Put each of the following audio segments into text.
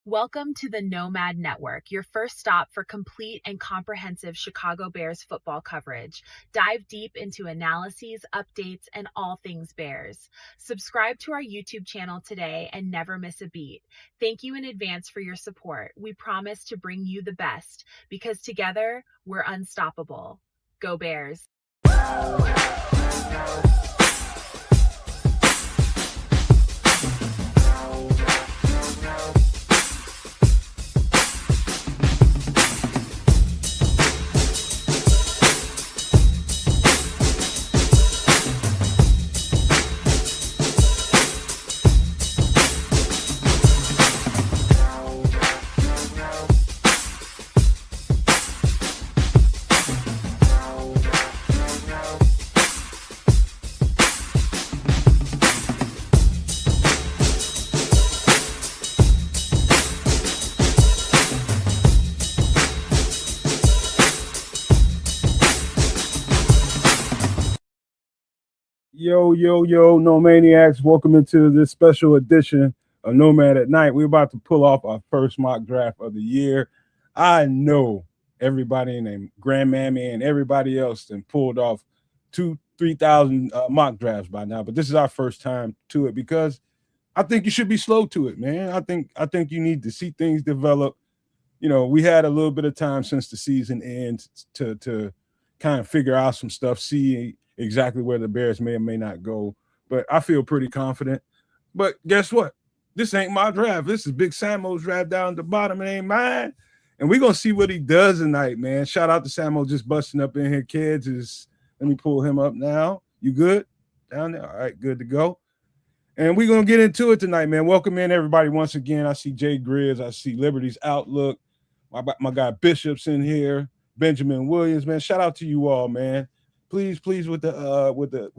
Welcome to the Nomad Network, your first stop for complete and comprehensive Chicago Bears football coverage. Dive deep into analyses, updates, and all things Bears. Subscribe to our YouTube channel today and never miss a beat. Thank you in advance for your support. We promise to bring you the best because together we're unstoppable. Go Bears! Yo, no maniacs. Welcome into this special edition of Nomad at Night. We're about to pull off our first mock draft of the year. I know everybody and their grandmammy and everybody else then pulled off 3,000 mock drafts by now, but this is our first time to it because I think you should be slow to it, man. I think you need to see things develop. You know, we had a little bit of time since the season ends to kind of figure out some stuff, see exactly where the Bears may or may not go, but I feel pretty confident. But guess what? This ain't my draft. This is Big Samo's draft down at the bottom. It ain't mine. And we're going to see what he does tonight, man. Shout out to Samo just busting up in here. Kids, let me pull him up now. You good? Down there? All right, good to go. And we're going to get into it tonight, man. Welcome in, everybody, once again. I see Jay Grizz. I see Liberty's Outlook. My guy Bishop's in here. Benjamin Williams, man. Shout out to you all, man. Please with the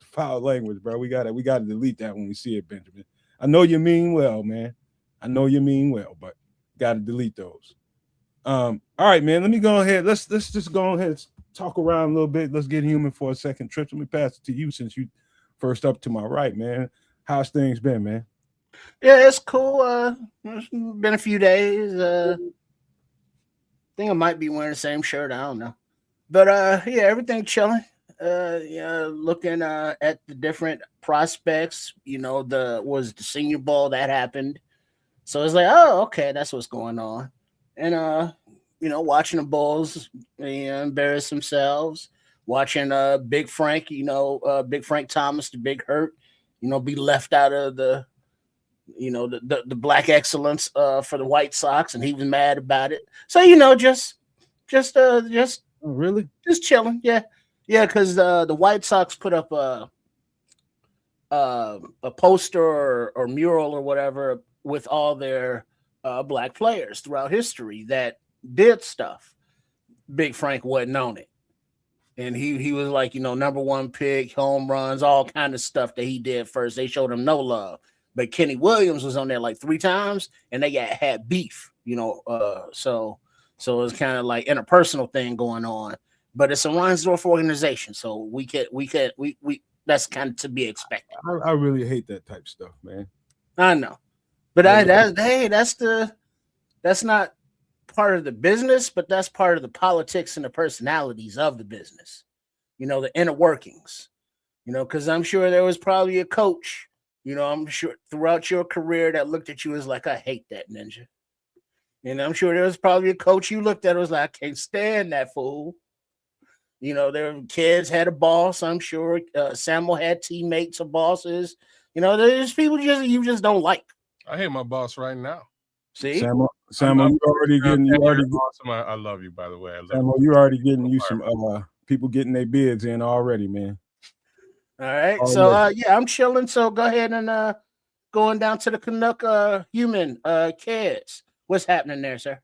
foul language, bro. We gotta delete that when we see it, Benjamin. I know you mean well, man. I know you mean well, but gotta delete those. All right, man. Let me go ahead. Let's just go ahead and talk around a little bit. Let's get human for a second. Trips, let me pass it to you since you first up to my right, man. How's things been, man? Yeah, it's cool. It's been a few days. I think I might be wearing the same shirt. I don't know. But yeah, everything chilling. Looking at the different prospects. You know, the Senior Bowl that happened. So it's like, oh, okay, that's what's going on. And watching the Bulls embarrass themselves. Watching Big Frank, Big Frank Thomas, the Big Hurt, be left out of the Black Excellence for the White Sox, and he was mad about it. So just Oh, really? Just chilling, yeah, because the White Sox put up a poster or mural or whatever with all their black players throughout history that did stuff. Big Frank wasn't on it, and he was like, number one pick, home runs, all kind of stuff that he did first. They showed him no love, but Kenny Williams was on there like 3 times, and they had beef, So it's kind of like interpersonal thing going on, but it's a Reinsdorf organization, so we that's kind of to be expected. I really hate that type of stuff, man. I know, but that's not part of the business, but that's part of the politics and the personalities of the business. The inner workings. Because I'm sure there was probably a coach. I'm sure throughout your career that looked at you as like, I hate that ninja. And I'm sure there was probably a coach you looked at was like, I can't stand that fool. Their kids had a boss. I'm sure Samuel had teammates or bosses. There's people you just don't like. I hate my boss right now. See, Samuel, you already getting awesome. I love you, by the way. Samuel, you already getting you some people getting their bids in already, man. All right, so I'm chilling. So go ahead and going down to the Canuck human kids. What's happening there, sir?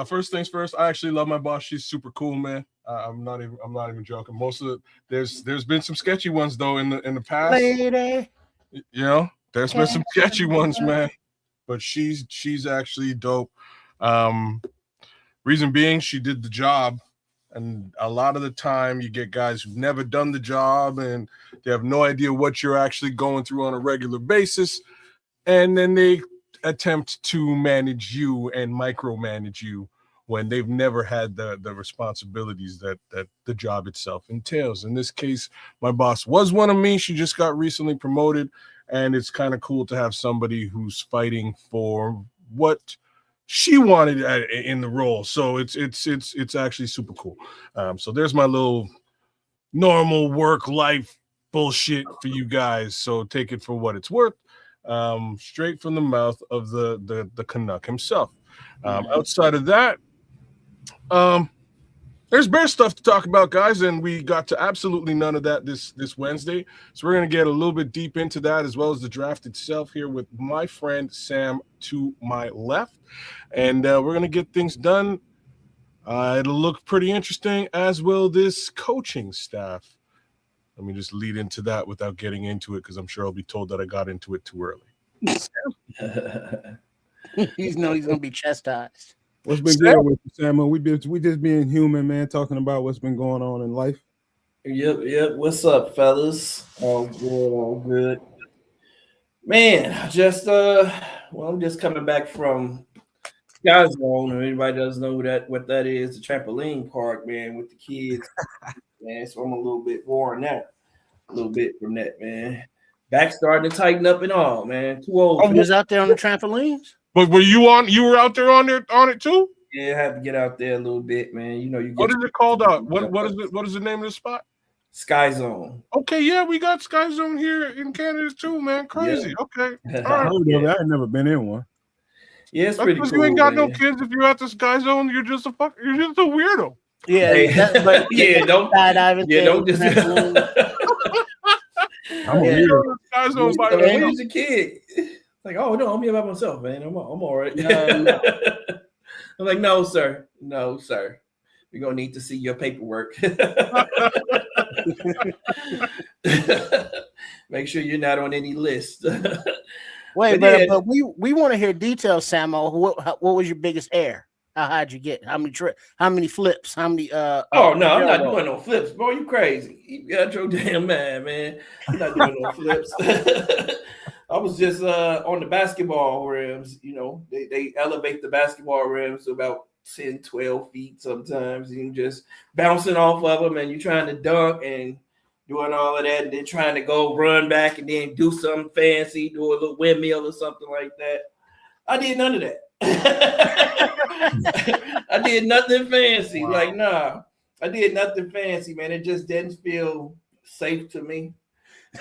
First things first, I actually love my boss. She's super cool, man. I'm not even joking. Most of there's been some sketchy ones though in the past. Lady. There's been some sketchy ones, man. But she's actually dope. Reason being, she did the job, and a lot of the time you get guys who've never done the job and they have no idea what you're actually going through on a regular basis, and then they attempt to manage you and micromanage you when they've never had the responsibilities that the job itself entails. In this case, my boss was one of me. She just got recently promoted, and it's kind of cool to have somebody who's fighting for what she wanted in the role. So it's actually super cool. So there's my little normal work life bullshit for you guys. So take it for what it's worth. Straight from the mouth of the Canuck himself. Outside of that, there's bear stuff to talk about, guys, and we got to absolutely none of that this Wednesday. So we're going to get a little bit deep into that, as well as the draft itself, here with my friend Sam to my left, and we're going to get things done. It'll look pretty interesting, as will this coaching staff. Let me just lead into that without getting into it, because I'm sure I'll be told that I got into it too early. He's going to be chastised. What's been good with you, Samuel? We just being human, man, talking about what's been going on in life. Yep. What's up, fellas? All good. Man, I'm just coming back from Sky Zone. Everybody doesn't know what that is, the trampoline park, man, with the kids. Man, so I'm a little bit worn out. A little bit from that, man. Back starting to tighten up and all, man. Too old. Oh, you was out there on the trampolines? But you were out there on it too? Yeah, I had to get out there a little bit, man. You know, what is it called out? What is the name of the spot? Sky Zone. Okay, yeah, we got Sky Zone here in Canada too, man. Crazy. Yeah. Okay. All right. I ain't never been in one. Yeah, it's pretty cool. You ain't got no kids if you're at the Sky Zone, you're just a weirdo. Yeah, but don't just I'm a weirdo. Sky Zone by when he's a kid. Like, oh no, I'm here by myself, man. I'm all right. No. I'm like, no, sir. We're gonna need to see your paperwork. Make sure you're not on any list. Wait, but we want to hear details, Samo. What was your biggest error? How hig'd you get? How many flips? How many? Oh no, I'm not doing no flips, bro. You crazy? You got your damn man. I'm not doing no flips. I was just on the basketball rims. You know, they elevate the basketball rims to about 10, 12 feet sometimes. And you just bouncing off of them, and you're trying to dunk and doing all of that, and then trying to go run back and then do something fancy, do a little windmill or something like that. I did none of that. I did nothing fancy. Wow. Like, nah, I did nothing fancy, man. It just didn't feel safe to me.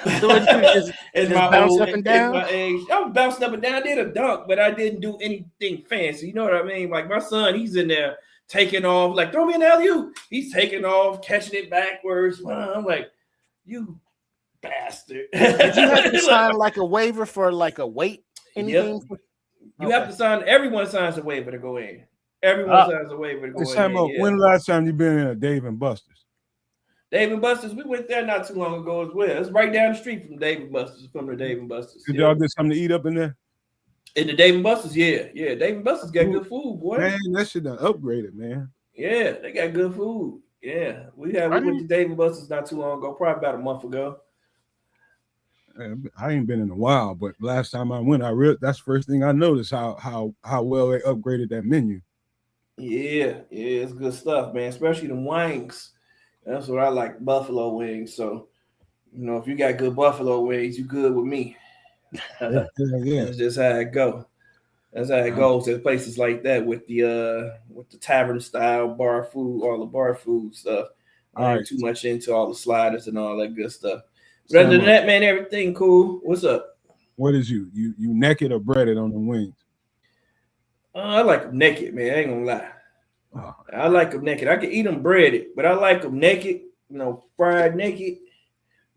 So just bounce up and down? My age, I was bouncing up and down. I did a dunk, but I didn't do anything fancy. You know what I mean? Like my son, he's in there taking off, like, throw me an alley-oop. He's taking off, catching it backwards. I'm like, you bastard. Did you have to sign like a waiver for like a weight? Anything? Yep. You have to sign. Everyone signs a waiver to go in. Everyone signs a waiver to go in. When the last time you been in a Dave and Buster's? Dave and Buster's, we went there not too long ago as well. It's right down the street from Dave and Buster's, from the Dave and Buster's. Did y'all get something to eat up in there? In the Dave and Buster's, yeah. Dave and Buster's got good food, boy. Man, that shit done upgraded, man. Yeah, they got good food. Yeah, we went to Dave and Buster's not too long ago, probably about a month ago. I ain't been in a while, but last time I went, that's the first thing I noticed how well they upgraded that menu. Yeah, it's good stuff, man. Especially the wings. That's what I like, buffalo wings. So, you know, if you got good buffalo wings, you good with me. Yeah. That's just how it go. That's how it goes at places like that with the tavern style bar food, all the bar food stuff. I ain't too much into all the sliders and all that good stuff. But other than that, man, everything cool. What's up? What is you naked or breaded on the wings? I like them naked, man. I ain't gonna lie. Oh. I like them naked. I can eat them breaded, but I like them naked. You know, fried naked.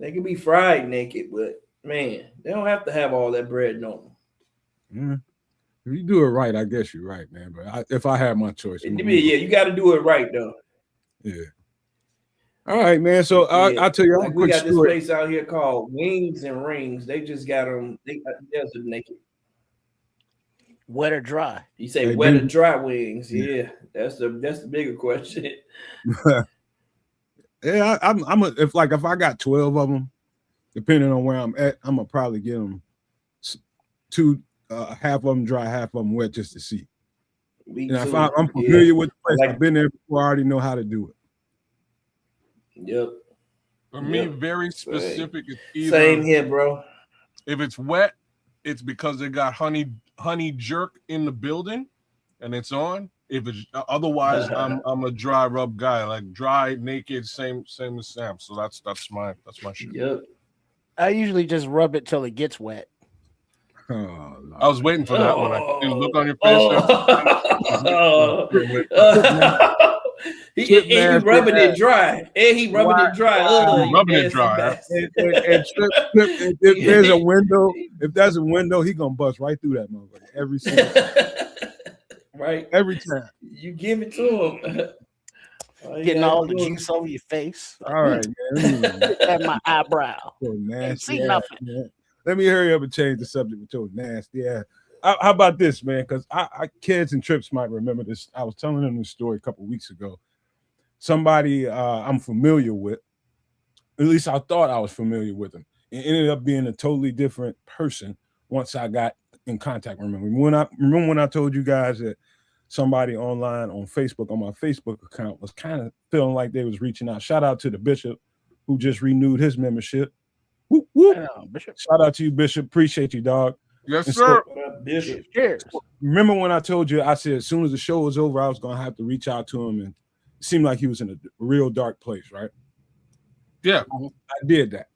They can be fried naked, but man, they don't have to have all that bread on them. If you do it right, I guess you're right, man. But if I had my choice, you got to do it right, though. Yeah. All right, man. So I'll tell you, we got this place out here called Wings and Rings. They just got them. They're naked. Wet or dry? You say wet or dry wings? Yeah, that's the bigger question. Yeah, if I got 12 of them, depending on where I'm at, I'm gonna probably get them two half of them dry, half of them wet, just to see. Me And if too. I'm familiar with the place, Like- I've been there before, I already know how to do it. Yep. For me, very specific. It's either, Same here, bro. If it's wet, it's because they got honey jerk in the building, and it's on. If it's otherwise, I'm a dry rub guy, like dry, naked, same as Sam. So that's my shit. Yep. I usually just rub it till it gets wet. Oh, I was waiting for that one. I could see the look on your face. He rubbing it dry. And he rubbing it dry. Rubbing it dry. And if there's a window, he gonna bust right through that motherfucker every single time. Right. Every time. You give it to him. Getting all the juice over your face. All right, man. At my eyebrow. So nasty. See nothing. Man. Let me hurry up and change the subject with your nasty ass. How about this, man? Because I kids and trips might remember this. I was telling them this story a couple of weeks ago. Somebody I'm familiar with, at least I thought I was familiar with him. It ended up being a totally different person once I got in contact. Remember when I told you guys that somebody online on Facebook, on my Facebook account, was kind of feeling like they was reaching out. Shout out to the Bishop who just renewed his membership. Whoop, whoop. Bishop. Shout out to you, Bishop. Appreciate you, dog. Yes, And sir. Bishop. Cheers. Remember when I told you, I said as soon as the show was over, I was going to have to reach out to him, and it seemed like he was in a real dark place, right? Yeah. I did that.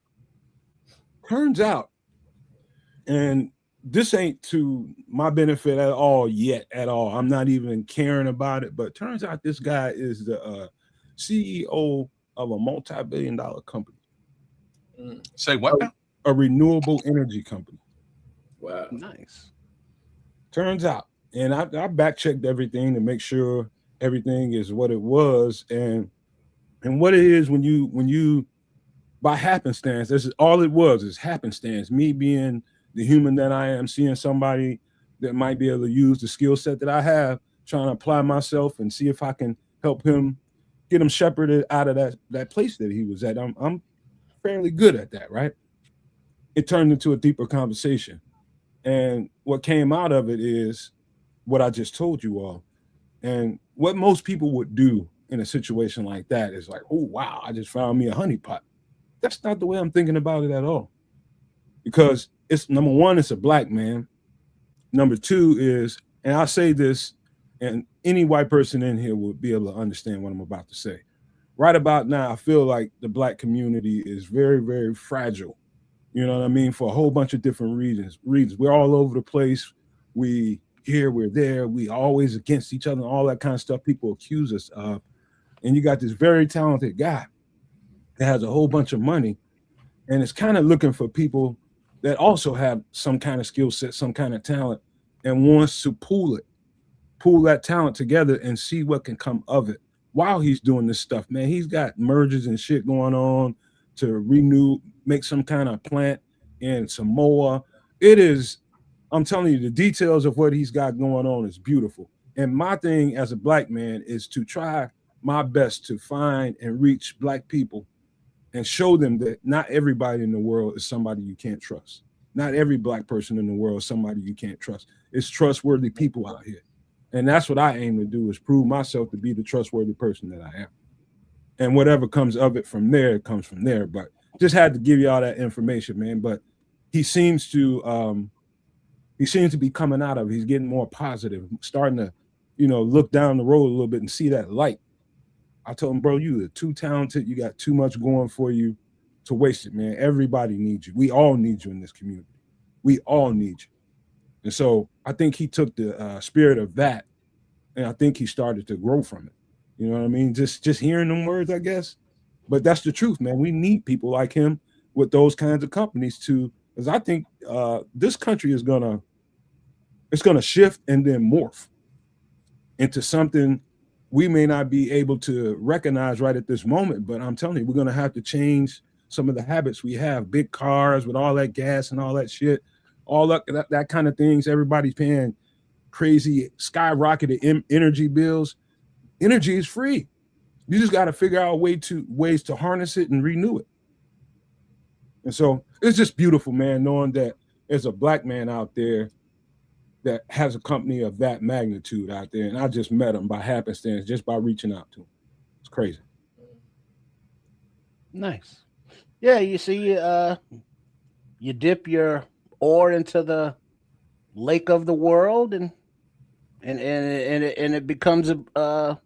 Turns out, and this ain't to my benefit at all yet, at all. I'm not even caring about it, but turns out this guy is the CEO of a multi-billion-dollar company. Say what now? A renewable energy company. Wow. Nice. Turns out, and I back-checked everything to make sure everything is what it was, and what it is when you by happenstance, this is all it was, is happenstance. Me being the human that I am, seeing somebody that might be able to use the skill set that I have, trying to apply myself and see if I can help him, get him shepherded out of that place that he was at. I'm fairly good at that, right? It turned into a deeper conversation. And what came out of it is what I just told you all. And what most people would do in a situation like that is like, oh, wow, I just found me a honeypot. That's not the way I'm thinking about it at all. Because it's, number one, it's a black man. Number two is, and I'll say this, and any white person in here will be able to understand what I'm about to say. Right about now, I feel like the black community is very, very fragile. You know what I mean? For a whole bunch of different reasons. We're all over the place. We here, we're there. We always against each other, all that kind of stuff people accuse us of. And you got this very talented guy that has a whole bunch of money and is kind of looking for people that also have some kind of skill set, some kind of talent, and wants to pull that talent together and see what can come of it while he's doing this stuff, man. He's got mergers and shit going on to make some kind of plant in Samoa. It is, I'm telling you, the details of what he's got going on is beautiful. And my thing as a black man is to try my best to find and reach black people and show them that not everybody in the world is somebody you can't trust. Not every black person in the world is somebody you can't trust. It's trustworthy people out here. And that's what I aim to do, is prove myself to be the trustworthy person that I am. And whatever comes of it from there, it comes from there. But just had to give you all that information, man. But he seems to be coming out of it. He's getting more positive, starting to, look down the road a little bit and see that light. I told him, bro, you are too talented. You got too much going for you to waste it, man. Everybody needs you. We all need you in this community. We all need you. And so I think he took the spirit of that, and I think he started to grow from it. You know what I mean? Just hearing them words, I guess. But that's the truth, man. We need people like him with those kinds of companies because I think this country is gonna shift and then morph into something we may not be able to recognize right at this moment. But I'm telling you, we're gonna have to change some of the habits we have. Big cars with all that gas and all that shit, all that kind of things. Everybody's paying crazy skyrocketed energy bills. Energy is free. You just got to figure out ways to harness it and renew it. And so it's just beautiful, man, knowing that there's a black man out there that has a company of that magnitude out there. And I just met him by happenstance, just by reaching out to him. It's crazy. Nice. Yeah, you see, you dip your oar into the lake of the world, and it becomes a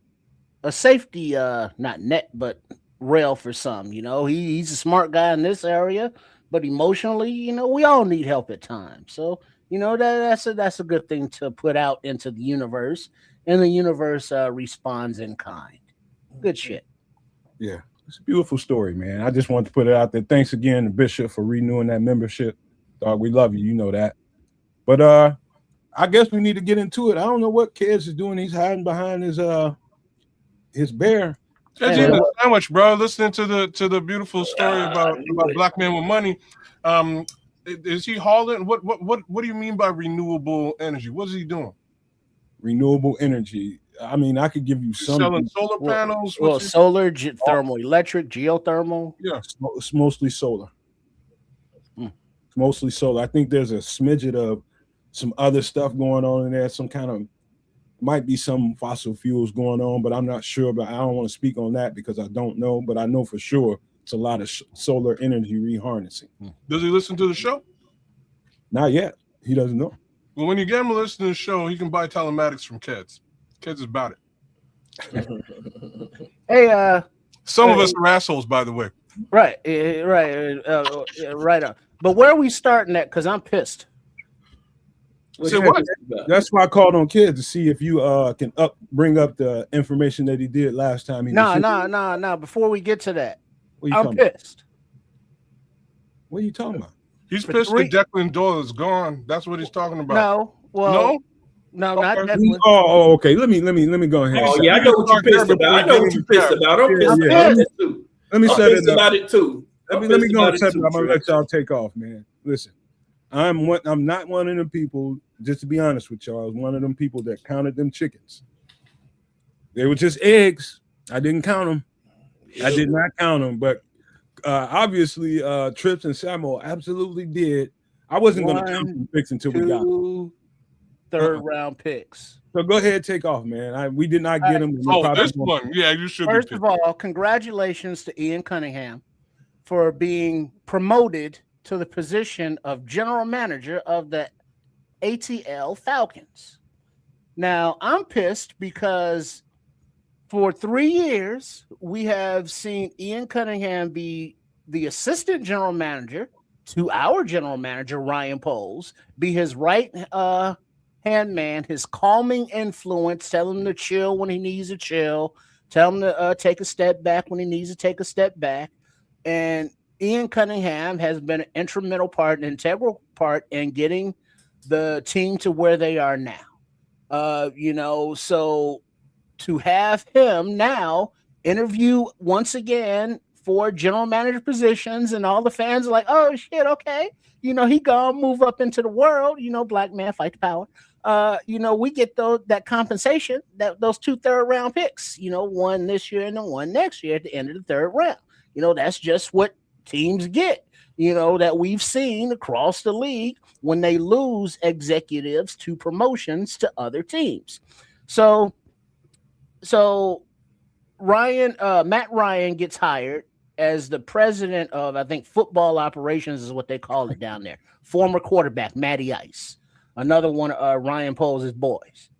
safety, not net, but rail for some. You know, he's a smart guy in this area, but emotionally, you know, we all need help at times. So, you know, that's a good thing to put out into the universe, and the universe responds in kind. Good shit. Yeah, it's a beautiful story, man. I just wanted to put it out there. Thanks again to Bishop for renewing that membership. Dog, we love you. You know that. But I guess we need to get into it. I don't know what Kids is doing. He's hiding behind his bear. Eating a sandwich, bro. Listening to the beautiful story about black men with money. Is he hauling? What do you mean by renewable energy? What is he doing? Renewable energy. I mean, I could give you some. Selling solar panels. Well, solar, thermoelectric, geothermal. Yeah, it's mostly solar. It's mostly solar. I think there's a smidget of some other stuff going on in there. Some kind of might be some fossil fuels going on, but I'm not sure. But I don't want to speak on that because I don't know. But I know for sure it's a lot of solar energy reharnessing. Does he listen to the show? Not yet. He doesn't know. Well, when you get him to listen to the show, he can buy telematics from Kids. Kids is about it. Hey, some of us are assholes, by the way. Right on. But where are we starting at? Because I'm pissed. So what? That's why I called on Kids to see if you can bring up the information that he did last time. No. Before we get to that, I'm pissed. What are you talking about? He's pissed that Declan Doyle is gone. That's what he's talking about. No, not Declan. Oh, okay. Let me go ahead. Oh yeah, I know what you're pissed about. I'm pissed about it too. Let me set it up. About it too. Let me go and set it up. I'm gonna let y'all take off, man. Listen, I'm not one of them people. Just to be honest with y'all, I was one of them people that counted them chickens. They were just eggs. I didn't count them. I did not count them, but obviously, Trips and Samuel absolutely did. I wasn't going to count them picks until we got them. Third-round picks. So go ahead, take off, man. We did not get them. This one, yeah, you should. First of all, congratulations to Ian Cunningham for being promoted to the position of general manager of the ATL Falcons. Now, I'm pissed because for 3 years, we have seen Ian Cunningham be the assistant general manager to our general manager, Ryan Poles, be his right hand man, his calming influence, tell him to chill when he needs to chill, tell him to take a step back when he needs to take a step back. And Ian Cunningham has been an integral part in getting the team to where they are now. So to have him now interview once again for general manager positions, and all the fans are like, oh shit, okay, he gonna move up into the world, black man fight the power. We get that compensation, those 2 third-round picks, one this year and the one next year at the end of the third round. That's just what teams get, that we've seen across the league when they lose executives to promotions to other teams. So Matt Ryan gets hired as the president of, I think, football operations is what they call it down there. Former quarterback, Matty Ice, another one of Ryan Poles' boys.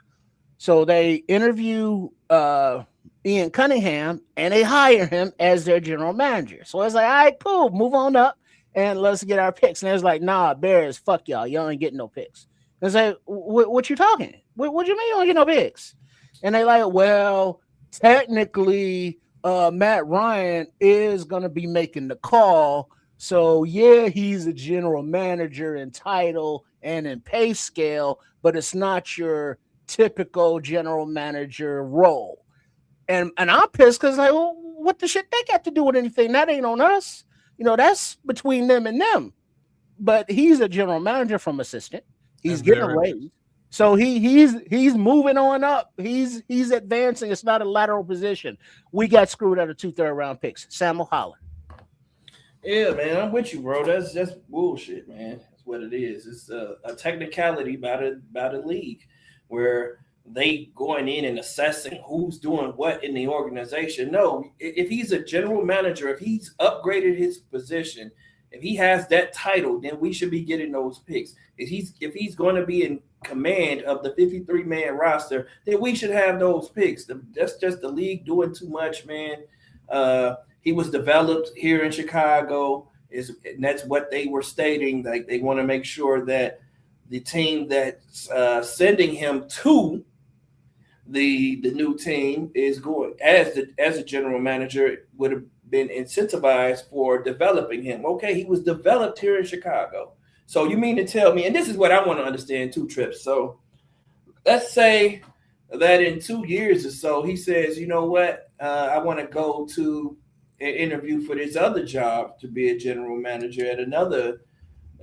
So they interview Ian Cunningham and they hire him as their general manager. So it's like, all right, cool, move on up and let's get our picks. And it's like, nah, Bears, fuck y'all. Y'all ain't getting no picks. And it's like, what you talking? What you mean you don't get no picks? And they like, well, technically, Matt Ryan is going to be making the call. So, yeah, he's a general manager in title and in pay scale, but it's not your typical general manager role. And I'm pissed because, like, well, what the shit they got to do with anything? That ain't on us. That's between them and them. But he's a general manager from assistant. He's getting a raise. So he's moving on up. He's advancing. It's not a lateral position. We got screwed out of 2 third-round picks. Samuel Holler. Yeah, man, I'm with you, bro. That's bullshit, man. what it is. It's a technicality by the league, where they going in and assessing who's doing what in the organization. No, if he's a general manager, if he's upgraded his position, if he has that title, then we should be getting those picks. If he's going to be in command of the 53-man roster, then we should have those picks. That's just the league doing too much, man. He was developed here in Chicago, and that's what they were stating. Like, they want to make sure that the team that's sending him to the new team is going as a general manager would have been incentivized for developing him. Okay, he was developed here in Chicago. So you mean to tell me, and this is what I want to understand too, Trips. So let's say that in 2 years or so, he says, you know what, I want to go to an interview for this other job to be a general manager at another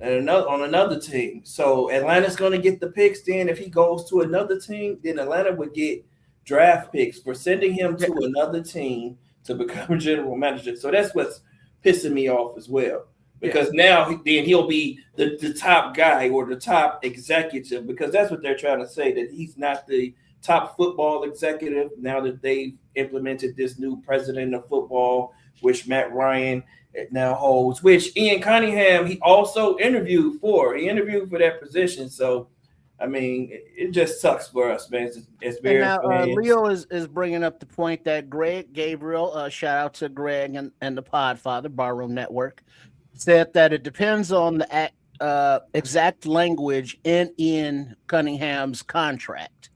on another team. So Atlanta's going to get the picks. Then if he goes to another team, then Atlanta would get draft picks for sending him to another team to become a general manager. So that's what's pissing me off as well. Because now then he'll be the top guy or the top executive, because that's what they're trying to say, that he's not the top football executive now that they've implemented this new president of football, which Matt Ryan now holds, which Ian Cunningham, he also interviewed for. He interviewed for that position. So, I mean, it just sucks for us, man. It's very. And now Leo is bringing up the point that Greg Gabriel, shout out to Greg and the Podfather, Barroom Network, said that it depends on the exact language in Ian Cunningham's contract.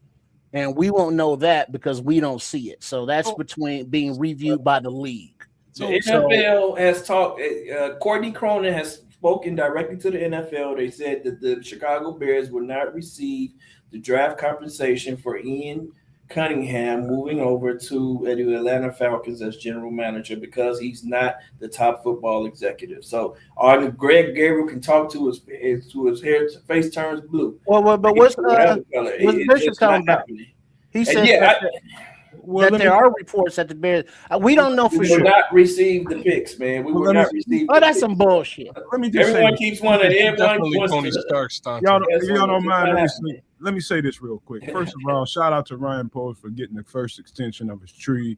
And we won't know that because we don't see it. So that's between being reviewed by the league. The NFL has talked. Courtney Cronin has spoken directly to the NFL. They said that the Chicago Bears will not receive the draft compensation for Ian Cunningham moving over to the Atlanta Falcons as general manager because he's not the top football executive. So Greg Gabriel can talk to his hair, face turns blue. Well, but what's Bishop talking about? He said that there are reports that the Bears. We don't know for sure. We will not receive the picks, man. We will not receive. Oh, that's some bullshit. Let me just everyone keeps wanting. Everyone wants to. Y'all don't mind. Let me say this real quick. First of all, shout out to Ryan Post for getting the first extension of his tree,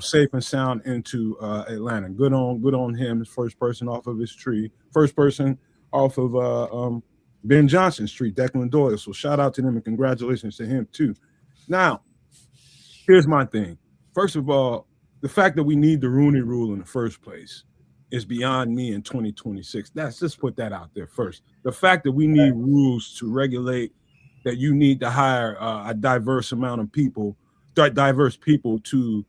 safe and sound into Atlanta. Good on him. His first person off of his tree. First person off of Ben Johnson's tree, Declan Doyle. So shout out to them and congratulations to him too. Now, here's my thing. First of all, the fact that we need the Rooney Rule in the first place is beyond me in 2026. Let's just put that out there first. The fact that we need rules to regulate that you need to hire a diverse amount of people, diverse people to,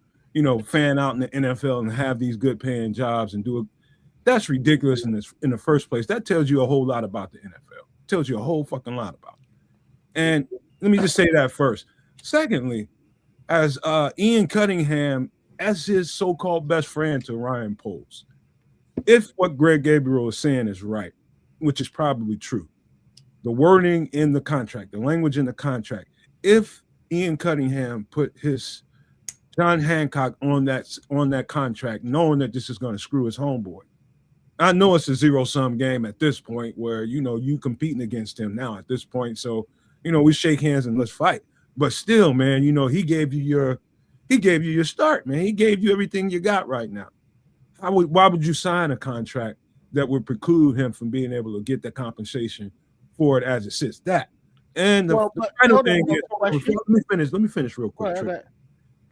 fan out in the NFL and have these good paying jobs and do it. That's ridiculous in the first place. That tells you a whole lot about the NFL. It tells you a whole fucking lot about it. And let me just say that first. Secondly, as Ian Cunningham, as his so-called best friend to Ryan Poles, if what Greg Gabriel is saying is right, which is probably true, the wording in the contract, the language in the contract, if Ian Cunningham put his John Hancock on that contract, knowing that this is going to screw his homeboy, I know it's a zero-sum game at this point where, you competing against him now at this point. So, we shake hands and let's fight. But still, man, he gave you your start, man. He gave you everything you got right now. Why would you sign a contract that would preclude him from being able to get the compensation for it as it sits? That. And the final thing is, let me finish real quick. Right.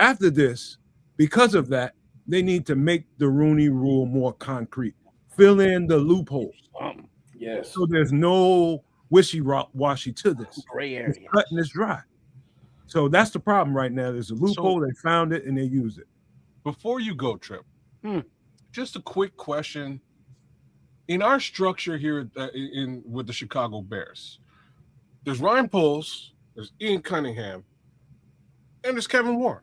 After this, because of that, they need to make the Rooney Rule more concrete. Fill in the loopholes. Yes. So there's no wishy-washy to this. Gray area. It's cut and it's dry. So that's the problem right now. There's a loophole. They found it and they used it. Before you go, Trip, just a quick question. In our structure here with the Chicago Bears, there's Ryan Poles, there's Ian Cunningham, and there's Kevin Warren.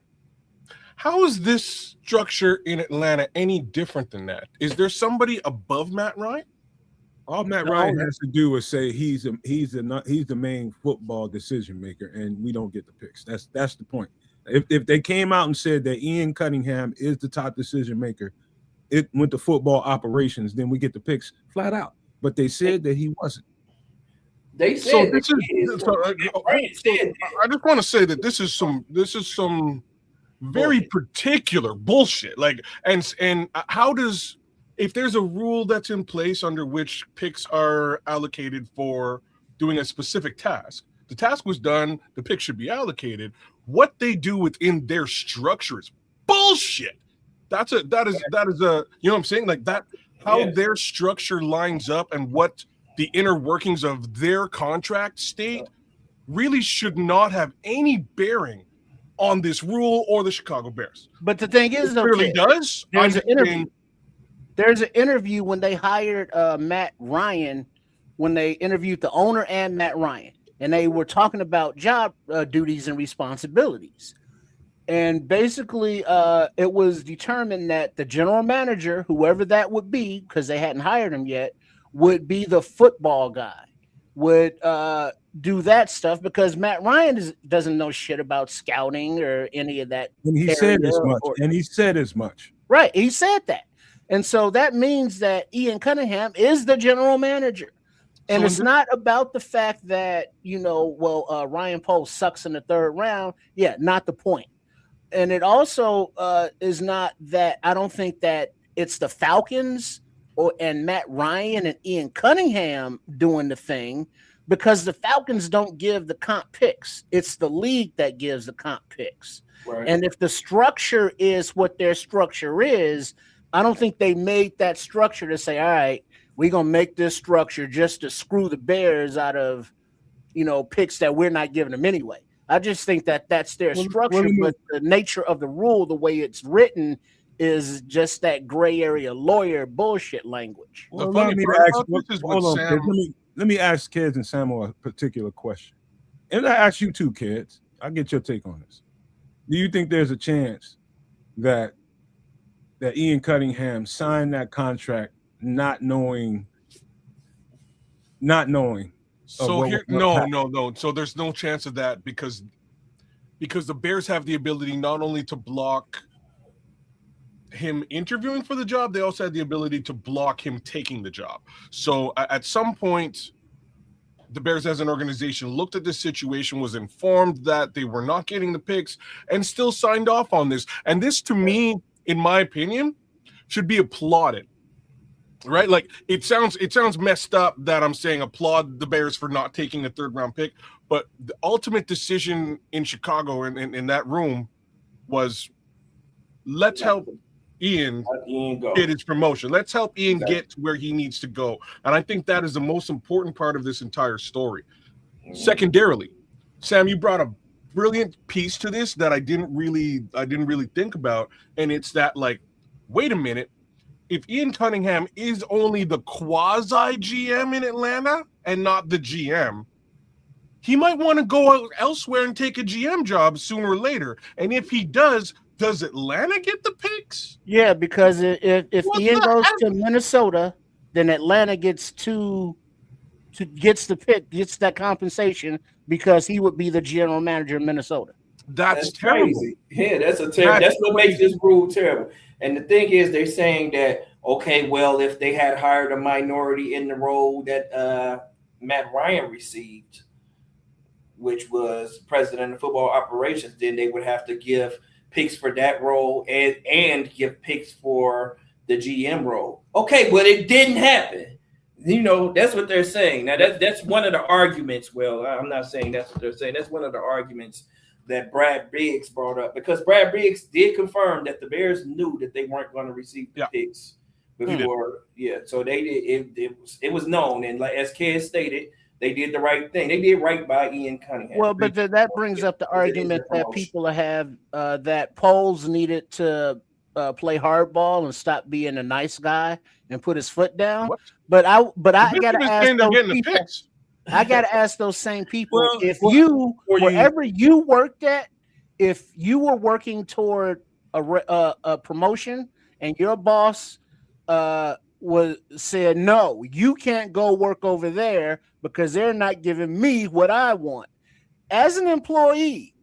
How is this structure in Atlanta any different than that? Is there somebody above Matt Ryan? All Matt Ryan has to do is say he's the main football decision maker, and we don't get the picks. That's the point. If they came out and said that Ian Cunningham is the top decision maker, it went to football operations, then we get the picks flat out. But they said that he wasn't. They So said this is. So, Bryant said I just want to say that this is some very bullshit. particular bullshit. Like, and how does, if there's a rule that's in place under which picks are allocated for doing a specific task, the task was done, the pick should be allocated. What they do within their structure is bullshit. That is a, you know what I'm saying? Like that, how their structure lines up and what the inner workings of their contract state really should not have any bearing on this rule or the Chicago Bears. But the thing is, it really does. There's an interview. There's an interview when they hired Matt Ryan, when they interviewed the owner and Matt Ryan, and they were talking about job duties and responsibilities. And basically, it was determined that the general manager, whoever that would be, because they hadn't hired him yet, would be the football guy, would do that stuff, because Matt Ryan doesn't know shit about scouting or any of that. And he said as much. Right. He said that. And so that means that Ian Cunningham is the general manager. And it's not about the fact that, Ryan Poles sucks in the third round. Yeah, not the point. And it also is not that, I don't think that it's the Falcons and Matt Ryan and Ian Cunningham doing the thing, because the Falcons don't give the comp picks. It's the league that gives the comp picks. Right. And if the structure is what their structure is, I don't think they made that structure to say, all right, we're going to make this structure just to screw the Bears out of, picks that we're not giving them anyway. I just think that that's their structure, but the nature of the rule, the way it's written, is just that gray area lawyer bullshit language. Let me ask Kids and Samuel a particular question. And I ask you too, Kids. I'll get your take on this. Do you think there's a chance that Ian Cunningham signed that contract not knowing? So no. So there's no chance of that because the Bears have the ability not only to block him interviewing for the job, they also had the ability to block him taking the job. So at some point, the Bears as an organization looked at this situation, was informed that they were not getting the picks, and still signed off on this. And this, to me, in my opinion, should be applauded. Right? Like it sounds messed up that I'm saying applaud the Bears for not taking a third round pick, but the ultimate decision in Chicago and in that room was, let's help Ian get his promotion. Let's help Ian get to where he needs to go. And I think that is the most important part of this entire story. Secondarily, Sam, you brought a brilliant piece to this that I didn't really think about. And it's that, like, wait a minute, if Ian Cunningham is only the quasi GM in Atlanta and not the GM, he might want to go out elsewhere and take a GM job sooner or later. And if he does Atlanta get the picks? Yeah, because if Ian goes to Minnesota, then Atlanta gets the pick, gets that compensation, because he would be the general manager of Minnesota. That's terrible. Crazy. Yeah, that's terrible. That's what makes this rule terrible. And the thing is, they're saying that, okay, well, if they had hired a minority in the role that Matt Ryan received, which was president of football operations, then they would have to give picks for that role and give picks for the GM role. Okay, but it didn't happen. That's what they're saying. Now that's one of the arguments. Well, I'm not saying that's what they're saying. That's one of the arguments that Brad Briggs brought up, because Brad Briggs did confirm that the Bears knew that they weren't going to receive the picks before. Yeah, so they did. It was known, and like as Kez stated, they did the right thing. They did right by Ian Cunningham. Well, but that brings up the argument that people have that Poles needed to play hardball and stop being a nice guy and put his foot down. What? But I gotta ask those people. I gotta ask those same people, wherever you worked at, if you were working toward a promotion and your boss said, no, you can't go work over there because they're not giving me what I want. As an employee,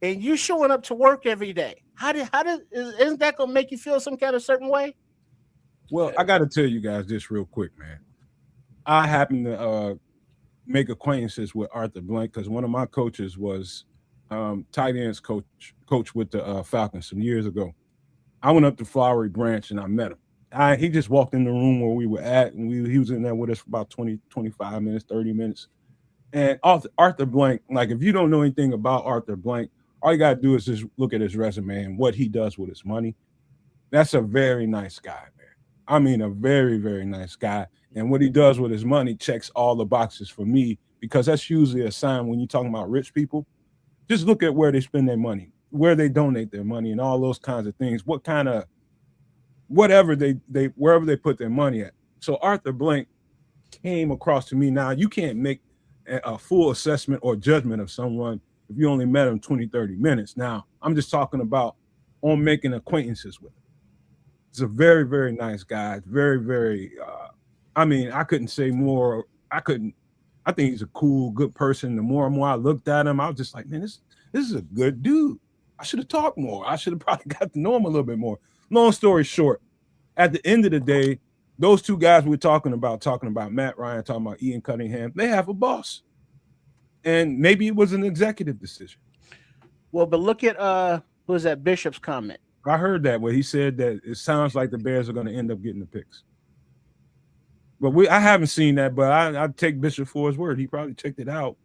and you showing up to work every day, isn't that gonna make you feel some kind of certain way? Well, I got to tell you guys this real quick, man. I happen to make acquaintances with Arthur Blank because one of my coaches was tight ends coach with the Falcons some years ago. I went up to Flowery Branch and I met him. He just walked in the room where we were at, and he was in there with us for about 20, 25 minutes, 30 minutes. And Arthur Blank, like if you don't know anything about Arthur Blank, all you got to do is just look at his resume and what he does with his money. That's a very nice guy, man. I mean, a very, very nice guy. And what he does with his money checks all the boxes for me, because that's usually a sign when you're talking about rich people. Just look at where they spend their money, where they donate their money, and all those kinds of things. What kind of, whatever wherever they put their money at. So Arthur Blank came across to me. Now, you can't make a full assessment or judgment of someone if you only met him 20, 30 minutes. Now, I'm just talking about on making acquaintances with him. He's a very, very nice guy. Very, very, I mean, I couldn't say more. I think he's a cool, good person. The more and more I looked at him, I was just like, man, this is a good dude. I should have talked more. I should have probably got to know him a little bit more. Long story short, at the end of the day, those two guys we're talking about Matt Ryan, talking about Ian Cunningham, they have a boss. And maybe it was an executive decision. Well, but look at who was that Bishop's comment? I heard that where he said that it sounds like the Bears are going to end up getting the picks. But I haven't seen that, but I take Bishop for his word. He probably checked it out.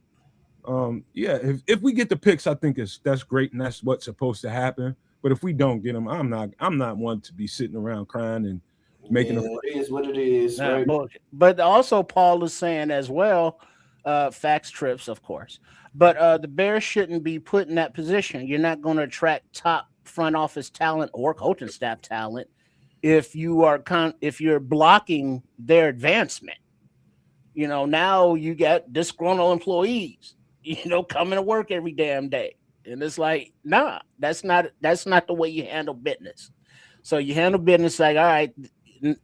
Yeah, if we get the picks, I think that's great, and that's what's supposed to happen. But if we don't get them, I'm not one to be sitting around crying and making it is what it is. Right? But also Paul is saying as well, fax trips, of course. But the Bears shouldn't be put in that position. You're not going to attract top front office talent or coaching staff talent if you're blocking their advancement. You know, now you got disgruntled employees, coming to work every damn day. And it's like, nah, that's not the way you handle business. So you handle business like, all right,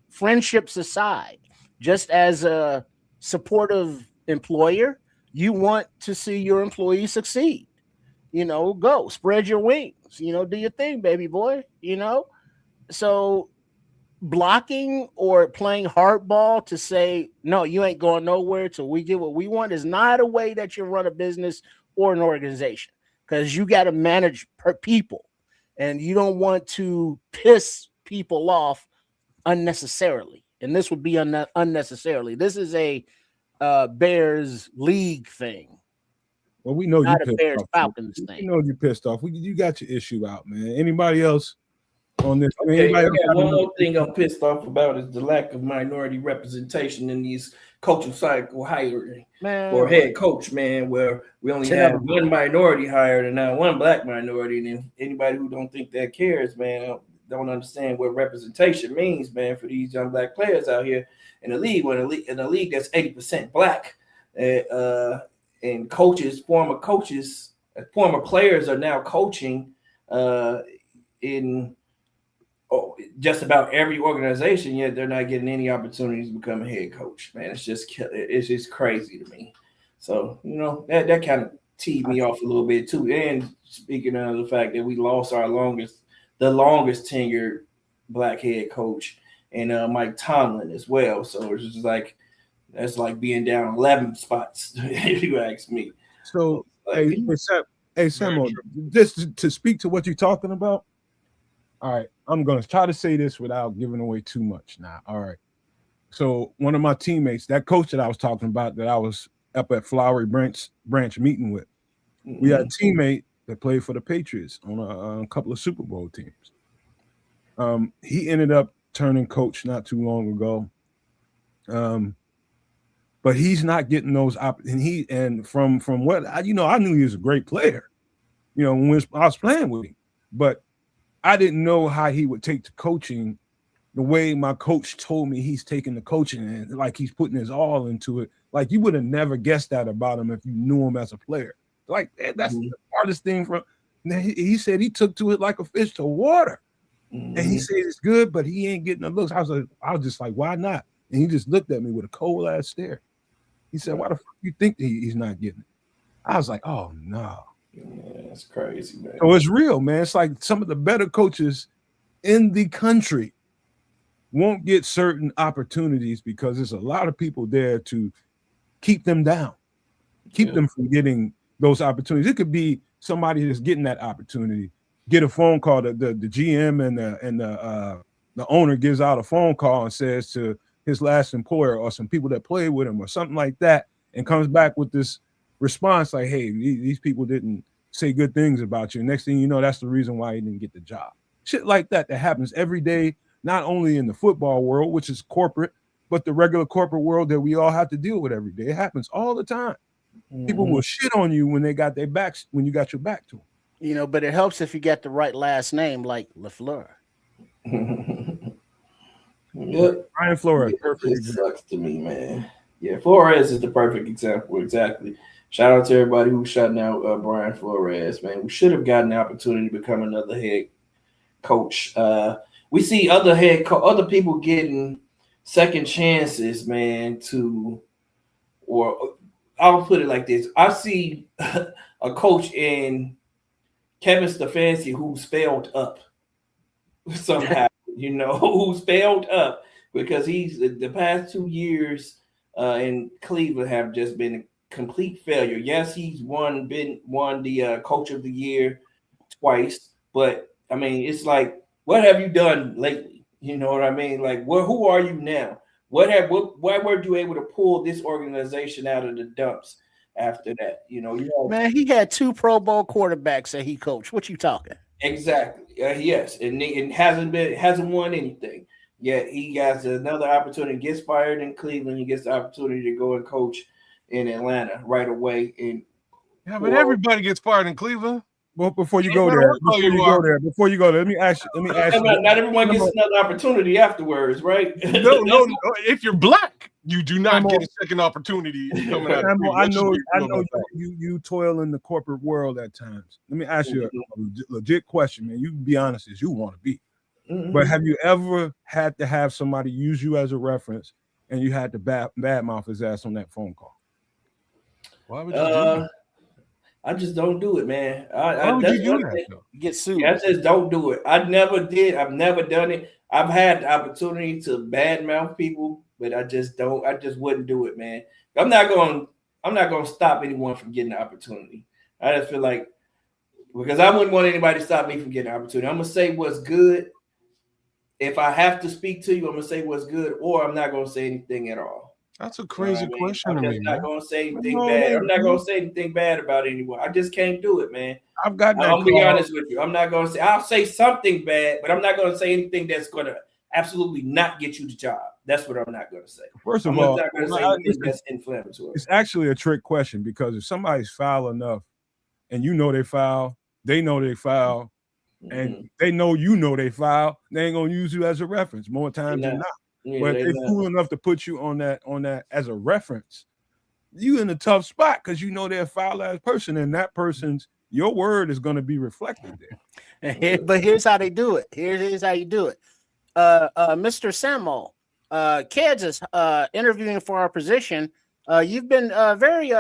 friendships aside, just as a supportive employer, you want to see your employees succeed. Go spread your wings, do your thing, baby boy, So blocking or playing hardball to say, no, you ain't going nowhere till we get what we want is not a way that you run a business or an organization, because you got to manage people and you don't want to piss people off unnecessarily. And this would be unnecessarily. This is a Bears league thing. Well, we know not you a Bears Falcons thing. You know you pissed off. You got your issue out, man. Anybody else on this? Okay, one more thing I'm pissed off about is the lack of minority representation in these coaching cycle hiring for head coach, man, where we only have one minority hired and now one black minority. And then anybody who don't think that cares, man, don't understand what representation means, man, for these young black players out here in the league. In a league that's 80% black, and former players are now coaching in just about every organization, yet they're not getting any opportunities to become a head coach. Man, it's just crazy to me. So, that kind of teed me off a little bit too. And speaking of the fact that we lost the longest tenured black head coach, and Mike Tomlin as well. So it's just like, that's like being down 11 spots, if you ask me. So, hey, Samuel, just to speak to what you're talking about. All right, I'm going to try to say this without giving away too much now. All right. So one of my teammates, that coach that I was talking about, that I was up at Flowery Branch meeting with, we had a teammate that played for the Patriots on a couple of Super Bowl teams. He ended up turning coach not too long ago. But he's not getting those and from what I knew he was a great player, when I was playing with him, but I didn't know how he would take to coaching the way my coach told me he's taking the coaching, and like he's putting his all into it. Like you would have never guessed that about him if you knew him as a player. Like that's the hardest thing he said he took to it like a fish to water. And he said it's good, but he ain't getting the looks. I was just like, why not? And he just looked at me with a cold ass stare. He said, why the fuck you think he's not getting it? I was like, oh no. Yeah, that's crazy, man. So it's real, man. It's like some of the better coaches in the country won't get certain opportunities because there's a lot of people there to keep them down. keep them from getting those opportunities. It could be somebody that's getting that opportunity, get a phone call. The GM and the owner gives out a phone call and says to his last employer or some people that played with him or something like that, and comes back with this response like, hey, these people didn't say good things about you. Next thing you know, that's the reason why you didn't get the job. Shit like that happens every day, not only in the football world, which is corporate, but the regular corporate world that we all have to deal with every day. It happens all the time. People will shit on you when they got their backs, when you got your back to them. You know, but it helps if you got the right last name, like LaFleur. Yep. Brian Flores, perfect. It sucks to me, man. Yeah, Flores is the perfect example. Exactly. Shout out to everybody who's shutting out Brian Flores, man. We should have gotten the opportunity to become another head coach. We see other people getting second chances, man, or I'll put it like this. I see a coach in Kevin Stefanski who's failed up somehow, who's failed up because he's the past 2 years in Cleveland have just been a complete failure. Yes, he's won the coach of the year twice, but I mean, it's like, what have you done lately? You know what I mean? Like, who are you now? Why were you able to pull this organization out of the dumps after that? Man, he had 2 Pro Bowl quarterbacks that he coached. What you talking? Exactly. Yes, and hasn't won anything yet. He has another opportunity. Gets fired in Cleveland. He gets the opportunity to go and coach in Atlanta right away. But everybody gets fired in Cleveland. Well, before you go there, let me ask you. Not everyone gets another opportunity afterwards, right? No. If you're black, you do not get a second opportunity coming out. I know you toil in the corporate world at times. Let me ask you a legit question, man. You can be honest as you want to be. But have you ever had to have somebody use you as a reference and you had to badmouth his ass on that phone call? Why would you do that? I just don't do it, man. Why would you do that? Get sued. I just don't do it. I never did. I've never done it. I've had the opportunity to badmouth people, but I just don't. I just wouldn't do it, man. I'm not going to stop anyone from getting the opportunity. I just feel like, because I wouldn't want anybody to stop me from getting the opportunity. I'm going to say what's good. If I have to speak to you, I'm going to say what's good, or I'm not going to say anything at all. That's a crazy question. I'm just not going to say anything bad. I'm not going to say anything bad about anyone. I just can't do it, man. I've got that. I'll be honest with you. I'm not going to say. I'll say something bad, but I'm not going to say anything that's going to absolutely not get you the job. That's what I'm not going to say. First of all, I'm not going to say anything that's inflammatory. It's actually a trick question, because if somebody's foul enough, and you know they foul, they know they foul, and they know they foul, they ain't gonna use you as a reference more times than not. Yeah, but if they're cool enough to put you on that as a reference, you in a tough spot, because you know they're a foul ass person, and that person's, your word is going to be reflected there. But here's how they do it. Here's how you do it. Mr. Samuel, Kids is interviewing for our position. You've been very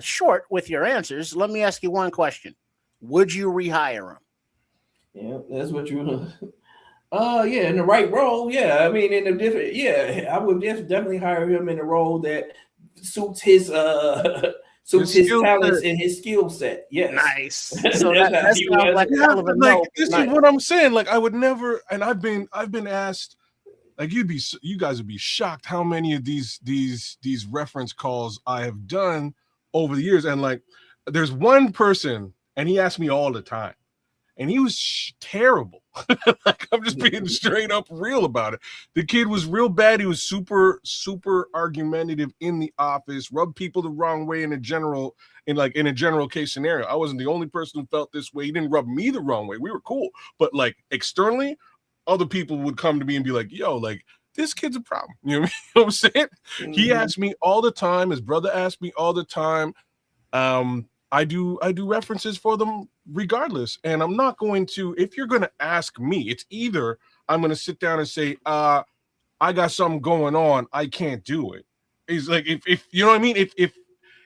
short with your answers. Let me ask you one question. Would you rehire him? Yeah, that's what you yeah, in the right role. Yeah, I mean, in a different, yeah, I would definitely hire him in a role that suits his talents and his skill set. Yes. Nice. So that sounds like a hell of a no. This is what I'm saying. Like, I would never, and I've been asked, like, you guys would be shocked how many of these reference calls I have done over the years. And like, there's one person, and he asked me all the time, and he was terrible. Like, I'm just being straight up real about it. The kid was real bad. He was super, super argumentative in the office, rubbed people the wrong way in a general case scenario. I wasn't the only person who felt this way. He didn't rub me the wrong way. We were cool. But like, externally, other people would come to me and be like, yo, like, this kid's a problem. You know what I'm saying? Mm-hmm. He asked me all the time. His brother asked me all the time. I do references for them regardless. And I'm not going to, if you're going to ask me, it's either I'm going to sit down and say, I got something going on, I can't do it. It's like, if you know what I mean?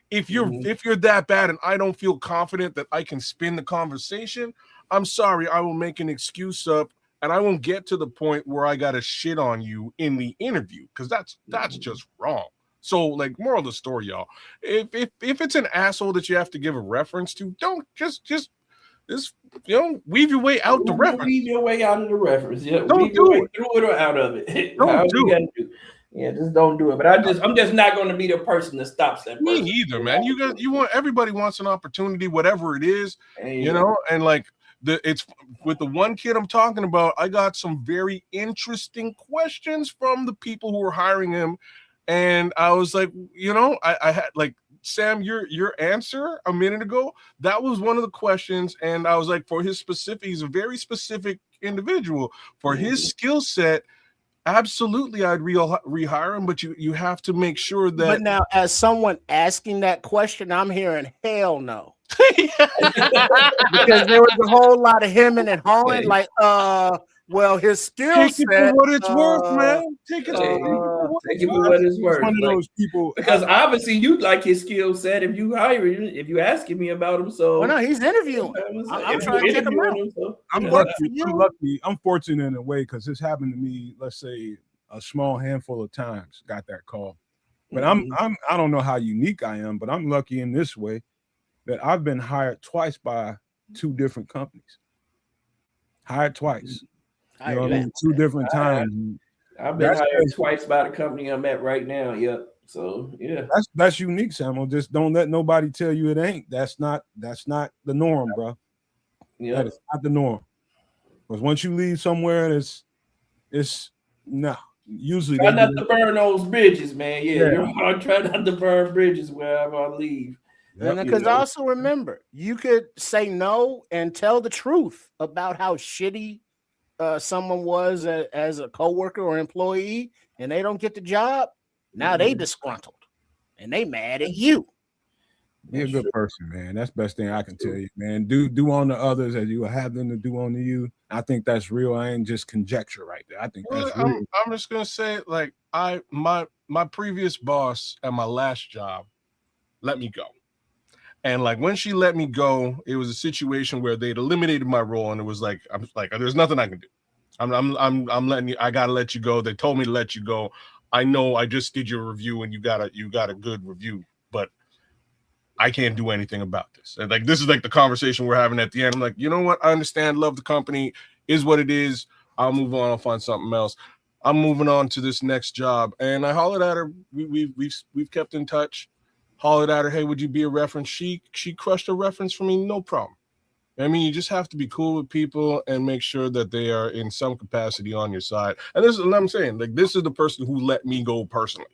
If you're that bad and I don't feel confident that I can spin the conversation, I'm sorry, I will make an excuse up, and I won't get to the point where I got to shit on you in the interview, because that's just wrong. So, like, moral of the story, y'all, if it's an asshole that you have to give a reference to, don't just weave your way out the reference. Weave your way out of the reference. Yeah, don't weave your way through it or out of it. Don't do it. Yeah, just don't do it. But I'm just not going to be the person that stops that person. Me either, man. Everybody wants an opportunity, whatever it is, you know, and like it's with the one kid I'm talking about, I got some very interesting questions from the people who were hiring him. And I was like, you know, I had like, Sam, your answer a minute ago, that was one of the questions. And I was like, for his specific, he's a very specific individual. For his skill set, absolutely, I'd rehire him, but you have to make sure that. But now, as someone asking that question, I'm hearing hell no. Because there was a whole lot of hemming and hawing, like, well, his skill set. Take it for what it's worth, man. Take it for what it's worth. One of those people, because obviously you like his skill set. If you hire him, if you asking me about him, so well, no, he's interviewing. I'm trying to check him out. I'm fortunate in a way because this happened to me. Let's say a small handful of times. Got that call, but I don't know how unique I am, but I'm lucky in this way that I've been hired twice by two different companies. Hired twice. You know what I mean? Two different times. I've been hired twice by the company I'm at right now. Yep. So yeah. That's unique, Samuel. Just don't let nobody tell you it ain't. That's not the norm, bro. Yeah. That is not the norm. Because once you leave somewhere, it's usually try not to burn those bridges, man. I try not to burn bridges wherever I leave. Because also remember, you could say no and tell the truth about how shitty someone was as a coworker or employee, and they don't get the job. Now they disgruntled and they mad at you. Be a good person, man. That's the best thing I can tell you, man. Do on the others as you will have them to do on to you. I think that's real. I ain't just conjecture right there. I think that's real. I'm just gonna say, like, my previous boss at my last job let me go. And like when she let me go, it was a situation where they'd eliminated my role, and it was like, I'm like, there's nothing I can do. I'm letting you. I gotta let you go. They told me to let you go. I know I just did your review, and you got a good review, but I can't do anything about this. And like this is like the conversation we're having at the end. I'm like, you know what? I understand. Love the company. Is what it is. I'll move on. I'll find something else. I'm moving on to this next job, and I hollered at her. We've kept in touch. Hollered at her, hey, would you be a reference? She crushed a reference for me, no problem. I mean, you just have to be cool with people and make sure that they are in some capacity on your side. And this is what I'm saying. Like, this is the person who let me go personally.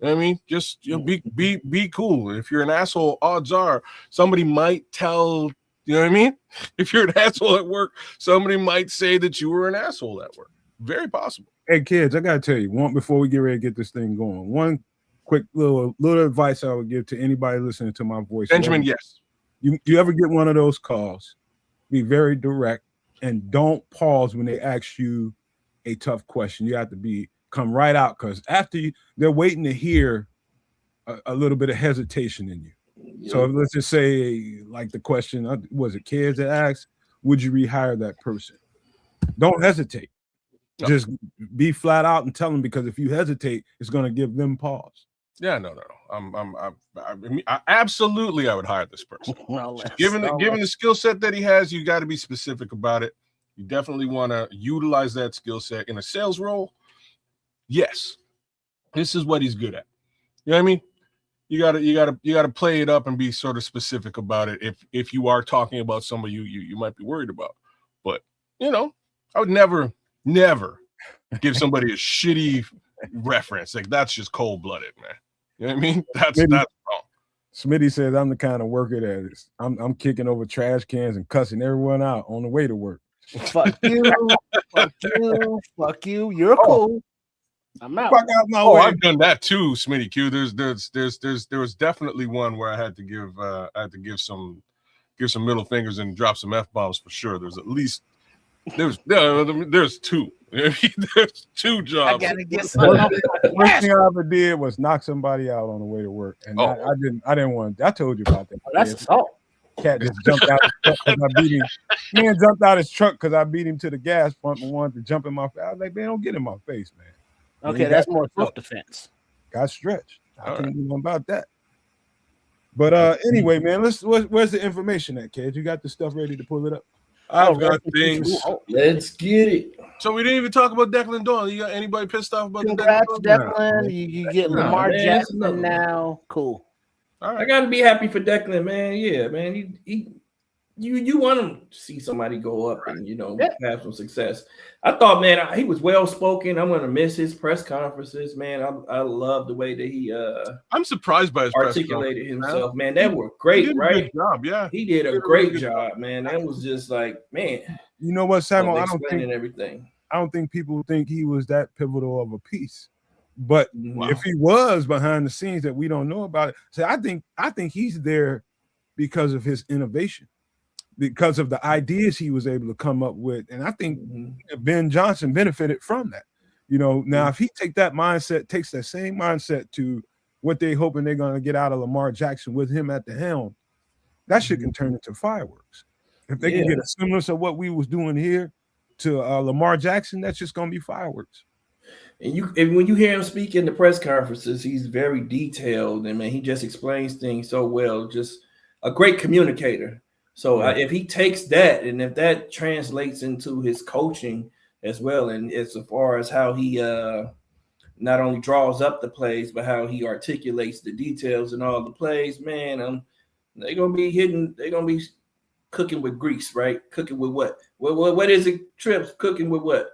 You know what I mean? Just be cool. If you're an asshole, odds are somebody might tell, you know what I mean? If you're an asshole at work, somebody might say that you were an asshole at work. Very possible. Hey, kids, I got to tell you, before we get ready to get this thing going, one quick little advice I would give to anybody listening to my voice. Benjamin, yes. You ever get one of those calls, be very direct and don't pause when they ask you a tough question. You have to come right out, because after they're waiting to hear a little bit of hesitation in you. Yeah. So let's just say, like the question, was it kids that asked, would you rehire that person? Don't hesitate. No. Just be flat out and tell them, because if you hesitate, it's going to give them pause. Yeah, no. I absolutely, I would hire this person. Well, given the skill set that he has, you got to be specific about it. You definitely want to utilize that skill set in a sales role. Yes, this is what he's good at. You know what I mean? You gotta play it up and be sort of specific about it. If you are talking about somebody you might be worried about, but you know, I would never give somebody a shitty reference. Like, that's just cold-blooded, man. You know what I mean? That's wrong. Smitty says I'm the kind of worker that is I'm kicking over trash cans and cussing everyone out on the way to work. Fuck you, fuck you. You're cool. I'm out. Fuck out my way. I've done that too, Smitty Q. There was definitely one where I had to give some middle fingers and drop some F-bombs for sure. There's two. There's two jobs. I gotta get some. First thing I ever did was knock somebody out on the way to work, and I didn't want. I told you about that. Oh, that's assault. Cat just jumped out his truck because I beat him. Man jumped out his truck because I beat him to the gas pump and wanted to jump in my face. I was like, man, don't get in my face, man. Okay, that's more self-defense. Got stretched. I can't do nothing about that. But anyway, man, where's the information at, kid? You got the stuff ready to pull it up? I've got things. Let's get it. So we didn't even talk about Declan Doyle. You got anybody pissed off about Congrats, the Declan? Declan. You get Lamar Jackson now. Cool. All right. I gotta be happy for Declan, man. Yeah, man. You want him to see somebody go up and have some success. I thought, man, he was well spoken. I'm gonna miss his press conferences, man. I love the way that he I'm surprised by his articulated himself, man. They were great, he did right? A good job, yeah. He did a great job, man. That was just like, man. You know what, Samuel? I don't think people think he was that pivotal of a piece. But if he was behind the scenes that we don't know about it, so I think he's there because of his innovation, because of the ideas he was able to come up with. And I think Ben Johnson benefited from that. Now if he takes that same mindset to what they're hoping they're going to get out of Lamar Jackson with him at the helm, that shit can turn into fireworks. If they can get a semblance of what we was doing here to Lamar Jackson, that's just going to be fireworks. And when you hear him speak in the press conferences, he's very detailed, and man, he just explains things so well. Just a great communicator. So if he takes that, and if that translates into his coaching as well, and as far as how he not only draws up the plays, but how he articulates the details and all the plays, man, they're gonna be hitting. They're gonna be cooking with grease, right? Cooking with what? What is it? Trips cooking with what?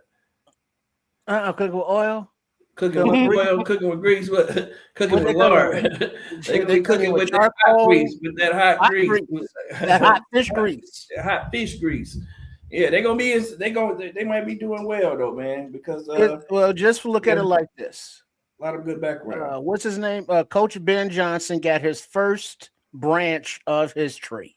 Cooking with oil. Cooking with oil, cooking with grease, what? Cooking with lard. They're be cooking with that hot grease, that hot fish grease. That hot fish grease. Yeah, they're gonna be. They might be doing well though, man, because just look at it like this. A lot of good background. What's his name? Coach Ben Johnson got his first branch of his tree.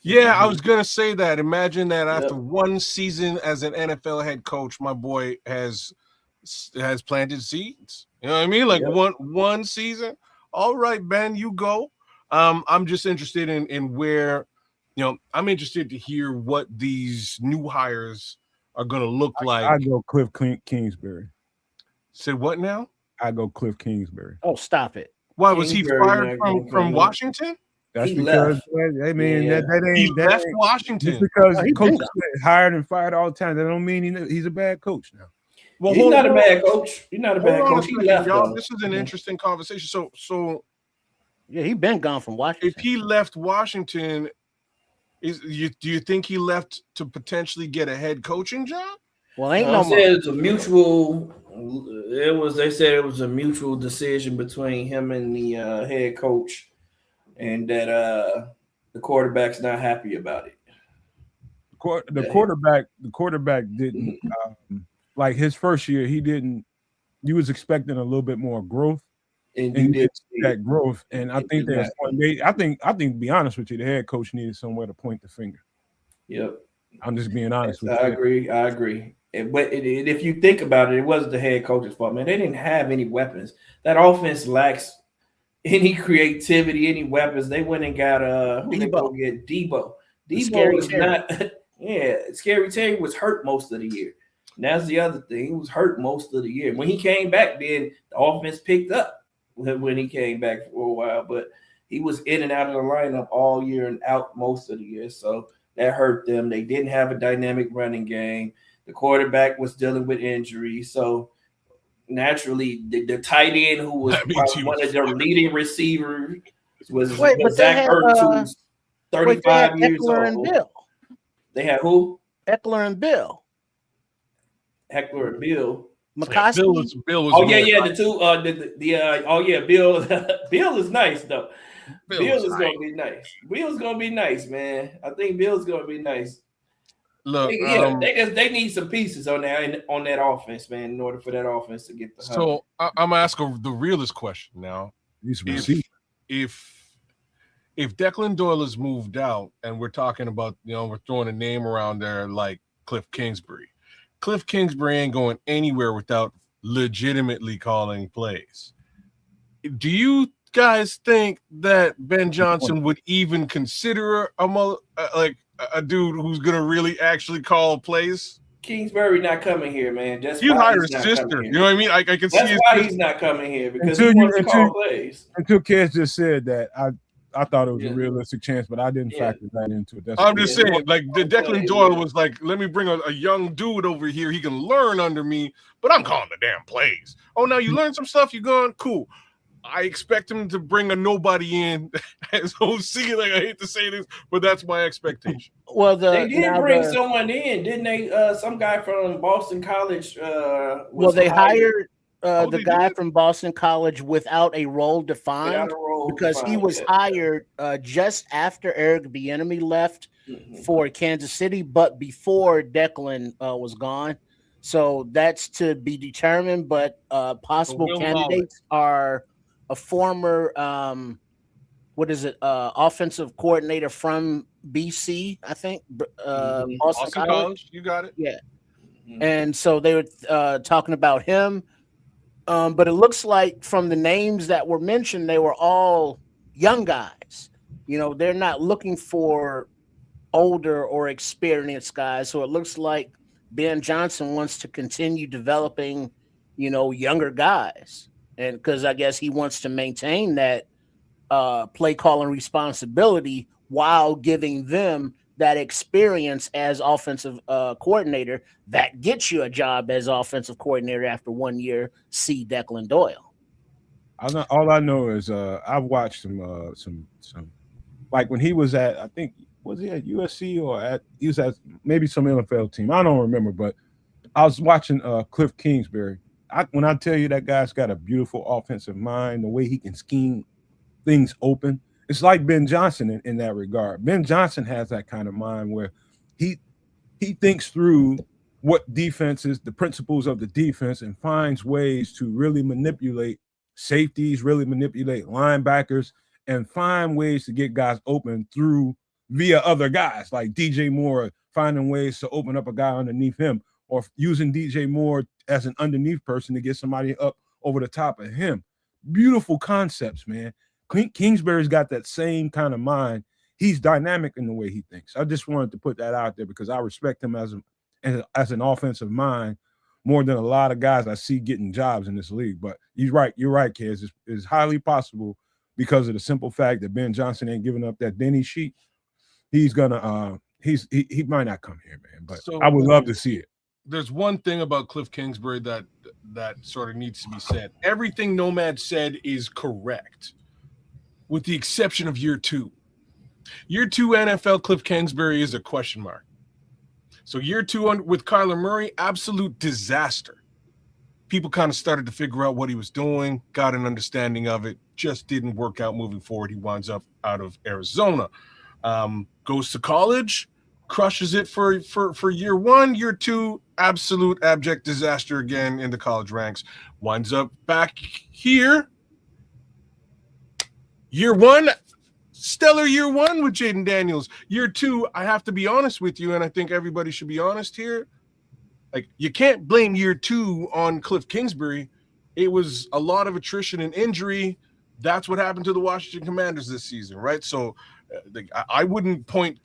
Yeah, I was gonna say that. Imagine that after one season as an NFL head coach, my boy has planted seeds. You know what I mean? Like one season. All right, Ben, you go. I'm just interested in where, I'm interested to hear what these new hires are gonna look like. I go Cliff Kingsbury. Said what now? I go Cliff Kingsbury. Oh, stop it. Why was he fired from Washington? That's because that ain't. He left Washington. Just because coaches get hired and fired all the time, that don't mean he's a bad coach now. Well, he's not a bad coach. He's not a bad coach. He left, y'all. This is an interesting conversation. So he's been gone from Washington. If he left Washington, do you think he left to potentially get a head coaching job? Well, ain't it's a mutual. They said it was a mutual decision between him and the head coach, and that the quarterback's not happy about it. The quarterback didn't like his first year. He didn't. You was expecting a little bit more growth, and he did that growth. And I think I think to be honest with you, the head coach needed somewhere to point the finger. Yep, I'm just being honest with you. I agree. But if you think about it, it wasn't the head coach's fault, man. They didn't have any weapons. That offense lacks any creativity, any weapons. They went and got Debo. Debo was not. Scary Terry was hurt most of the year. And that's the other thing. He was hurt most of the year. When he came back, then the offense picked up when he came back for a while. But he was in and out of the lineup all year and out most of the year. So that hurt them. They didn't have a dynamic running game. The quarterback was dealing with injuries. So naturally, the tight end who was one of their leading receivers was Zach Ertz, who's 35 years old. They had who? Eckler and Bill. Heckler and Bill. McCoskey. Bill was the two. Bill. Bill is nice though. Bill is gonna be nice. Bill's gonna be nice, man. I think Bill's gonna be nice. Look, they need some pieces on that offense, man, in order for that offense to get the. So I'm gonna ask the realest question now. If Declan Doyle is moved out, and we're talking about, we're throwing a name around there like Cliff Kingsbury. Cliff Kingsbury ain't going anywhere without legitimately calling plays. Do you guys think that Ben Johnson would even consider a dude who's gonna really actually call plays? Kingsbury not coming here, man. That's You why hire he's his not sister. coming You here. know what I mean? I can see That's his why sister. he's not coming here because he wants to call plays. Until Kez just said that, I thought it was Yeah. a realistic chance, but I didn't Yeah. factor that into it. I'm just Yeah. saying, like the Declan Doyle was like, let me bring a young dude over here. He can learn under me, but I'm calling the damn plays. Oh, now you learned some stuff. You gone cool. I expect him to bring a nobody in as OC. Like I hate to say this, but that's my expectation. Well, they did bring someone in, didn't they? Some guy from Boston College. They hired the guy from Boston College without a role defined because he was hired just after Eric Bieniemy left for Kansas City, but before Declan was gone. So that's to be determined. But possible candidates are a former offensive coordinator from BC, I think. Boston College. You got it. Yeah. And so they were talking about him. But it looks like from the names that were mentioned, they were all young guys. You know, they're not looking for older or experienced guys. So it looks like Ben Johnson wants to continue developing, younger guys. And because I guess he wants to maintain that play calling responsibility while giving them that experience as offensive coordinator that gets you a job as offensive coordinator after 1 year. See Declan Doyle. All I know is I've watched some like when he was at, I think, was he at USC or he was at maybe some NFL team. I don't remember, but I was watching Cliff Kingsbury. When I tell you that guy's got a beautiful offensive mind, the way he can scheme things open. It's like Ben Johnson in that regard. Ben Johnson has that kind of mind where he thinks through what defenses, the principles of the defense, and finds ways to really manipulate safeties, really manipulate linebackers, and find ways to get guys open via other guys like DJ Moore, finding ways to open up a guy underneath him, or using DJ Moore as an underneath person to get somebody up over the top of him. Beautiful concepts, man. Kingsbury's got that same kind of mind. He's dynamic in the way he thinks. I just wanted to put that out there because I respect him as an offensive mind more than a lot of guys I see getting jobs in this league. But you're right, Kez. It's highly possible because of the simple fact that Ben Johnson ain't giving up that Denny sheet. He's gonna he might not come here, man. But I would love to see it. There's one thing about Cliff Kingsbury that sort of needs to be said. Everything Nomad said is correct, with the exception of year 2. Year 2 NFL Cliff Kingsbury is a question mark. So year 2 with Kyler Murray, absolute disaster. People kind of started to figure out what he was doing, got an understanding of it, just didn't work out moving forward. He winds up out of Arizona. Goes to college, crushes it for year 1. Year 2, absolute abject disaster again in the college ranks. Winds up back here. Year 1, stellar year 1 with Jaden Daniels. Year 2, I have to be honest with you, and I think everybody should be honest here. Like, you can't blame year 2 on Cliff Kingsbury. It was a lot of attrition and injury. That's what happened to the Washington Commanders this season, right? So I wouldn't point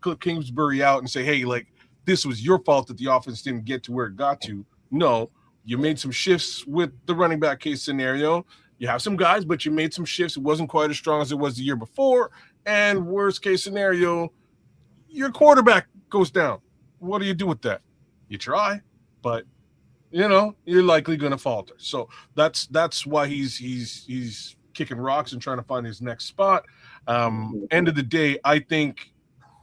Cliff Kingsbury out and say, hey, like, this was your fault that the offense didn't get to where it got to. No, you made some shifts with the running back case scenario. You have some guys, but you made some shifts. It wasn't quite as strong as it was the year before. And worst case scenario, your quarterback goes down. What do you do with that? You try, but you're likely going to falter. So that's why he's kicking rocks and trying to find his next spot. End of the day, I think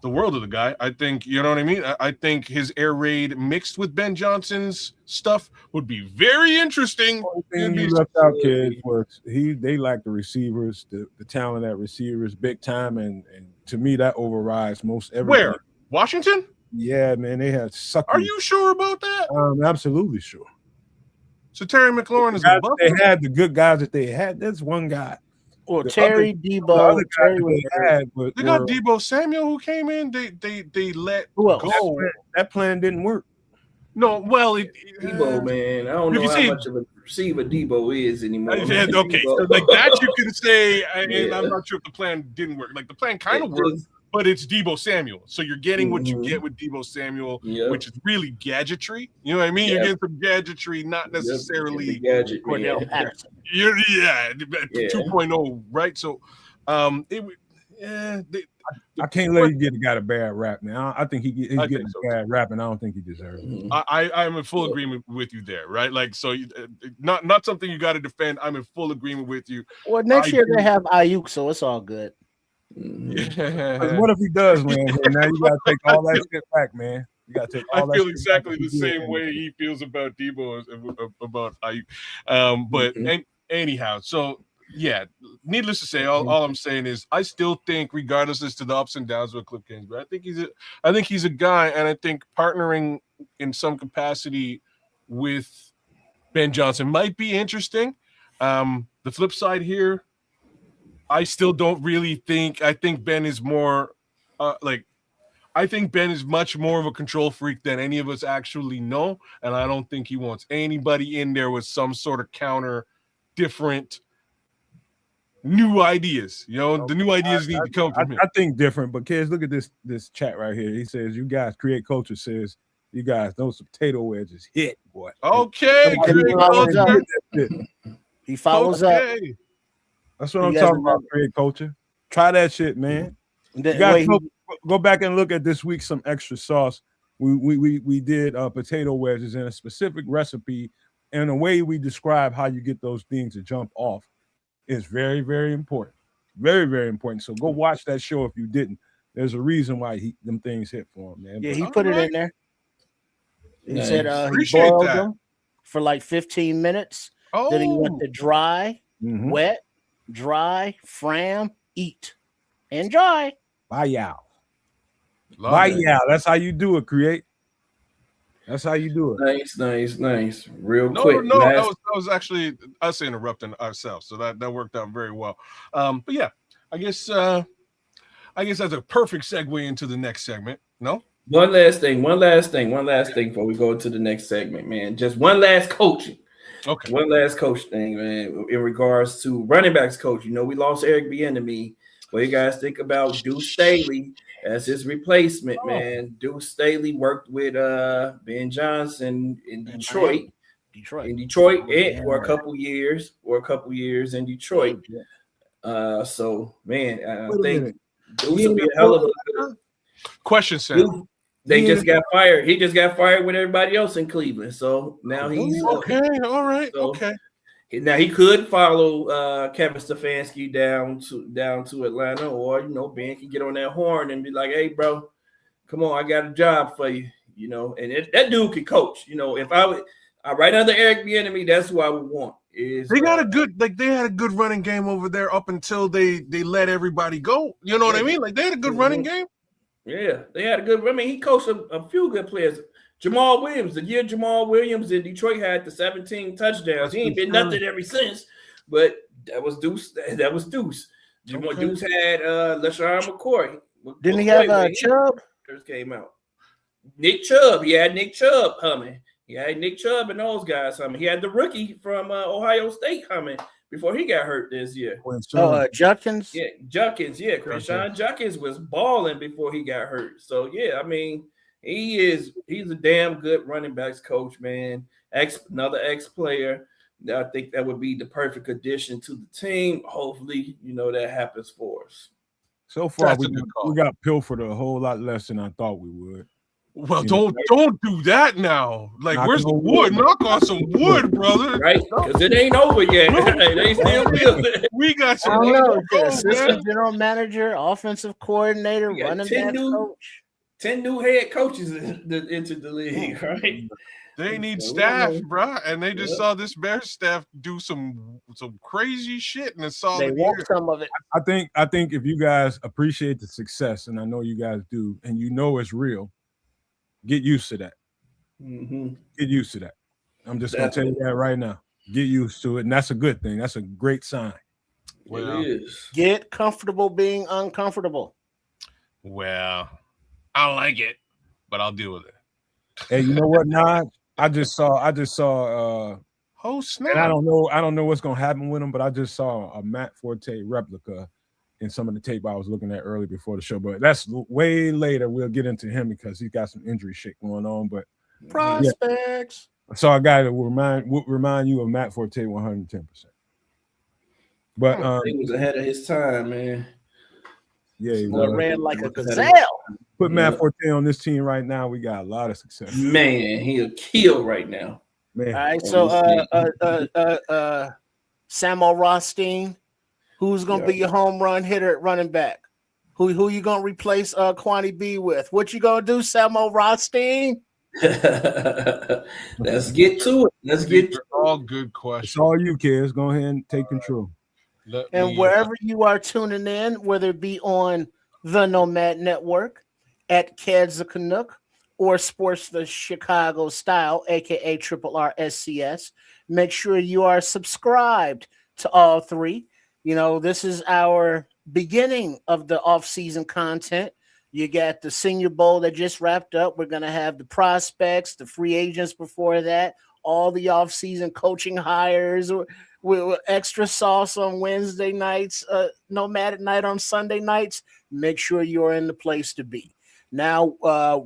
the world of the guy. I think, you know what I mean? I think his air raid mixed with Ben Johnson's stuff would be very interesting. You left out, kids, was they like the receivers, the talent at receivers, big time, and to me that overrides most everything. Where? Washington? Yeah, man, they had sucked. Are you sure about that? I'm absolutely sure. So Terry McLaurin is they had the good guys that they had. That's one guy. Well, Terry, Debo, they got Debo Samuel who came in. They let go. That plan didn't work. No, well, Debo, man, I don't know how much of a receiver Debo is anymore. Yeah, okay, so like that you can say, and I'm not sure if the plan didn't work. Like the plan kind of worked, but it's Deebo Samuel. So you're getting what you get with Deebo Samuel, Yep. which is really gadgetry. You know what I mean? Yep. You're getting some gadgetry, not necessarily gadget. Cordell Patterson. Yeah, 2.0, right? So, I can't let you get a guy a bad rap, man. I think he's getting so, a bad rap, and I don't think he deserves it. I'm in full agreement with you there, right? Like, so not something you got to defend. I'm in full agreement with you. Well, next year they have Ayuk, so it's all good. Yeah. What if he does, man? Now you got to take all that shit back, man. You got to take all I that feel shit exactly back the same way he feels about Deebo about Ayuk. But anyhow, so yeah, needless to say, all I'm saying is I still think, regardless as to the ups and downs with Cliff Kingsbury, I think he's a guy, and I think partnering in some capacity with Ben Johnson might be interesting. The flip side here, I still don't really think. I think Ben is more I think Ben is much more of a control freak than any of us actually know, and I don't think he wants anybody in there with some sort of counter, different, new ideas. You know, the new ideas need to come from him. I think different, but kids, look at this chat right here. He says, "You guys create culture." Says, "You guys, those potato wedges hit, boy." Okay, he follows up. That's what I'm talking about. Create culture. Try that shit, man. You guys go back and look at this week some extra sauce. We did potato wedges in a specific recipe, and the way we describe how you get those things to jump off is very, very important. Very, very important. So go watch that show if you didn't. There's a reason why them things hit for him, man. Yeah, he put it in there. He said he Appreciate boiled that. them for like 15 minutes. Oh, Then he went to dry, Mhm. wet, dry, fram, eat, and dry. Bye, y'all. love Bye, it. y'all. That's how you do it, create. That's how you do it. Nice. Real No, quick. that was actually us interrupting ourselves, so that worked out very well. But yeah, I guess that's a perfect segue into the next segment. No. One last thing before we go to the next segment, man. Just one last coaching. Okay. One last coach thing, man, in regards to running backs coach. You know, we lost Eric Bieniemy. What do you guys think about Deuce Staley as his replacement, man? Deuce Staley worked with Ben Johnson in Detroit. For a couple years in Detroit. So, man, I think Deuce will be a hell of a question, Sam. They just got fired. He just got fired with everybody else in Cleveland. So now he's okay. All right. So, okay. Now he could follow Kevin Stefanski down to Atlanta, or Ben can get on that horn and be like, "Hey, bro, come on, I got a job for you." And that dude can coach. If I would right under Eric Bieniemy, that's who I would want. They got they had a good running game over there up until they let everybody go. You know what I mean? Like they had a good running game. Yeah, they had a good. I mean, he coached a few good players. Jamal Williams, the year Jamal Williams in Detroit had the 17 touchdowns. He ain't been nothing ever since. But that was Deuce. Deuce had LaShawn McCoy. Didn't he have Chubb? First came out. Nick Chubb. He had Nick Chubb humming. He had Nick Chubb and those guys humming. He had the rookie from Ohio State humming before he got hurt this year. Judkins? Yeah, Judkins. Yeah, Krishan Judkins was balling before he got hurt. So, yeah, I mean, he's a damn good running backs coach, man. Another ex-player. I think that would be the perfect addition to the team. Hopefully, that happens for us. So far, we got pilfered a whole lot less than I thought we would. Well, don't do that now. Like, where's the wood? Knock on some wood, brother. Right? Because it ain't over yet. They still building. We got some. I don't know. Assistant general manager, offensive coordinator, running back coach. 10 new head coaches into the league, right? They need staff, bro, and they just saw this Bears staff do some crazy shit in a solid They want some of it. I think if you guys appreciate the success, and I know you guys do, and it's real, get used to that. Mm-hmm. Get used to that. I'm just going to tell you that right now. Get used to it, and that's a good thing. That's a great sign. Well, it is. Get comfortable being uncomfortable. Well, I don't like it, but I'll deal with it. Hey, you know what, Nod? I just saw oh snap. And I don't know what's gonna happen with him, but I just saw a Matt Forte replica in some of the tape I was looking at early before the show, but that's way later. We'll get into him because he's got some injury shit going on. But prospects. Yeah. So I got to remind you of Matt Forte 110%. But he was ahead of his time, man. Yeah, he ran like a gazelle. Put Matt Forte on this team right now. We got a lot of success. Man, he'll kill right now. Man. All right, so Samo Rothstein, who's gonna be your home run hitter at running back? Who you gonna replace Kwani B with? What you gonna do, Samo Rothstein? Let's get to it. Let's get to all good questions. It's all you, kids. Go ahead and take control. And wherever you are tuning in, whether it be on the Nomad Network, at Keds the Canuck, or Sports the Chicago Style, aka RRSCS, make sure you are subscribed to all three. You know, this is our beginning of the off-season content. You got the Senior Bowl that just wrapped up. We're going to have the prospects, the free agents before that, all the off-season coaching hires, with extra sauce on Wednesday nights, Nomad at night on Sunday nights. Make sure you're in the place to be. Now,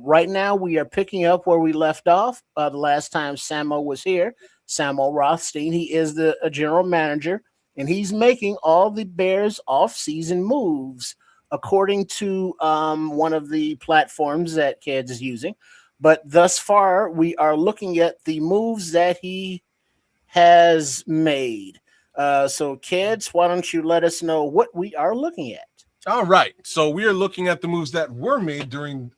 right now, we are picking up where we left off the last time Samo was here. Samo Rothstein, he is the general manager, and he's making all the Bears off-season moves, according to one of the platforms that Keds is using. But thus far, we are looking at the moves that he has made. So, Keds, why don't you let us know what we are looking at? All right. So we are looking at the moves that were made during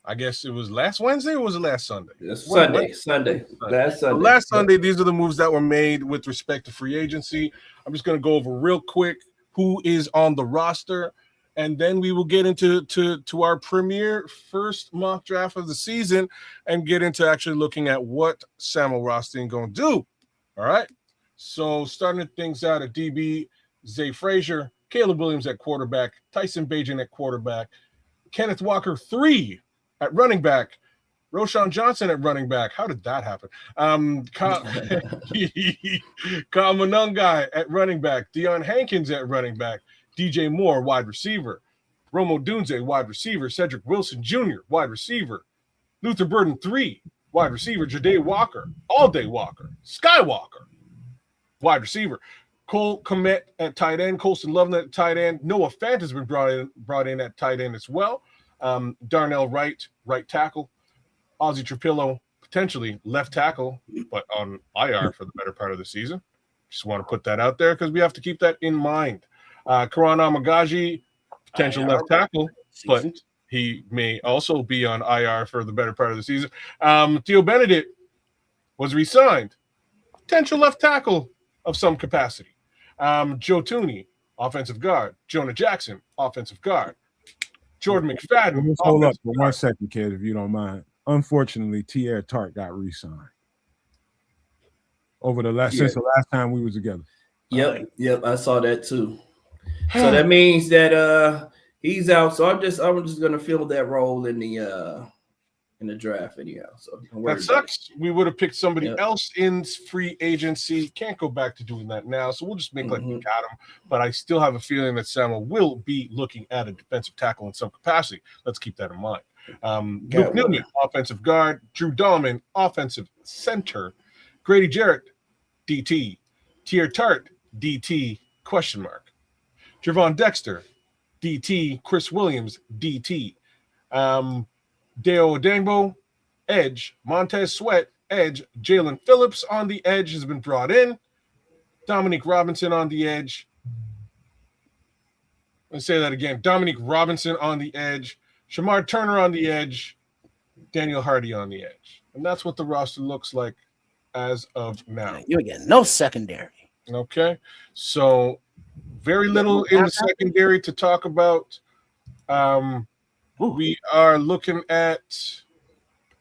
I guess it was last Wednesday or was it last Sunday? Sunday. Last Sunday, these are the moves that were made with respect to free agency. I'm just going to go over real quick who is on the roster, and then we will get into to our premier first mock draft of the season and get into actually looking at what Samo Rothstein going to do. All right. So starting things out at DB, Zay Frazier, Caleb Williams at quarterback, Tyson Bagent at quarterback, Kenneth Walker 3 at running back, Roshan Johnson at running back. How did that happen? Kyle Monungai at running back, Deion Hankins at running back, DJ Moore, wide receiver, Romo Dunze, wide receiver, Cedric Wilson Jr., wide receiver, Luther Burden 3, wide receiver, Ja'Day Walker, All-Day Walker, Skywalker, wide receiver, Cole Kmet at tight end, Colston Loveland at tight end, Noah Fant has been brought in at tight end as well, Darnell Wright, right tackle, Ozzie Trapillo, potentially left tackle, but on IR for the better part of the season. Just want to put that out there because we have to keep that in mind. Karan Amagaji, potential left tackle, but he may also be on IR for the better part of the season. Theo Benedict was re-signed, potential left tackle of some capacity. Joe Tooney, offensive guard. Jonah Jackson, offensive guard. Jordan McFadden. Let's hold up for 1 second, kid, if you don't mind. Unfortunately, Tierre Tart got re-signed over since the last time we were together. Yep, I saw that too. So that means that he's out. So I'm just gonna fill that role in the draft anyhow. So that sucks. We would have picked somebody else in free agency. Can't go back to doing that now. So we'll just make like we got him. But I still have a feeling that Samo will be looking at a defensive tackle in some capacity. Let's keep that in mind. Luke Newman, offensive guard. Drew Dahlman, offensive center. Grady Jarrett, DT. Tierre Tart, DT, ? Javon Dexter, DT. Chris Williams, DT. Deo Odengbo, edge. Montez Sweat, edge. Jalen Phillips on the edge has been brought in. Dominique Robinson on the edge. Let's say that again. Dominique Robinson on the edge. Shamar Turner on the edge. Daniel Hardy on the edge. And that's what the roster looks like as of now. You again, no secondary. Okay. So very little in the secondary to talk about. We are looking at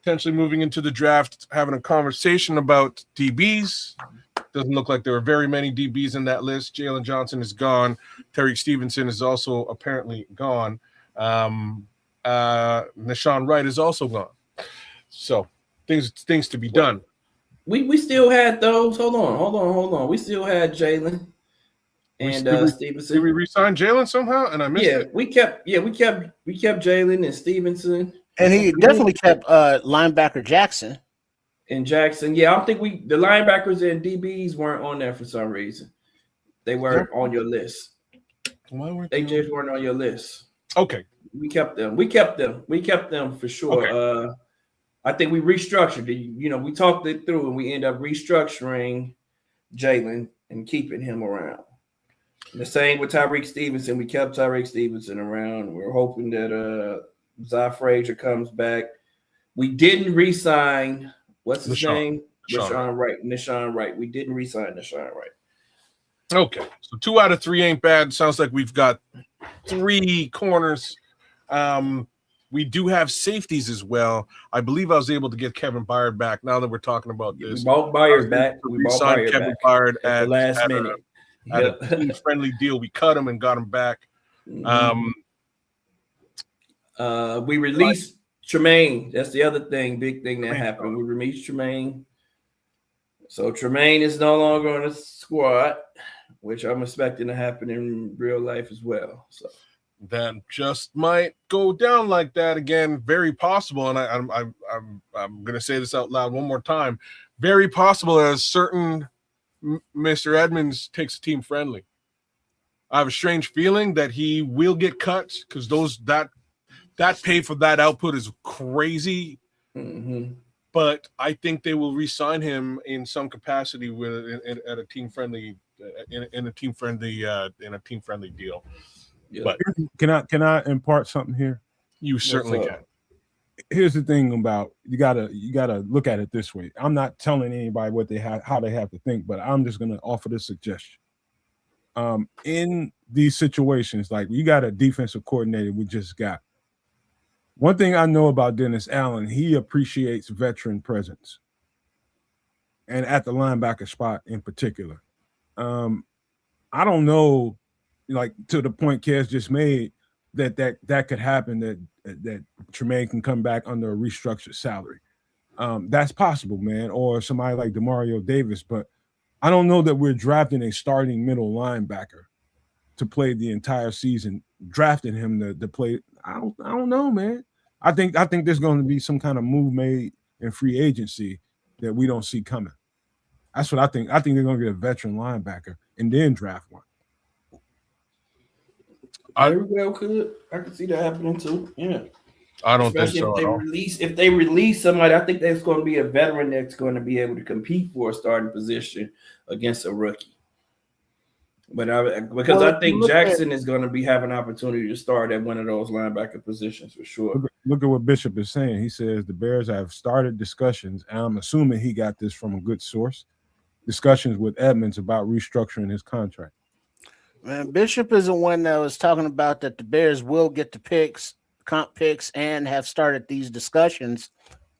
potentially moving into the draft, having a conversation about DBs. Doesn't look like there are very many DBs in that list. Jalen Johnson is gone. Terry Stevenson is also apparently gone. Nashawn Wright is also gone. So things to be done. We still had those. Hold on. We still had Jalen. and Did we Stevenson. re-sign Jalen somehow? And I missed it. we kept Jalen and Stevenson. And he definitely kept linebacker Jackson. And Jackson. Yeah, I don't think the linebackers and DBs weren't on there for some reason. They weren't on your list. Why weren't they just weren't on your list? Okay. We kept them. We kept them for sure. Okay. I think we restructured it. We talked it through and we ended up restructuring Jalen and keeping him around. And the same with Tyreek Stevenson. We kept Tyreek Stevenson around. We're hoping that Zy Frazier comes back. We didn't re-sign, what's his name? Nahshon Wright. We didn't re-sign Nahshon Wright. Okay. So 2 out of 3 ain't bad. Sounds like we've got 3 corners. We do have safeties as well. I believe I was able to get Kevin Byard back. Now that we're talking about this, we bought Byard back. We signed Kevin Byard at the last minute. Yep. A team-friendly deal. We cut him and got him back. We released Tremaine. That's the other big thing that happened. We released Tremaine. So Tremaine is no longer on the squad, which I'm expecting to happen in real life as well. So that just might go down like that again. Very possible, and I'm going to say this out loud one more time. Very possible as certain Mr. Edmonds takes a team friendly. I have a strange feeling that he will get cut because that pay for that output is crazy. Mm-hmm. But I think they will re-sign him in some capacity at a team friendly in a team friendly deal. Yeah. But Can I impart something here? You certainly can. Here's the thing about you gotta look at it this way. I'm not telling anybody how they have to think, but I'm just gonna offer this suggestion. In these situations, like you got a defensive coordinator we just got. One thing I know about Dennis Allen, he appreciates veteran presence, and at the linebacker spot in particular. I don't know, like to the point Kez just made, that could happen, that Tremaine can come back under a restructured salary. That's possible, man, or somebody like Demario Davis, but I don't know that we're drafting a starting middle linebacker to play the entire season, drafting him to play. I don't know, man. I think there's going to be some kind of move made in free agency that we don't see coming. That's what I think. I think they're going to get a veteran linebacker and then draft one. Very well could. I can see that happening too. Yeah. I don't think so. If they release somebody, I think there's going to be a veteran that's going to be able to compete for a starting position against a rookie. But I think Jackson is going to be having an opportunity to start at one of those linebacker positions for sure. Look at what Bishop is saying. He says the Bears have started discussions, and I'm assuming he got this from a good source, discussions with Edmonds about restructuring his contract. Man, Bishop is the one that was talking about that the Bears will get the comp picks, and have started these discussions.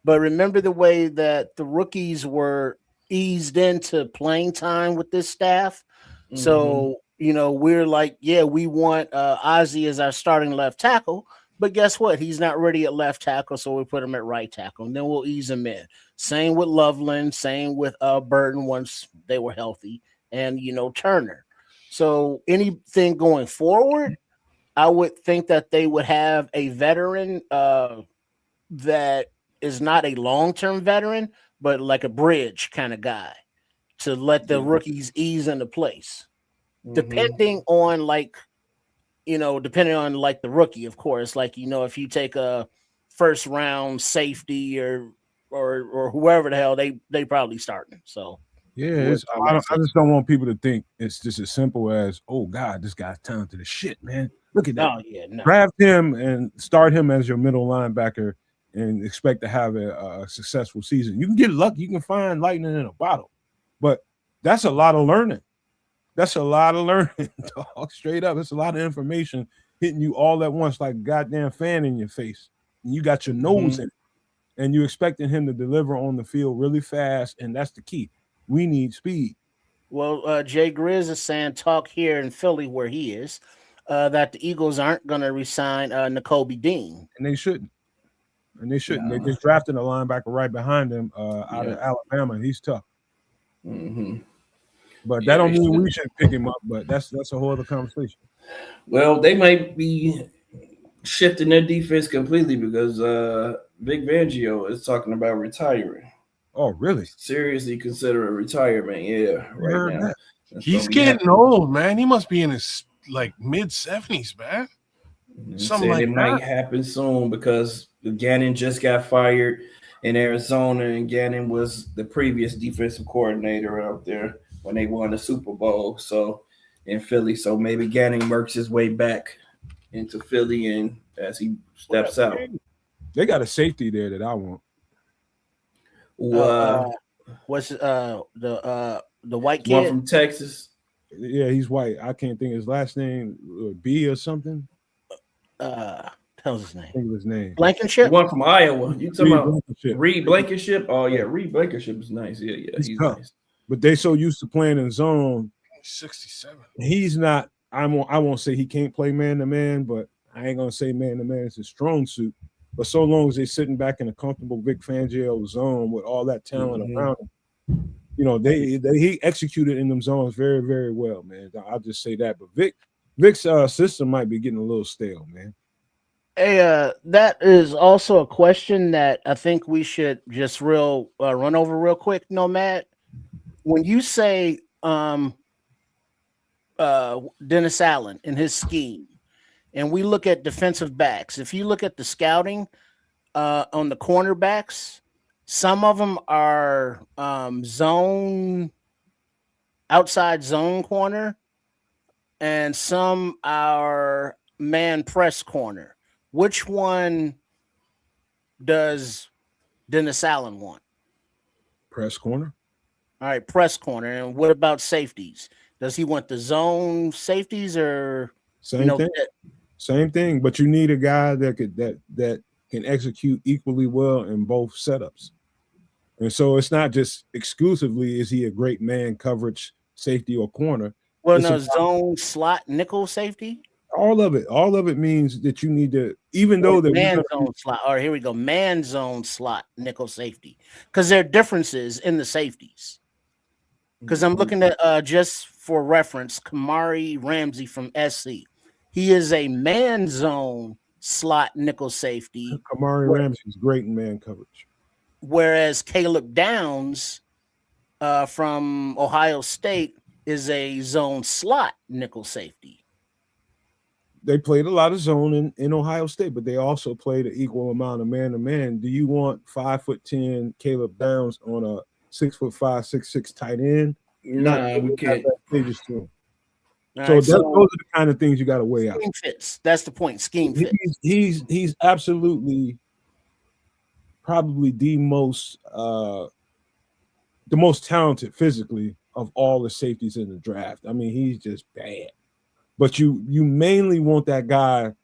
But remember the way that the rookies were eased into playing time with this staff. Mm-hmm. So, we're like, yeah, we want Ozzie as our starting left tackle, but guess what? He's not ready at left tackle, so we put him at right tackle, and then we'll ease him in. Same with Loveland, same with Burton once they were healthy, and, Turner. So anything going forward, I would think that they would have a veteran that is not a long-term veteran, but like a bridge kind of guy to let the rookies ease into place. Mm-hmm. Depending on the rookie, of course, if you take a first round safety or whoever the hell, they probably starting. So yeah, I just don't want people to think it's just as simple as, oh God, this guy's talented as shit, man. Look at that. Oh, yeah, no. Draft him and start him as your middle linebacker and expect to have a successful season. You can get lucky. You can find lightning in a bottle. But that's a lot of learning. That's a lot of learning, dog. Straight up. It's a lot of information hitting you all at once like a goddamn fan in your face. And you got your nose in it. And you expecting him to deliver on the field really fast, and that's the key. We need speed. Well, Jay Grizz is saying talk here in Philly where he is, that the Eagles aren't going to re-sign Nakobe Dean. And they shouldn't. They just drafted a linebacker right behind him out of Alabama, and he's tough. Mm-hmm. But Yeah, that don't they mean should. we should pick him up. But that's a whole other conversation. Well, they might be shifting their defense completely because Vic Fangio is talking about retiring. Oh, really? Seriously consider a retirement. Yeah, I right heard now. that. That's He's gonna be getting happening. old, man. He must be in his like mid-70s, man. Something Said like it might that. happen soon because Gannon just got fired in Arizona, and Gannon was the previous defensive coordinator out there when they won the Super Bowl. So in Philly, so maybe Gannon works his way back into Philly, and as he steps out. They got a safety there that I want. What's the white One kid? from Texas. Yeah, he's white. I can't think of his last name. B or something. Hell's his name? Think of his name. Blankenship. One from Iowa. You talking Reed about Blankenship. Reed Blankenship? Oh yeah, Reed Blankenship is nice. Yeah, he's tough. nice. But they so used to playing in zone. 67. He's not. I won't say he can't play man to man, but I ain't gonna say man to man is his strong suit. But so long as they're sitting back in a comfortable Vic Fangio zone with all that talent around him, you know, he executed in them zones very, very well, man. I'll just say that. But Vic's system might be getting a little stale, man. Hey, that is also a question that I think we should just run over real quick, Nomad. When you say Dennis Allen and his scheme, and we look at defensive backs, if you look at the scouting on the cornerbacks, some of them are outside zone corner, and some are man press corner. Which one does Dennis Allen want? Press corner. All right, press corner. And what about safeties? Does he want the zone safeties or same thing? Same thing. But you need a guy that can execute equally well in both setups. And so it's not just exclusively is he a great man coverage safety or corner. Well, no, zone slot nickel safety. All of it means that you need to, even though that man zone slot. All right, here we go. Man zone slot nickel safety, because there are differences in the safeties. Because I'm looking at just for reference, Kamari Ramsey from SC. He is a man zone slot nickel safety. Kamari Ramsey is great in man coverage. Whereas Caleb Downs from Ohio State is a zone slot nickel safety. They played a lot of zone in Ohio State, but they also played an equal amount of man to man. Do you want 5'10" Caleb Downs on a 6'5", 6'6" tight end? Nah, we can't. So Right, those are the kind of things you got to weigh out. Scheme fits. That's the point. Scheme fits. He's absolutely probably the most talented physically of all the safeties in the draft. I mean, he's just bad. But you mainly want that guy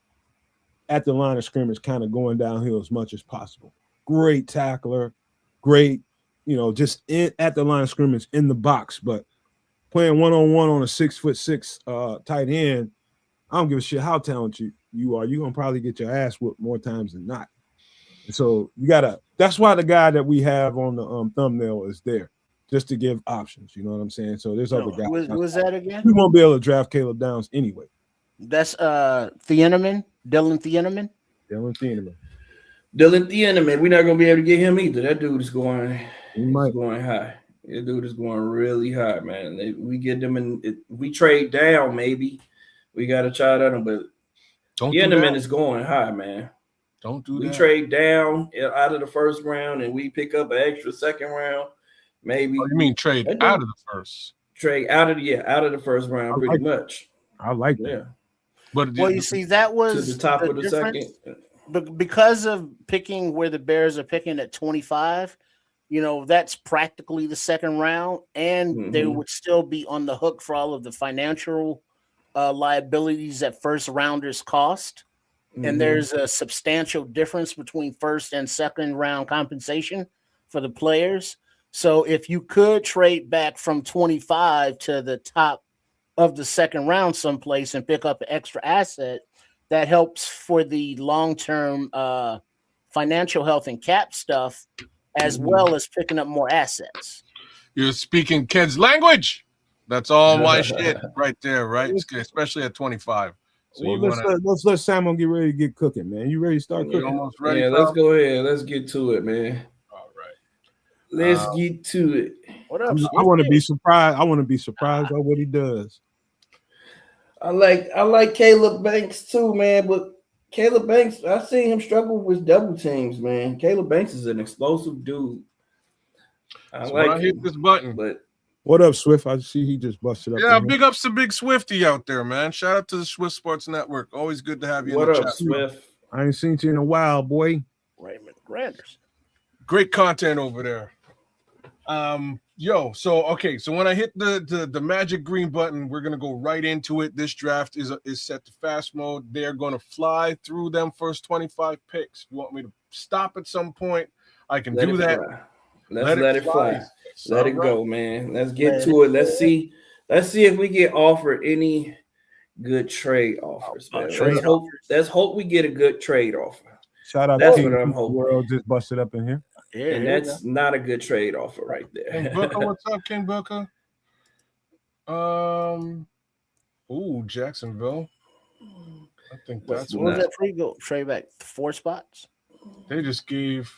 at the line of scrimmage kind of going downhill as much as possible. Great tackler, great, just at the line of scrimmage in the box. But playing one-on-one on a 6'6" tight end, I don't give a shit how talented you are. You're going to probably get your ass whooped more times than not. And so that's why the guy that we have on the thumbnail is there. Just to give options, you know what I'm saying? So there's other guys. Who was that again? We won't be able to draft Caleb Downs anyway. That's Thieneman, Dylan Thieneman. Dylan Thieneman. We're not gonna be able to get him either. That dude is going high. That dude is going really high, man. We get them we trade down, maybe. We gotta try that, but Thieneman is going high, man. Don't do that. We trade down out of the first round and we pick up an extra second round. Maybe. Oh, you mean trade out of the first? Trade out of the first round, pretty much. I like that. Yeah. But you see, that was to the top of the second. But because of picking where the Bears are picking at 25, that's practically the second round, and they would still be on the hook for all of the financial liabilities that first rounders cost. And there's a substantial difference between first and second round compensation for the players. So if you could trade back from 25 to the top of the second round someplace and pick up an extra asset, that helps for the long-term financial health and cap stuff, as well as picking up more assets. You're speaking kids' language. That's all my shit right there, right? Especially at 25. So well, you want to? let's let Samo get ready to get cooking, man. You ready to start You cooking? almost ready? Yeah, pal? let's go ahead. Let's get to it, man. All right. Let's get to it. What up? I want to be surprised. I want to be surprised by what he does. I like Caleb Banks too, man. But Caleb Banks, I've seen him struggle with double teams, man. Caleb Banks is an explosive dude. So when I hit this button, but what up, Swift? I see he just busted up. Yeah, big ups to Big Swifty out there, man. Shout out to the Swift Sports Network. Always good to have you. What in the up, chat. Swift? I ain't seen you in a while, boy. Raymond Granders. Great content over there. So when I hit the magic green button, we're gonna go right into it. This draft is set to fast mode. They're gonna fly through them first 25 picks. You want me to stop at some point? I can do that. Let's let it fly. Let it go, man. Let's get to it. Let's see if we get offered any good trade offers, man. Let's hope we get a good trade offer. Shout out That's to what I'm hoping. World just busted up in here. Yeah, And that's not a good trade offer right King there. Booker, what's up, King Booker? Jacksonville. I think that's what was that free go trade back 4 spots. They just gave.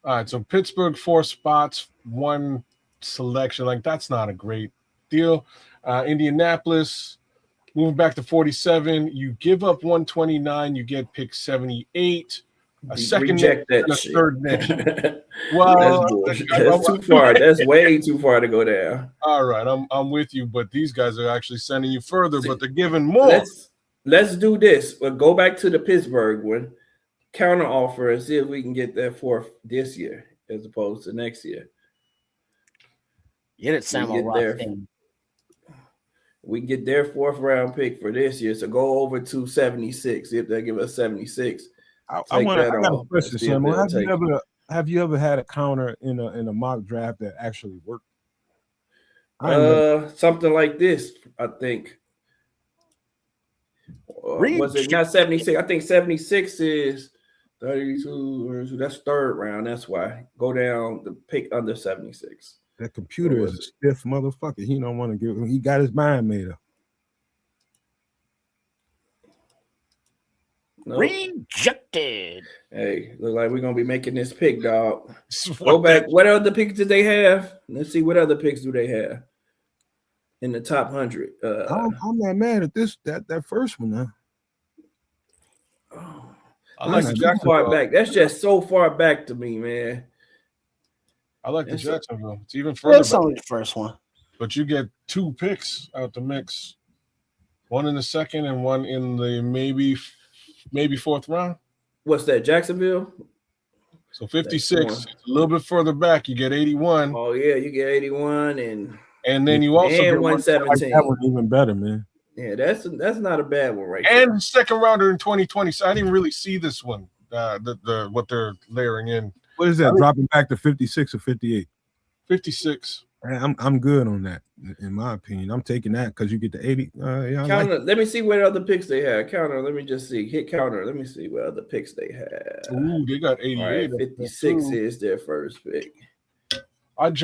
All right, so Pittsburgh 4 spots, 1 selection. Like that's not a great deal. Indianapolis moving back to 47. You give up 129. You get pick 78. A second Reject nick, that and a shit. third nick. Well, that's too far. That's way too far to go down. All right, I'm with you, but these guys are actually sending you further, but they're giving more. Let's do this. We'll go back to the Pittsburgh one, counter offer, and see if we can get that 4th this year as opposed to next year. Get it, Sam. We get their 4th round pick for this year. So go over to 76. If they give us 76. I got a question, Samuel. Have you ever had a counter in a mock draft that actually worked? Something like this, I think. Was it not 76? I think 76 is 32. That's 3rd round. That's why. Go down the pick under 76. That computer is a stiff motherfucker. He don't want to give. He got his mind made up. Nope. Rejected. Hey, look like we're gonna be making this pick, dog. Go back. What other picks did they have? Let's see. What other picks do they have in the top 100? I'm not mad at this. That first one now. I like the too far back. That's just so far back to me, man. I like the Jacksonville. It's even further. That's only the first one. But you get 2 picks out the mix. 1 in the 2nd and 1 in the maybe 4th round. What's that, Jacksonville? So 56, a little bit further back, you get 81. Oh yeah, you get 81 and then you also get 117. That was even better, man. Yeah, that's not a bad one, right? And there. Second rounder in 2020. So I didn't really see this one. What they're layering in. What is that? Dropping back to 56 or 58? 56. I'm good on that, in my opinion. I'm taking that because you get the 80. Counter. Let me see what other picks they have. Counter. Let me just see. Hit counter. Let me see what other picks they have. Ooh, they got 88. Right, 56 is their first pick. I'd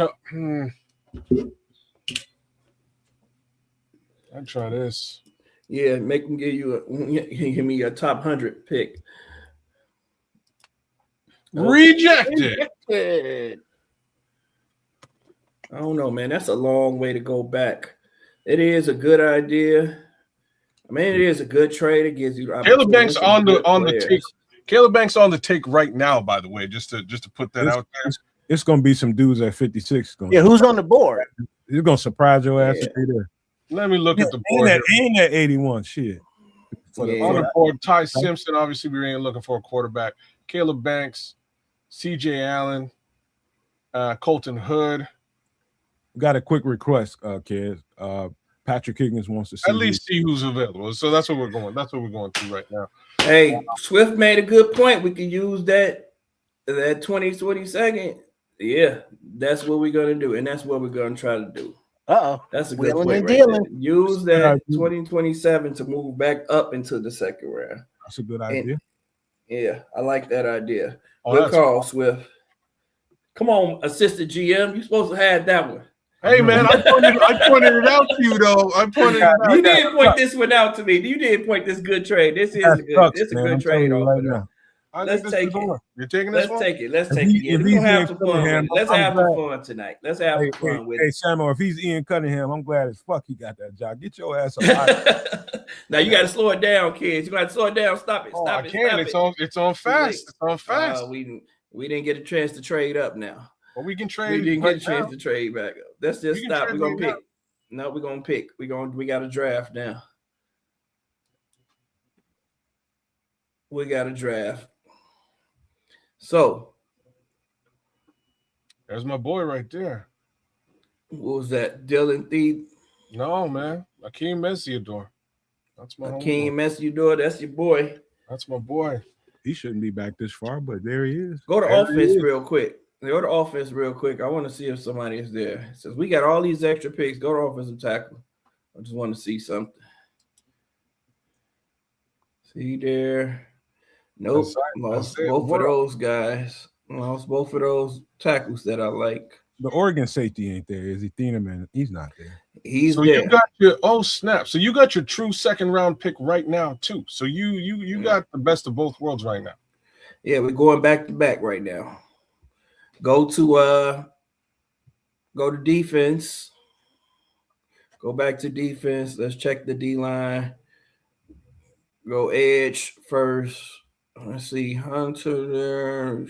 try this. Yeah, make them give me a top 100 pick. Rejected. I don't know, man. That's a long way to go back. It is a good idea. I mean, it is a good trade. It gives you Caleb Banks on the take. Caleb Banks on the take right now, by the way, just to put that out there. It's gonna be some dudes at 56. Who's on the board? It's gonna surprise your ass. There. Let me look at the board. Ain't that 81 shit. On the board, Ty Simpson. Obviously, we ain't looking for a quarterback. Caleb Banks, C.J. Allen, Colton Hood. Got a quick request, kids. Patrick Higgins wants to see who's available. So that's what we're going. That's what we're going through right now. Hey, Swift made a good point. We can use that 22nd. Yeah, that's what we're gonna do, and that's what we're gonna try to do. That's a good point. Right there. Use that 2027 to move back up into the 2nd round. That's a good idea. Yeah, I like that idea. Good call, Swift. Come on, assistant GM. You supposed to have that one. Hey man, I pointed it out to you though. I pointed it out. You did point this one out to me. You did point this good trade. This is a good. It's a good trade offer. Now. Let's take it. You're taking this one? Let's take it. Yeah, we're gonna have some fun with it. Let's have some fun tonight. Let's have some fun with it. Hey, Samuel, if he's Ian Cunningham, I'm glad as fuck he got that job. Get your ass up. Now you got to slow it down, kids. You got to slow it down. Stop it. Stop it. It's on fast. It's on fast. We didn't get a chance to trade up now. Well, we can trade. We didn't get a chance to trade back up. Let's just stop. We're gonna pick. No, we're gonna pick. We got a draft now. We got a draft. So there's my boy right there. What was that? Dylan Thied? No, man. Akeem Messiador. That's my Akeem Messiador. That's your boy. That's my boy. He shouldn't be back this far, but there he is. Go to offense real quick. Go to offense real quick. I want to see if somebody is there. Since we got all these extra picks, go to offensive tackle. I just want to see something. See there. Nope. Lost both of those guys. Lost both of those tackles that I like. The Oregon safety ain't there. Is he? Thieneman? He's not there. He's so there. You got your snap. So you got your true second round pick right now too. So you got the best of both worlds right now. Yeah, we're going back to back right now. Go to defense. Go back to defense. Let's check the D line. Go edge first. Let's see Hunter there.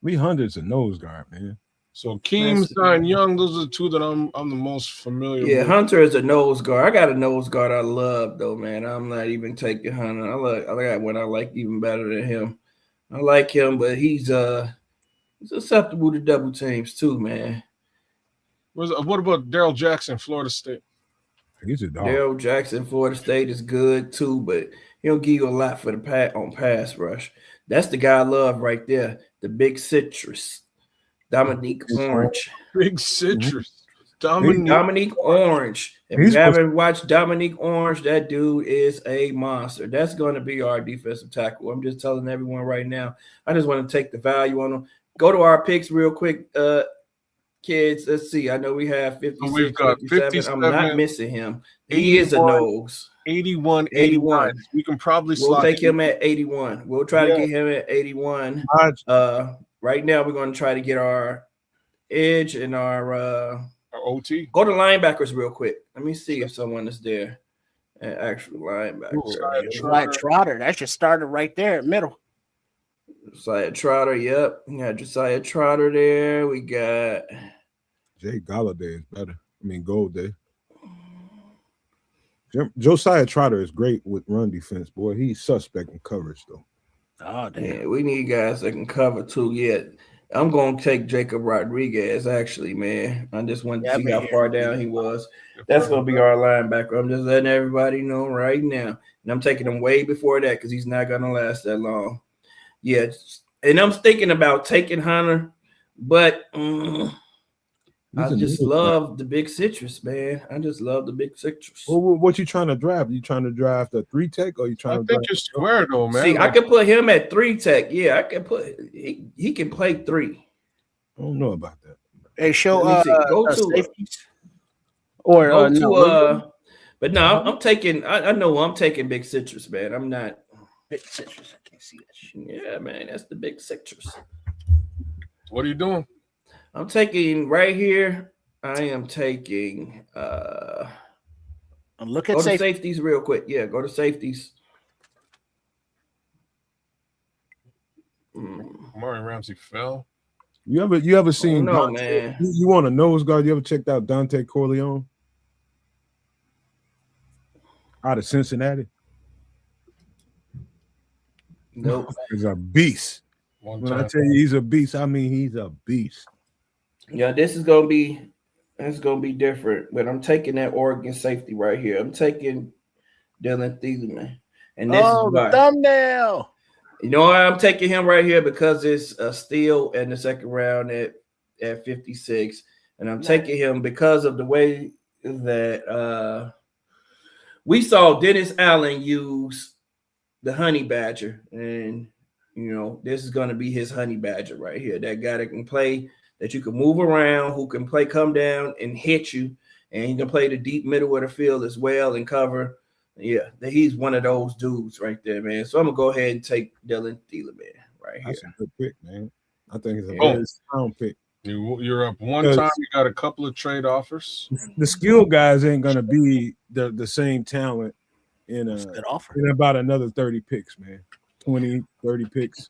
Lee Hunter's a nose guard, man. So Keem and Young, those are the two that I'm the most familiar with. Yeah, Hunter is a nose guard. I got a nose guard I love though, man. I'm not even taking Hunter. I got one I like even better than him. I like him, but he's susceptible to double teams too, man. What about Darrell Jackson, Florida State? He's a dog. Darrell Jackson, Florida State is good too, but he don't give you a lot for the pass rush. That's the guy I love right there, the big citrus, Dominique Orange. Big citrus. Dominique Orange. If you haven't watched Dominique Orange, that dude is a monster. That's going to be our defensive tackle. I'm just telling everyone right now. I just want to take the value on him. Go to our picks real quick, kids. Let's see. I know we have 56, we've got 57. I'm not missing him. He is a nose. 81. We can probably we'll take him at 81. We'll try to get him at 81. Right now, we're going to try to get our edge and our OT. Go to linebackers real quick. Let me see if someone is there. An actual linebacker. Josiah Trotter. That's your starter right there at middle. Josiah Trotter. Yep. We got Josiah Trotter there. We got Jay Galladay is better. Gold Josiah Trotter is great with run defense, boy. He's suspect in coverage though. Oh damn. Yeah, we need guys that can cover too. Yeah. I'm going to take Jacob Rodriguez, actually, man. I just want to see how far down he was. That's going to be our linebacker. I'm just letting everybody know right now. And I'm taking him way before that because he's not going to last that long. Yeah, and I'm thinking about taking Hunter, but I just love the big citrus, man. I just love the big citrus. Well, what you trying to draft? You trying to draft a 3-tech or you trying to? I think you're square though, man. See, I can put him at 3-tech. Yeah, I can put. He can play 3. I don't know about that. Hey, show go to safeties. Or but no, I'm taking. I know I'm taking big citrus, man. I'm not big citrus. I can't see that shit. Yeah, man, that's the big citrus. What are you doing? I'm taking right here. I am taking look at go to safeties real quick. Yeah, go to safeties. Murray Ramsey fell. You ever seen man. You want a nose guard? You ever checked out Dante Corleone out of Cincinnati? Nope. He's a beast. When I tell you he's a beast, I mean he's a beast. Yeah, this is gonna be different, but I'm taking that Oregon safety right here. I'm taking Dylan Thieleman, and this is why. Thumbnail. You know why I'm taking him right here? Because it's a steal in the second round at 56, and I'm taking him because of the way that we saw Dennis Allen use the honey badger, and You know, this is going to be his honey badger right here. That guy that can play, that you can move around, who can play, come down and hit you, and he can play the deep middle of the field as well and cover. Yeah, he's one of those dudes right there, man. So I'm gonna go ahead and take Dylan Thielen, man, right here. That's a good pick, man. I think it's a very sound pick. You're up one time. You got a couple of trade offers. The skill guys ain't gonna be the same talent in about another 30 picks, man. 20, 30 picks.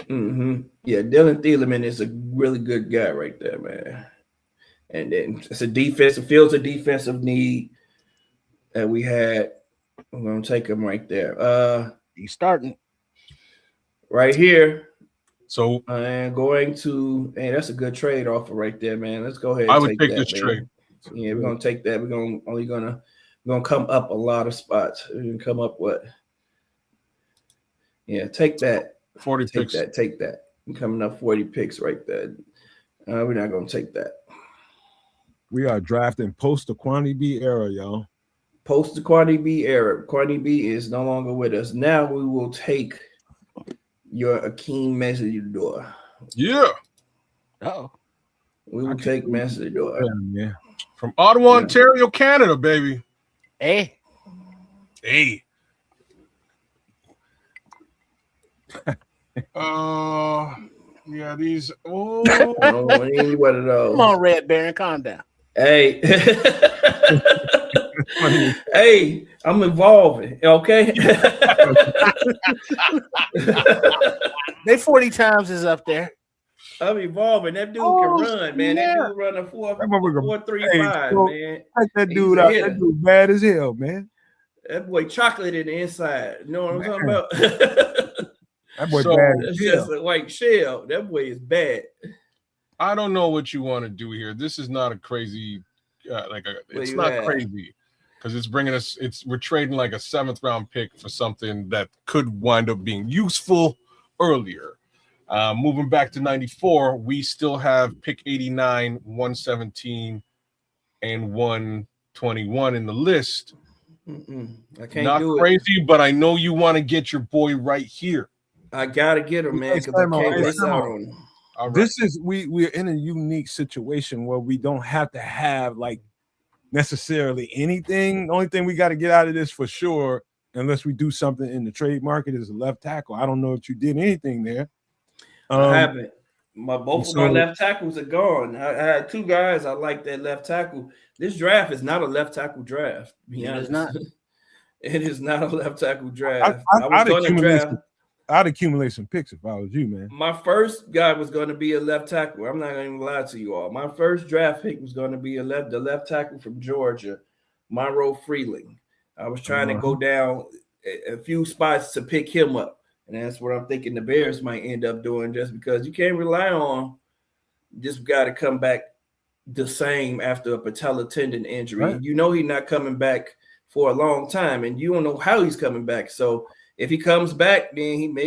Yeah, Dylan Thielen is a really good guy right there, man. And then it's a defensive, feels a defensive need that we had. I'm gonna take him right there. He's starting right here. So I'm going to, and that's a good trade offer right there, man. Let's go ahead. I would take this trade. Yeah, we're gonna take that. We're gonna come up a lot of spots. We're gonna come up what? Yeah, take that. 40 take picks. Take that. I'm coming up 40 picks right there. We're not gonna take that. We are drafting post the Quantity B era, y'all. Post the Quantity B era. Quantity B is no longer with us. Now we will take your Akeem Mesidor. Yeah. Oh. We will take Mesidor. Yeah. From Ottawa, Ontario, Canada, baby. Hey. Yeah, these. Oh, I need one of those. Come on, Red Baron, calm down. Hey. Hey, I'm evolving. Okay. They 40 times is up there. I'm evolving. That dude can run, man. Yeah. That dude run a 4.35, man. Like that dude out. That dude bad as hell, man. That boy chocolate in the inside. You know what I'm talking about? That boy bad. It's just a white shell. That boy is bad. I don't know what you want to do here. This is not a crazy, it's not crazy because it's bringing us. We're trading like a 7th round pick for something that could wind up being useful earlier. Moving back to 94, we still have pick 89, 117, and 121 in the list. I can't Not do crazy, but I know you want to get your boy right here. I gotta get him, man, because I can't miss out on him. Right. This is we're in a unique situation where we don't have to have like necessarily anything. The only thing we got to get out of this for sure, unless we do something in the trade market, is a left tackle. I don't know if you did anything there. I haven't. Both of my left tackles are gone. I had 2 guys I like that left tackle. This draft is not a left tackle draft. It's not. It is not a left tackle draft. I was going to draft. I'd accumulate some picks if I was you, man. My first guy was going to be a left tackle. I'm not going to lie to you all. My first draft pick was going to be the left tackle from Georgia, Monroe Freeling. I was trying to go down a few spots to pick him up. And that's what I'm thinking the Bears might end up doing, just because you can't rely on this guy to come back the same after a patella tendon injury. Right. You know he's not coming back for a long time, and you don't know how he's coming back. So if he comes back, then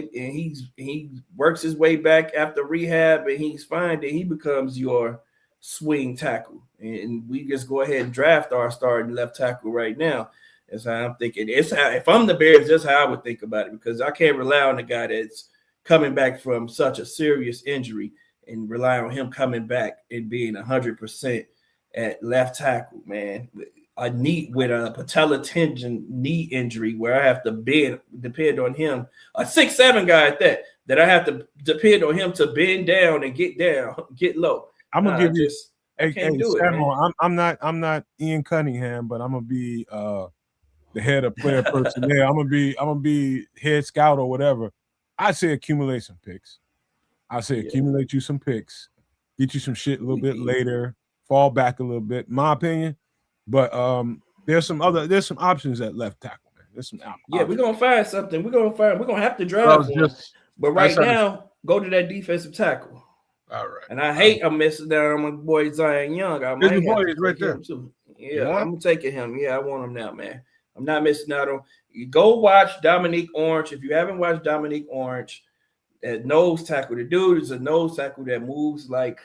he works his way back after rehab and he's fine, then he becomes your swing tackle. And we just go ahead and draft our starting left tackle right now. That's how I'm thinking. If I'm the Bears, that's how I would think about it, because I can't rely on a guy that's coming back from such a serious injury and rely on him coming back and being 100% at left tackle, man. A knee with a patella tendon knee injury where I have to depend on him, a 6'7" guy at that I have to depend on him to bend down and get low. I'm gonna give you. Hey, Samuel, I'm not Ian Cunningham, but I'm gonna be the head of player personnel. I'm gonna be head scout or whatever. I say accumulate some picks. I say accumulate you some picks, get you some shit a little bit later, fall back a little bit. My opinion. But there's some options at left tackle, man. There's some options. Yeah, we're gonna find something. We're gonna have to draft one. But right now, go to that defensive tackle. All right. And I'm missing down on my boy Zion Young. I might have to right there too. Yeah, I'm taking him. Yeah, I want him now, man. I'm not missing out on. You go watch Dominique Orange. If you haven't watched Dominique Orange, at nose tackle, the dude is a nose tackle that moves like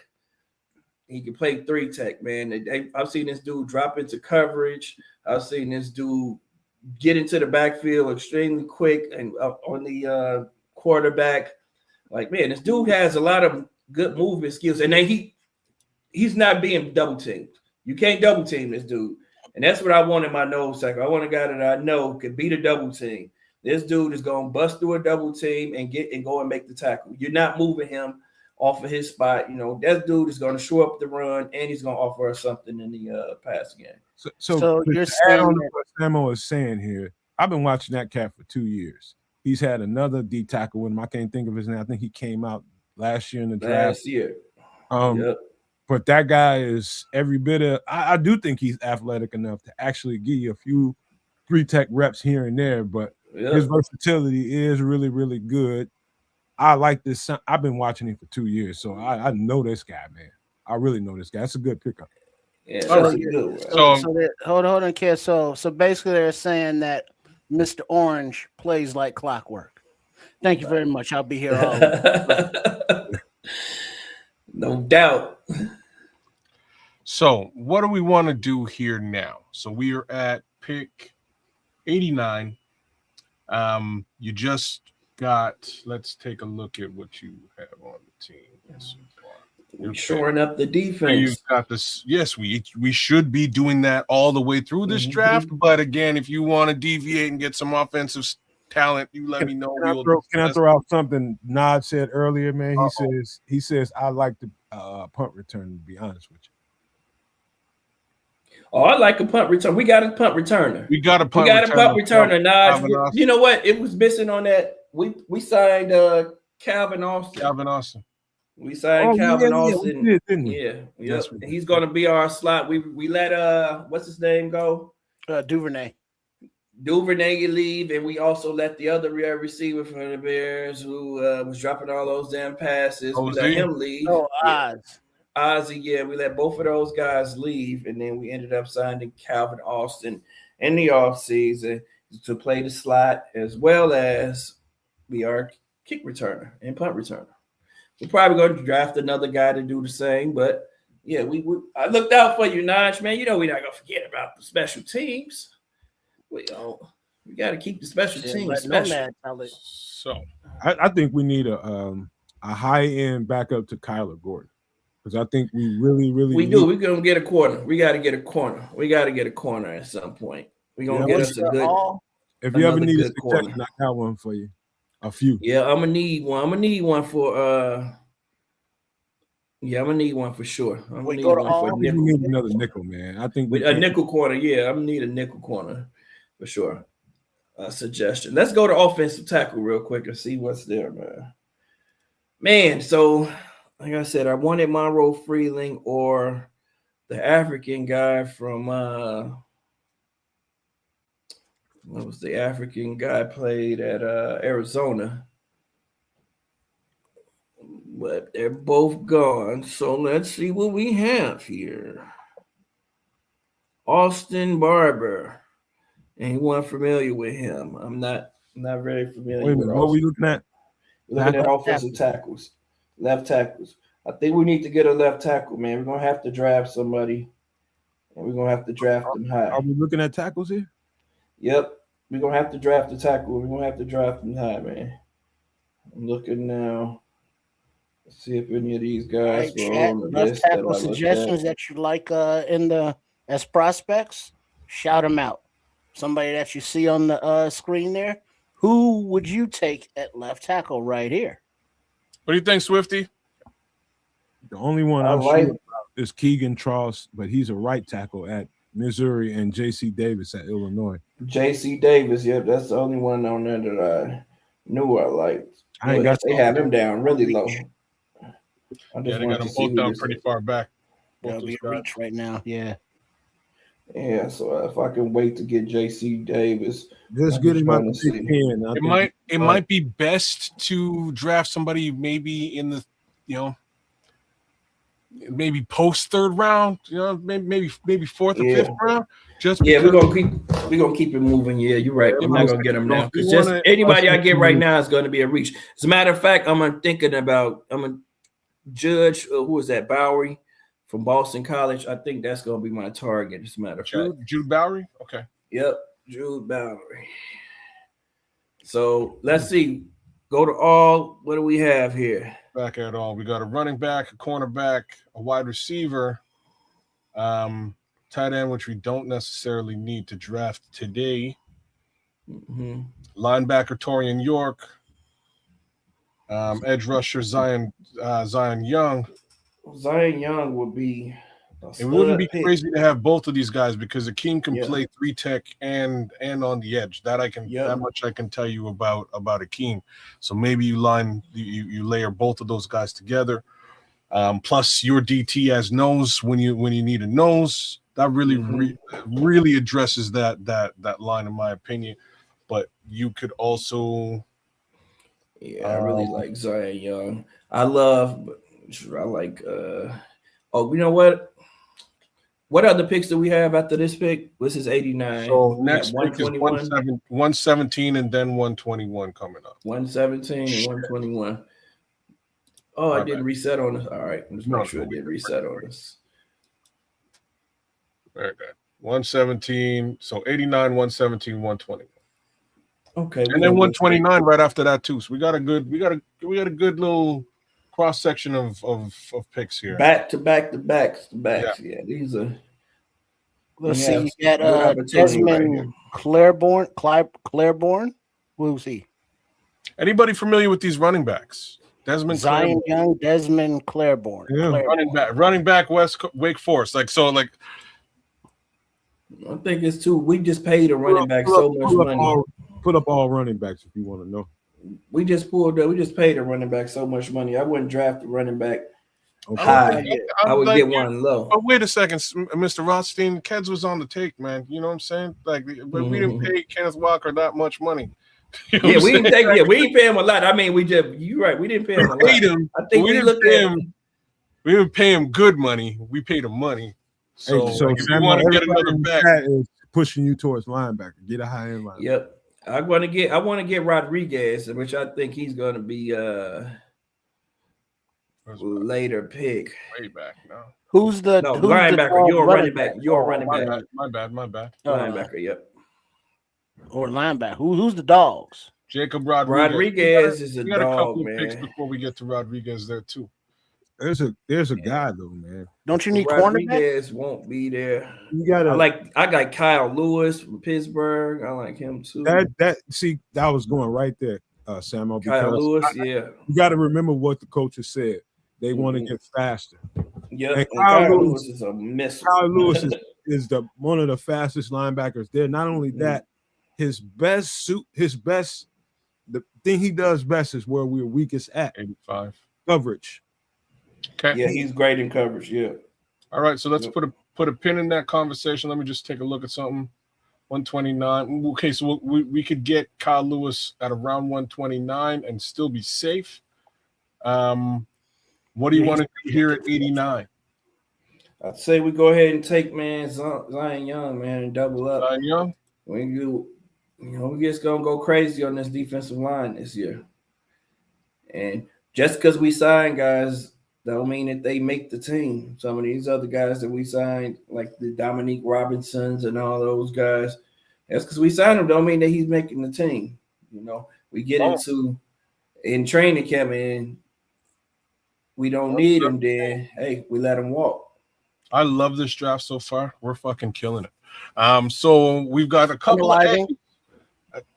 he can play 3 tech, man. I've seen this dude drop into coverage. I've seen this dude get into the backfield extremely quick and on the quarterback. Like, man, this dude has a lot of good movement skills, and then he's not being double teamed. You can't double team this dude, and that's what I want in my nose tackle. I want a guy that I know could beat a double team. This dude is going to bust through a double team and go and make the tackle. You're not moving him off of his spot. You know, that dude is going to show up the run, and he's going to offer us something in the pass game. So you're to saying add on to that- what Samo is saying here, I've been watching that cat for 2 years. He's had another D tackle with him. I can't think of his name. I think he came out last year in the draft. Last year. Yep. But that guy is every bit of. I do think he's athletic enough to actually give you a few 3-tech reps here and there. But his versatility is really, really good. I like this. I've been watching him for 2 years, so I know this guy, man. I really know this guy. That's a good pickup. Yeah, So, good. hold on, kid. So basically, they're saying that Mr. Orange plays like clockwork. Thank you very much. I'll be here all week. No doubt. So what do we want to do here now? So we are at pick 89. You just got, let's take a look at what you have on the team so far. We're shoring up the So defense. you've got this. Yes, we should be doing that all the way through this draft. But again, if you want to deviate and get some offensive talent, you let me know. Can I throw out something Nod said earlier, man? He says I like the punt return, to be honest with you. Oh, I like a punt return. We got a punt returner. We got a punt returner. Nod. You know what? It was missing on that. We signed Calvin Austin. We signed Calvin Austin. We did, didn't we? Yeah. Yep. He's going to be our slot. We let what's his name go? Duvernay leave, and we also let the other receiver from the Bears who was dropping all those damn passes. We let him leave. Ozzie, yeah, we let both of those guys leave, and then we ended up signing Calvin Austin in the offseason to play the slot as well as be our kick returner and punt returner. We're probably going to draft another guy to do the same, but yeah, I looked out for you, Naj, man. You know we're not going to forget about the special teams. We got to keep the special teams special. So I think we need a high-end backup to Kyler Gordon. Because I think we really we do. We're gonna get a corner. We got to get a corner. We got to get a corner at some point. We're gonna get us a good. If you ever need a suggestion, I got one for you. A few. Yeah, I'm gonna need one. I'm gonna need one for. Yeah, I'm gonna need one for sure. I'm gonna need one for nickel. We need another nickel, man. I think a nickel corner. Yeah, I'm gonna need a nickel corner for sure. Suggestion. Let's go to offensive tackle real quick and see what's there, man. So. Like I said, I wanted Monroe Freeling or the African guy from what was the African guy played at Arizona. But they're both gone. So let's see what we have here. Austin Barber. Anyone familiar with him? I'm not very familiar with what are we looking at? We're looking at offensive tackles. Left tackles. I think we need to get a left tackle, man. We're gonna have to draft somebody, and we're gonna have to draft them high. Are we looking at tackles here? Yep, we're gonna have to draft the tackle. We're gonna have to draft them high, man. I'm looking now. Let's see if any of these guys were on the list. Left tackle suggestions that you like as prospects. Shout them out. Somebody that you see on the screen there. Who would you take at left tackle right here? What do you think, Swifty? The only one I'm sure about is Keegan Tross, but he's a right tackle at Missouri, and J.C. Davis at Illinois. J.C. Davis, yep, that's the only one on there that I knew I liked. They have him down really low. They got them both down pretty far back. They'll be a reach right now, yeah. Yeah, so if I can wait to get J.C. Davis, just get him out the 10. It might be best to draft somebody maybe in the, maybe post third round, maybe fourth or fifth round. We're gonna keep it moving. Yeah, you're right. We're not gonna get him now because just anybody I get right now is going to be a reach. As a matter of fact, I'm a judge. Who is that? Bowery from Boston College. I think that's going to be my target. As a matter of fact, Jude Bowery. Okay. Yep, Jude Bowery. So let's see. Go to all. What do we have here? Back at all. We got a running back, a cornerback, a wide receiver, tight end, which we don't necessarily need to draft today. Mm-hmm. Linebacker Torian York, edge rusher Zion Young. Zion Young would be. It wouldn't be crazy to have both of these guys because Akeem can play 3-tech and on the edge. That much I can tell you about Akeem. So maybe you layer both of those guys together. Plus your DT has nose when you need a nose. That really really addresses that line in my opinion. But you could also I really like Zion Young. I like you know what? What other picks do we have after this pick? This is 89. So next pick is 117 and then 121 coming up. 117 and 121. Oh, I didn't reset on us. All right. Let's make sure I did reset on us. Very good. 117. So 89, 117, 121. Okay. And then 129 right after that too. So we got a good little cross section of picks here. Back to back. Yeah, these are. Let's see. You got Desmond Claiborne. Who's he? Anybody familiar with these running backs? Zion Young, Desmond Claiborne. Yeah. Running back, Wake Forest. I think it's two. We just paid a running back so much money. Put up all running backs if you want to know. We just paid a running back so much money. I wouldn't draft a running back high. I would get one low. But wait a second, Mr. Rothstein. Keds was on the take, man. You know what I'm saying? Like, but we didn't pay Kenneth Walker that much money. We didn't pay him a lot. I mean, you're right. We didn't pay him a lot. I think we didn't pay him good money. We paid him money. So if you want to get another back, is pushing you towards linebacker. Get a high end linebacker. Yep. I want to get Rodriguez, which I think he's going to be later pick. Way back now. Who's the linebacker? You're a running back. You're a running back. My bad. Linebacker. Yep. Or linebacker. Who's the dogs? Jacob Rodriguez. Rodriguez is a dog, a couple man. of picks before we get to Rodriguez there too. There's a guy though, man. Don't you need Rodriguez won't be there. You gotta. I got Kyle Lewis from Pittsburgh. I like him too. That was going right there, Samuel. Kyle Lewis, yeah. You got to remember what the coaches said. They want to get faster. Yeah, and Kyle Lewis is a missile. Kyle Lewis is one of the fastest linebackers there. Not only that, the thing he does best is where we're weakest at. 85 coverage. Okay. Yeah, he's great in coverage. Yeah. All right, so let's put a pin in that conversation. Let me just take a look at something. 129. Okay, so we could get Kyle Lewis at around 129 and still be safe. What do you want to do here at 89? I'd say we go ahead and take Zion Young, man, and double up. Zion Young. We just gonna go crazy on this defensive line this year. And just because we signed guys don't mean that they make the team. Some of these other guys that we signed, like the Dominique Robinsons and all those guys, that's because we signed him don't mean that he's making the team. We get into in training camp and we don't need him then. Hey, we let him walk. I love this draft so far. We're fucking killing it. So we've got a couple of edges.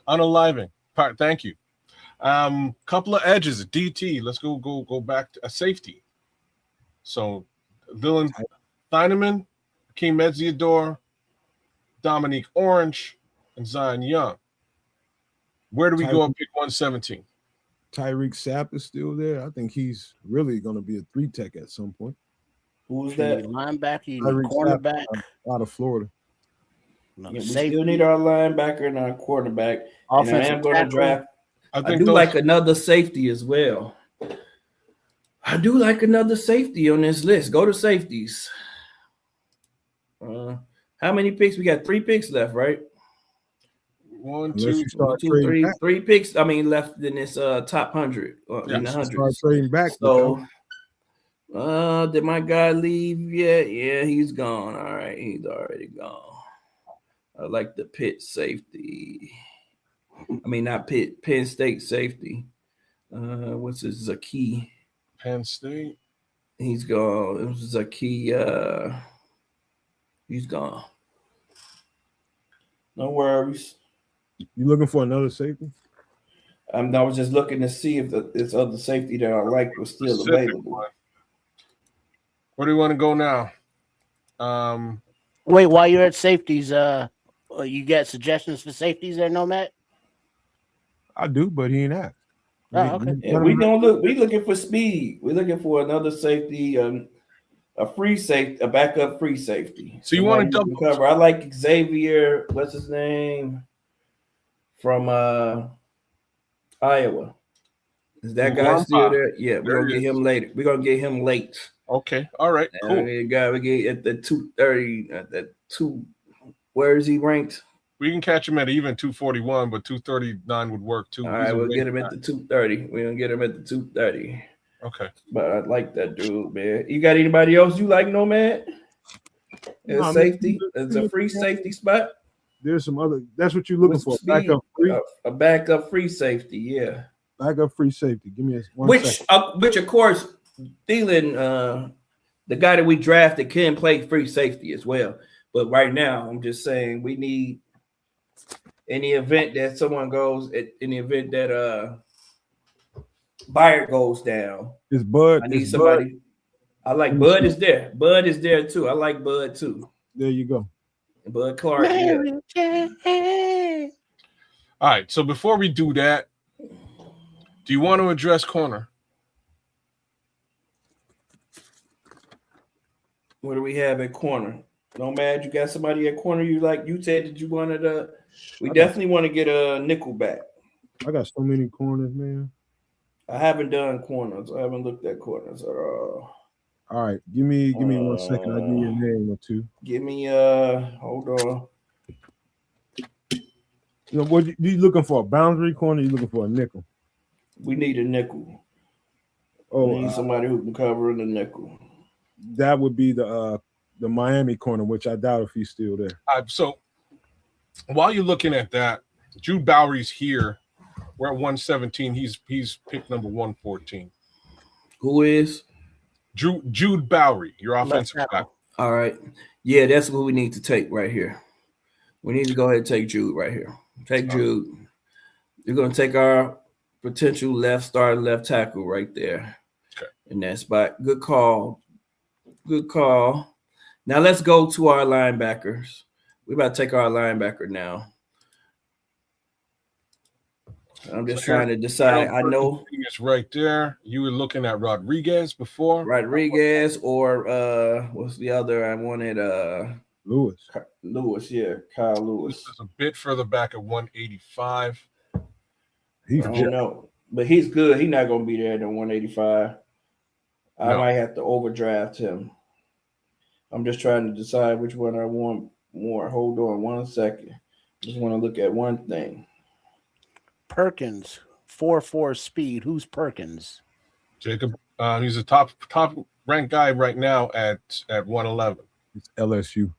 Unaliving. Thank you. Couple of edges. DT. Let's go back to a safety. So Dylan Thieneman, Akeem Edziador, Dominique Orange, and Zion Young. Where do we go at pick 117? Tyreek Sapp is still there. I think he's really going to be a 3-tech at some point. Who's that? Linebacker, cornerback out of Florida. We still need our linebacker and our quarterback. And I am going to draft. I do like another safety as well. I do like another safety on this list. Go to safeties. How many picks? We got 3 picks left, right? 1, 2, 3. 3 picks. I mean, left in this top 100 in the 100s. Start trading back. So, did my guy leave yet? Yeah, he's gone. All right, he's already gone. I like the Pitt safety. I mean, not Pitt, Penn State safety. What's his Zaki? Penn State. He's gone. It was Zaki. He's gone. No worries. You looking for another safety? I was just looking to see if this other safety that I like was still available. Where do you want to go now? Wait, while you're at safeties, you got suggestions for safeties there, Nomad? I do, but he ain't asked. Oh, okay. Yeah, we looking for speed. We're looking for another safety, a free safety, a backup free safety. So you want to double cover? I like Xavier. What's his name? From Iowa. Is that guy still there? Yeah, we're gonna get him later. We're gonna get him late. Okay, all right, cool. We get at the 230. At the 2. Where is he ranked? We can catch him at even 241, but 239 would work too. All right, we'll get him at the 230. We're gonna get him at the 230. Okay. But I like that dude, man. You got anybody else you like, Nomad? As safety? As a free safety spot? There's some other. That's what you're looking for. Backup free. A backup free safety, yeah. Backup free safety. Give me one second. Which of course, Thielen, the guy that we drafted, can play free safety as well. But right now, I'm just saying we need, in the event that someone goes, in the event that Byard goes down, is Bud? I need somebody. Bud. I like Bud is there. Bud is there too. I like Bud too. There you go. Bud Clark. Yeah. All right. So before we do that, do you want to address corner? What do we have at corner? Nomad, you got somebody at corner you like? You said that you wanted a. We definitely want to get a nickel back. I got so many corners, man. I haven't done corners. I haven't looked at corners at all. All right, give me 1 second. I'll give you a name or two. Give me hold on. You know what you looking for? A boundary corner? You looking for a nickel? We need a nickel. Oh, we need somebody who can cover in the nickel. That would be the Miami corner, which I doubt if he's still there. So while you're looking at that, Jude Bowery's here. We're at 117. He's pick number 114. Who is? Jude Bowery, your offensive back. All right. Yeah, that's what we need to take right here. We need to go ahead and take Jude right here. Take Jude. You're going to take our potential left tackle right there. Okay. In that spot. Good call. Good call. Now let's go to our linebackers. We're about to take our linebacker now. I'm just trying to decide. I know it's right there. You were looking at Rodriguez before. Rodriguez or what's the other? I wanted Lewis. Yeah, Kyle Lewis. This is a bit further back at 185. I don't know, but he's good. He's not going to be there at 185. I might have to overdraft him. I'm just trying to decide which one I want more. Hold on 1 second. Just want to look at one thing. Perkins, 4.4 speed. Who's Perkins? Jacob. He's a top ranked guy right now at 111. It's LSU.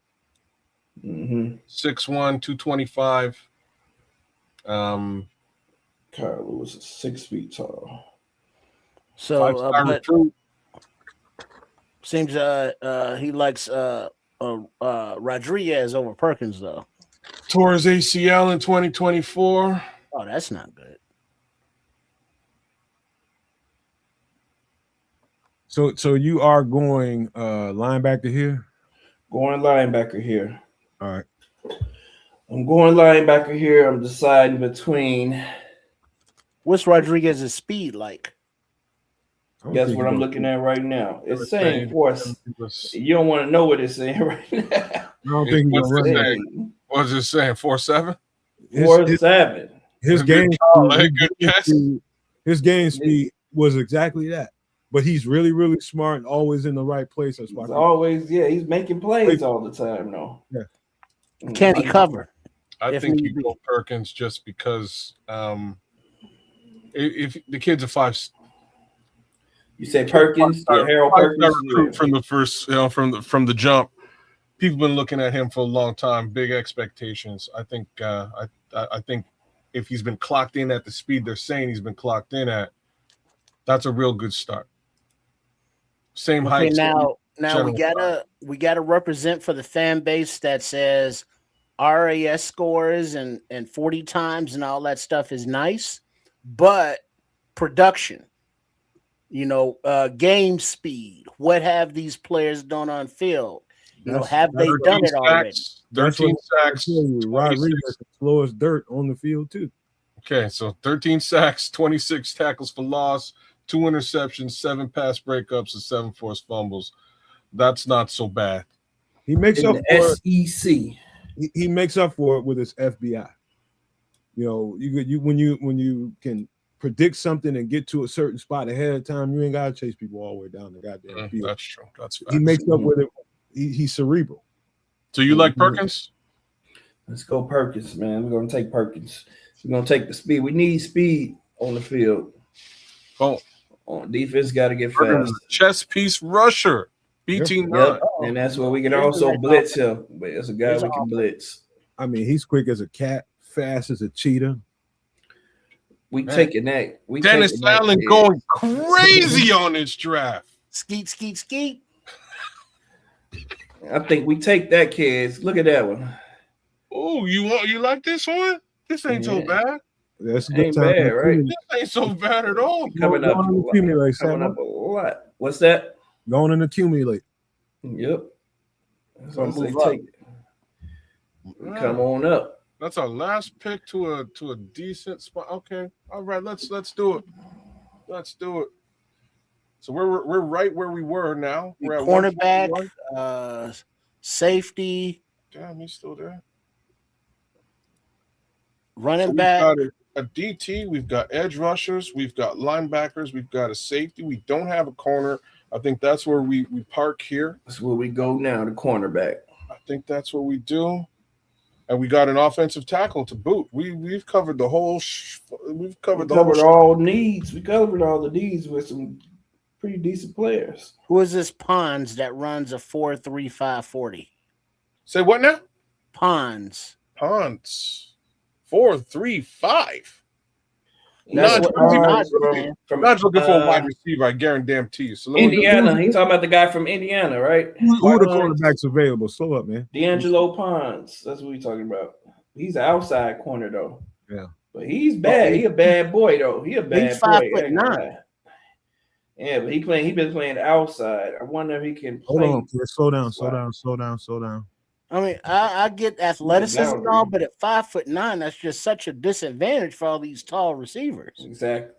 6'1", 225. Kyle Lewis is 6 feet tall. So, seems he likes Rodriguez over Perkins though. Tore his ACL in 2024. Oh, that's not good. So you are going linebacker here? Going linebacker here. All right. I'm going linebacker here. I'm deciding between. What's Rodriguez's speed like? That's what I'm looking at right now. It's saying you don't want to know what it's saying right now. I don't think what's it saying? 4.7? 4.7. His game speed was exactly that. But he's really, really smart and always in the right place. That's why he's making plays all the time, though. Yeah. Can he cover? I think you go Perkins just because if the kid's a 5. You say Perkins, Harold Perkins from the first, from the jump. People have been looking at him for a long time. Big expectations. I think. I think if he's been clocked in at the speed they're saying he's been clocked in at, That's a real good start. Same Okay, height. now general we gotta represent for the fan base that says RAS scores and 40 times and all that stuff is nice, but production, game speed, what have these players done on field? Have they done it already? 13 sacks. Rodriguez can slow as dirt on the field too. Okay, so 13 sacks, 26 tackles for loss, 2 interceptions, 7 pass breakups, and 7 forced fumbles. That's not so bad. He makes In up for the SEC. He makes up for it with his FBI. When you can predict something and get to a certain spot ahead of time, you ain't gotta chase people all the way down the goddamn field. That's true. That's facts. He makes up with it. He's cerebral. So you like Perkins? Let's go Perkins, man. We're gonna take Perkins. We're gonna take the speed. We need speed on the field. Oh, On defense, got to get fast. Chess piece rusher, BT9. Yep. And that's where we can also blitz him. But as a guy, we can blitz. I mean, he's quick as a cat, fast as a cheetah. We taking that. Dennis Allen going crazy on this draft. Skeet, skeet, skeet. I think we take that, kids. Look at that one. Oh, you like this one? This ain't so bad. That's a good Ain't time. bad, right? This ain't so bad at all. Coming up a lot. What's that? Going and accumulate. Yep. That's what I say. Take it. Come on up. That's our last pick to a decent spot. Okay, all right. Let's do it. Let's do it. So we're right where we were now. We're at cornerback, safety. Damn, he's still there. Running back. We've got a DT. We've got edge rushers. We've got linebackers. We've got a safety. We don't have a corner. I think that's where we park here. That's where we go now, the cornerback. I think that's what we do. And we got an offensive tackle to boot. We've covered the whole. We've covered all needs. We covered all the needs with some pretty decent players. Who is this Pons that runs a 4.35 40? Say what now? Pons. 4.35. Not looking for a wide receiver. I guarantee you. So Indiana. He's talking about the guy from Indiana, right? Who are the cornerbacks available? Slow up, man. D'Angelo Pons. That's what we're talking about. He's an outside corner though. Yeah, but he's bad. He a bad boy though. He a bad he's boy. 5'9". Yeah, but he been playing outside. I wonder if he can hold play. on. Slow down. I mean, I get athleticism and all, but at 5'9", that's just such a disadvantage for all these tall receivers. Exactly.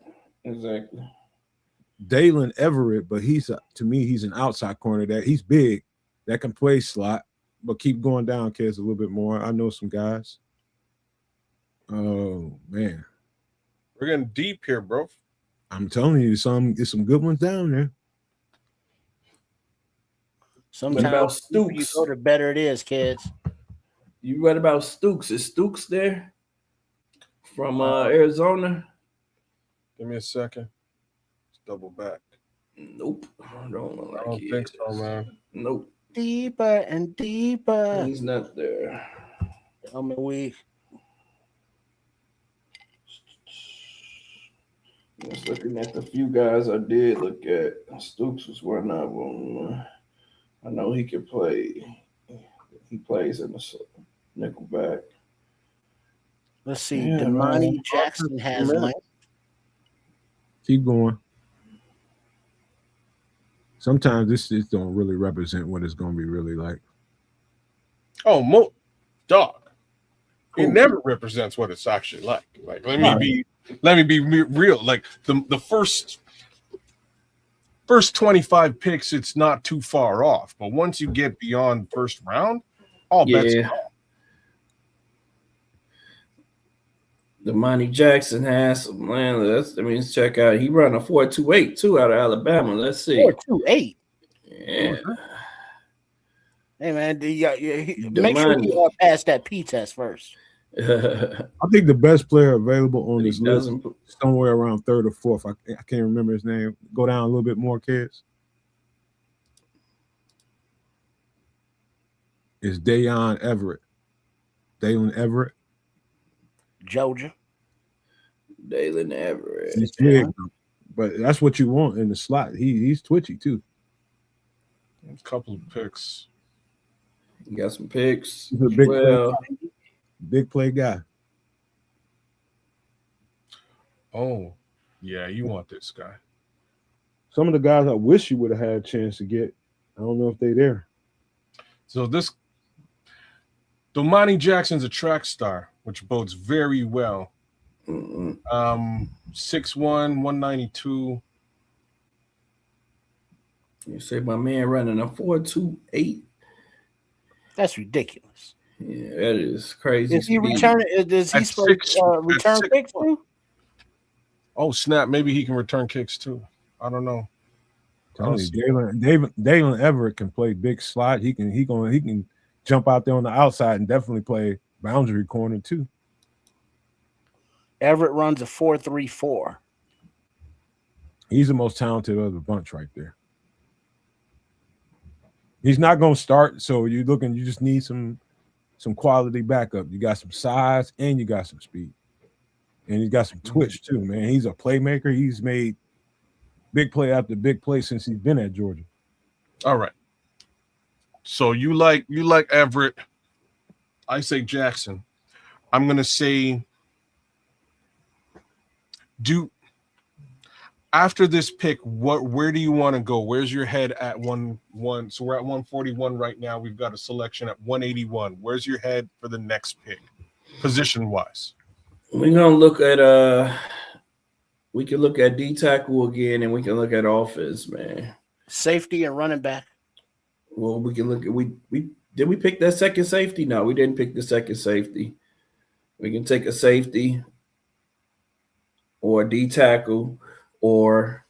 Dalen Everett, but to me, he's an outside corner that he's big, that can play slot, but keep going down, kids, a little bit more. I know some guys. Oh man, we're getting deep here, bro. I'm telling you, there's some good ones down there. Sometimes Stooks, you go, the better it is, kids. You read about Stooks? Is Stooks there from Arizona? Give me a second. Let's double back. Nope, I don't think so, man. Nope. Deeper and deeper. He's not there. I'm weak. Just looking at the few guys I did look at. Stooks was one of them. I know he can play. He plays in the nickelback. Let's see. Damani Jackson has length. Keep going. Sometimes this don't really represent what it's going to be really like. Oh, dog. It never represents what it's actually like. Like, let me be real. Like the first 25 picks, it's not too far off. But once you get beyond first round, all bets are off. Damani Jackson has some land. Let's check out. He run a 4.28 too out of Alabama. Let's see. 4.28. Yeah. Hey man, make sure you pass that P test first. I think the best player available on this list is somewhere around third or fourth. I can't remember his name. Go down a little bit more, kids. It's Dalen Everett. Georgia. Dalen Everett. He's big. but that's what you want in the slot. He's twitchy too. A couple of picks. You got some picks. He's a big play guy. Oh, yeah, you want this guy. Some of the guys I wish you would have had a chance to get, I don't know if they're there. So Domani Jackson's a track star, which bodes very well. 6'1", 192. You say my man running a 4.28. That's ridiculous. Yeah, that is crazy. Is he returning? Does he return kicks too? Oh snap! Maybe he can return kicks too. I don't know. Dalen Everett can play big slot. He can jump out there on the outside and definitely play boundary corner too. Everett runs a 4.34. He's the most talented of the bunch right there. He's not going to start, so you just need some quality backup. You got some size and you got some speed. And he's got some twitch too, man. He's a playmaker. He's made big play after big play since he's been at Georgia. All right. So you like Everett. I say Jackson. I'm going to say after this pick, where do you want to go? Where's your head at 1-1? So we're at 141 right now. We've got a selection at 181. Where's your head for the next pick, position wise? We're gonna look at we can look at D tackle again, and we can look at offense, man. Safety and running back. Well, we can look at we did we pick that second safety? No, we didn't pick the second safety. We can take a safety or a D tackle. Or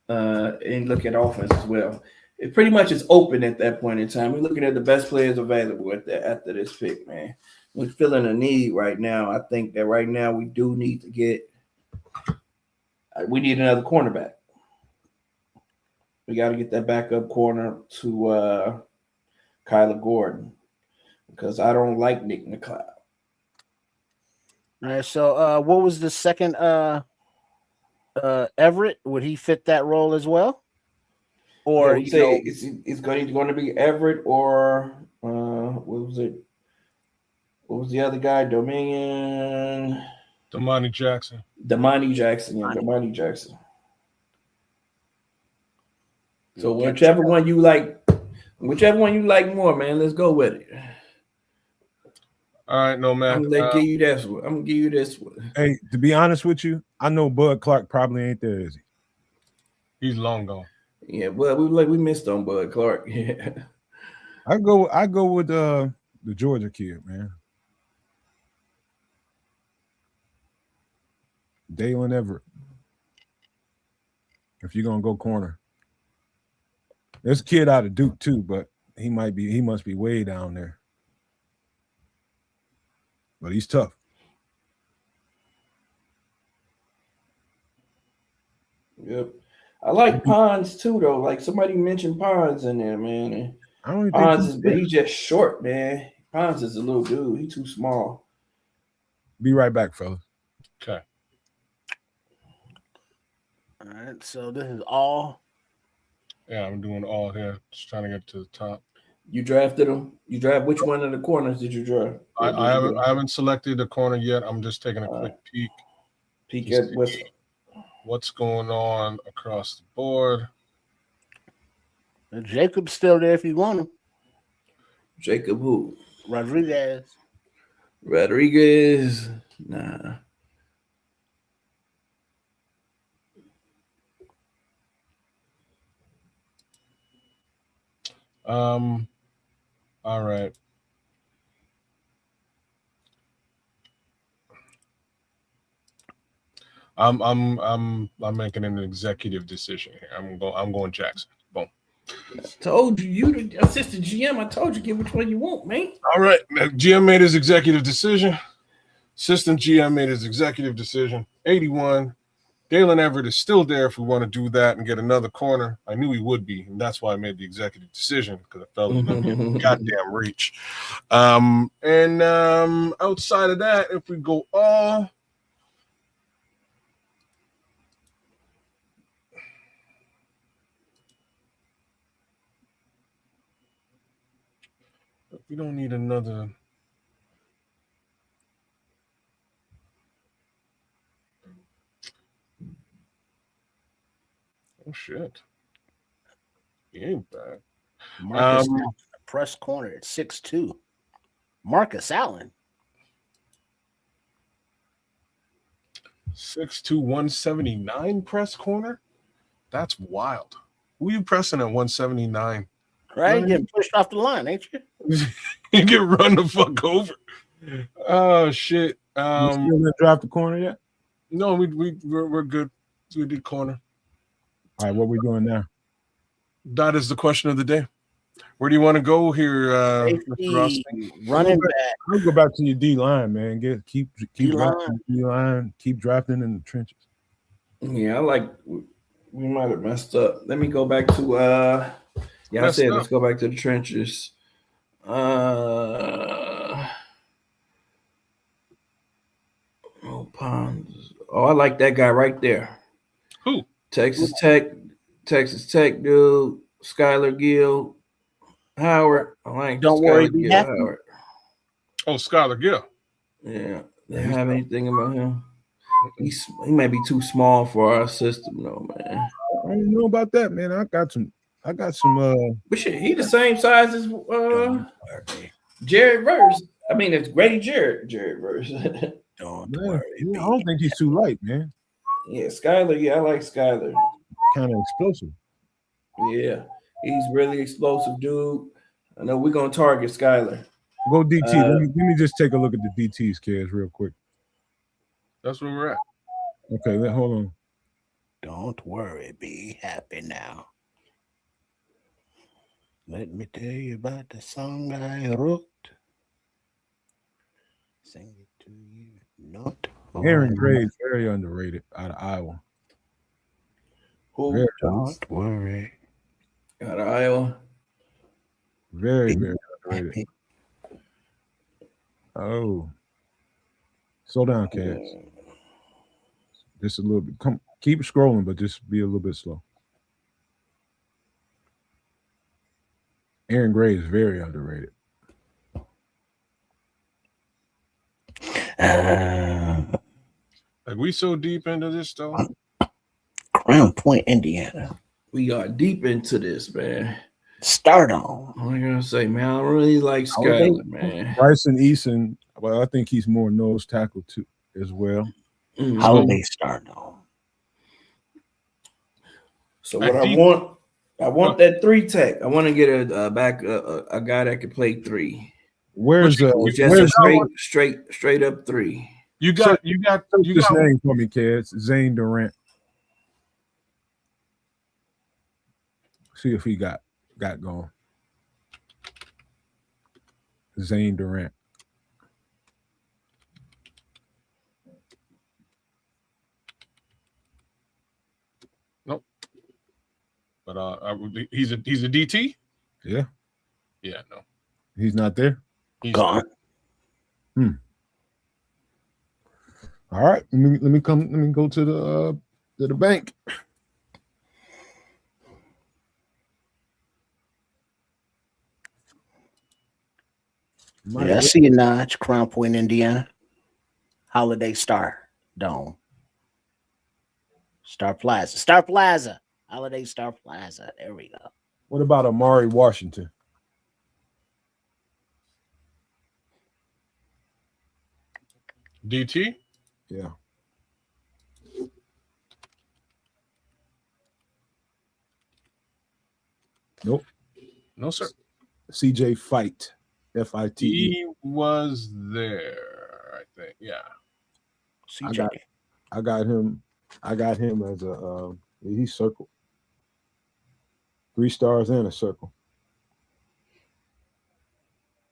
and look at offense as well. It pretty much is open at that point in time. We're looking at the best players available after this pick, man. We're feeling a need right now. I think that right now we do need to we need another cornerback. We got to get that backup corner to Kyler Gordon because I don't like Nick McLeod. All right, so what was the second Everett? Would he fit that role as well? Or it's going to be Everett or what was it? What was the other guy? Domani Jackson. Domani Jackson. So whichever one you like more, man, let's go with it. All right, Nomad. I'm gonna give you this one. I'm gonna give you this one. Hey, to be honest with you, I know Bud Clark probably ain't there, is he? He's long gone. Yeah, well, we missed on Bud Clark. Yeah. I go with the Georgia kid, man. Dalen Everett. If you're gonna go corner. There's a kid out of Duke too, but he must be way down there. But he's tough. Yep. I like Pons too, though. Like somebody mentioned Pons in there, man. I don't Pons but he's just short, man. Pons is a little dude. He's too small. Be right back, fellas. Okay. All right. So this is all. Yeah, I'm doing all here. Just trying to get to the top. You drafted him. You draft which one of the corners did you draft? I haven't selected the corner yet. I'm just taking a quick peek. Peek at what's going on across the board. Jacob's still there if you want him. Jacob who? Rodriguez. Nah. All right. I'm making an executive decision here. I'm going Jackson. Boom. I told you the assistant GM. I told you get which one you want, man. All right. GM made his executive decision. Assistant GM made his executive decision. 81. Dalen Everett is still there if we want to do that and get another corner. I knew he would be, and that's why I made the executive decision because I felt it goddamn reach. And outside of that, if we go all, We don't need another. Oh shit. He ain't bad. Marcus Allen, press corner at 6'2". Marcus Allen. 6'2", 179 press corner. That's wild. Who you pressing at 179? Right? Getting pushed off the line, ain't you? You get run the fuck over. Oh shit. You still didn't draft the corner yet? No, we're good. We did corner. All right, what we doing now? That is the question of the day. Where do you want to go here, Mr. Ross? Running back. I'll go back to your D line, man. Keep D-line. drafting D line. Keep drafting in the trenches. Yeah, I like. We might have messed up. Let me go back to. I said let's go back to the trenches. Ponds. Oh, I like that guy right there. Who? Texas Tech dude. Skylar Gill. Howard. I like. Don't Skylar worry, Gill, Howard. Oh, Skylar Gill. Yeah. They have anything about him? He may be too small for our system, though, man. I don't know about that, man. I got some. But shit, he the same size as Jared Verse. I mean, it's Grady Jared Verse. Don't worry. I don't think he's too light, man. Yeah, Skylar. Yeah, I like Skylar. Kind of explosive. Yeah, he's really explosive, dude. I know we're gonna target Skylar. Go DT. Let me just take a look at the DTs, kids, real quick. That's where we're at. Okay, hold on. Don't worry, be happy now. Let me tell you about the song I wrote. Sing it to you. Not Aaron Graves, very underrated out of Iowa. Who? Don't worry. Out of Iowa. Very, very underrated. Oh. Slow down, Cats. Just a little bit. Keep scrolling, but just be a little bit slow. Aaron Graves, very underrated. Like we so deep into this though. Crown Point, Indiana. We are deep into this, man. Start on. What am I gonna say, man? I really like Skylar, man. Bryson Eason, well, I think he's more nose tackle too as well. Holiday start on. So what I want that 3 tech. I want to get a guy that can play 3. Where's straight up 3. You got this name for me, kids. Zane Durant. See if he got going. Zane Durant. Nope. But he's a DT? Yeah. Yeah, no. He's not there? He's gone. All right. Let me go to the bank. Yeah, I see you, Notch. Crown Point, Indiana. Holiday Star Dome. Star Plaza. Holiday Star Plaza. There we go. What about Amari Washington? DT? Yeah. Nope. No, sir. CJ Fight. FITE. He was there, I think. Yeah. CJ. I got him as a he's circle. 3 stars and a circle.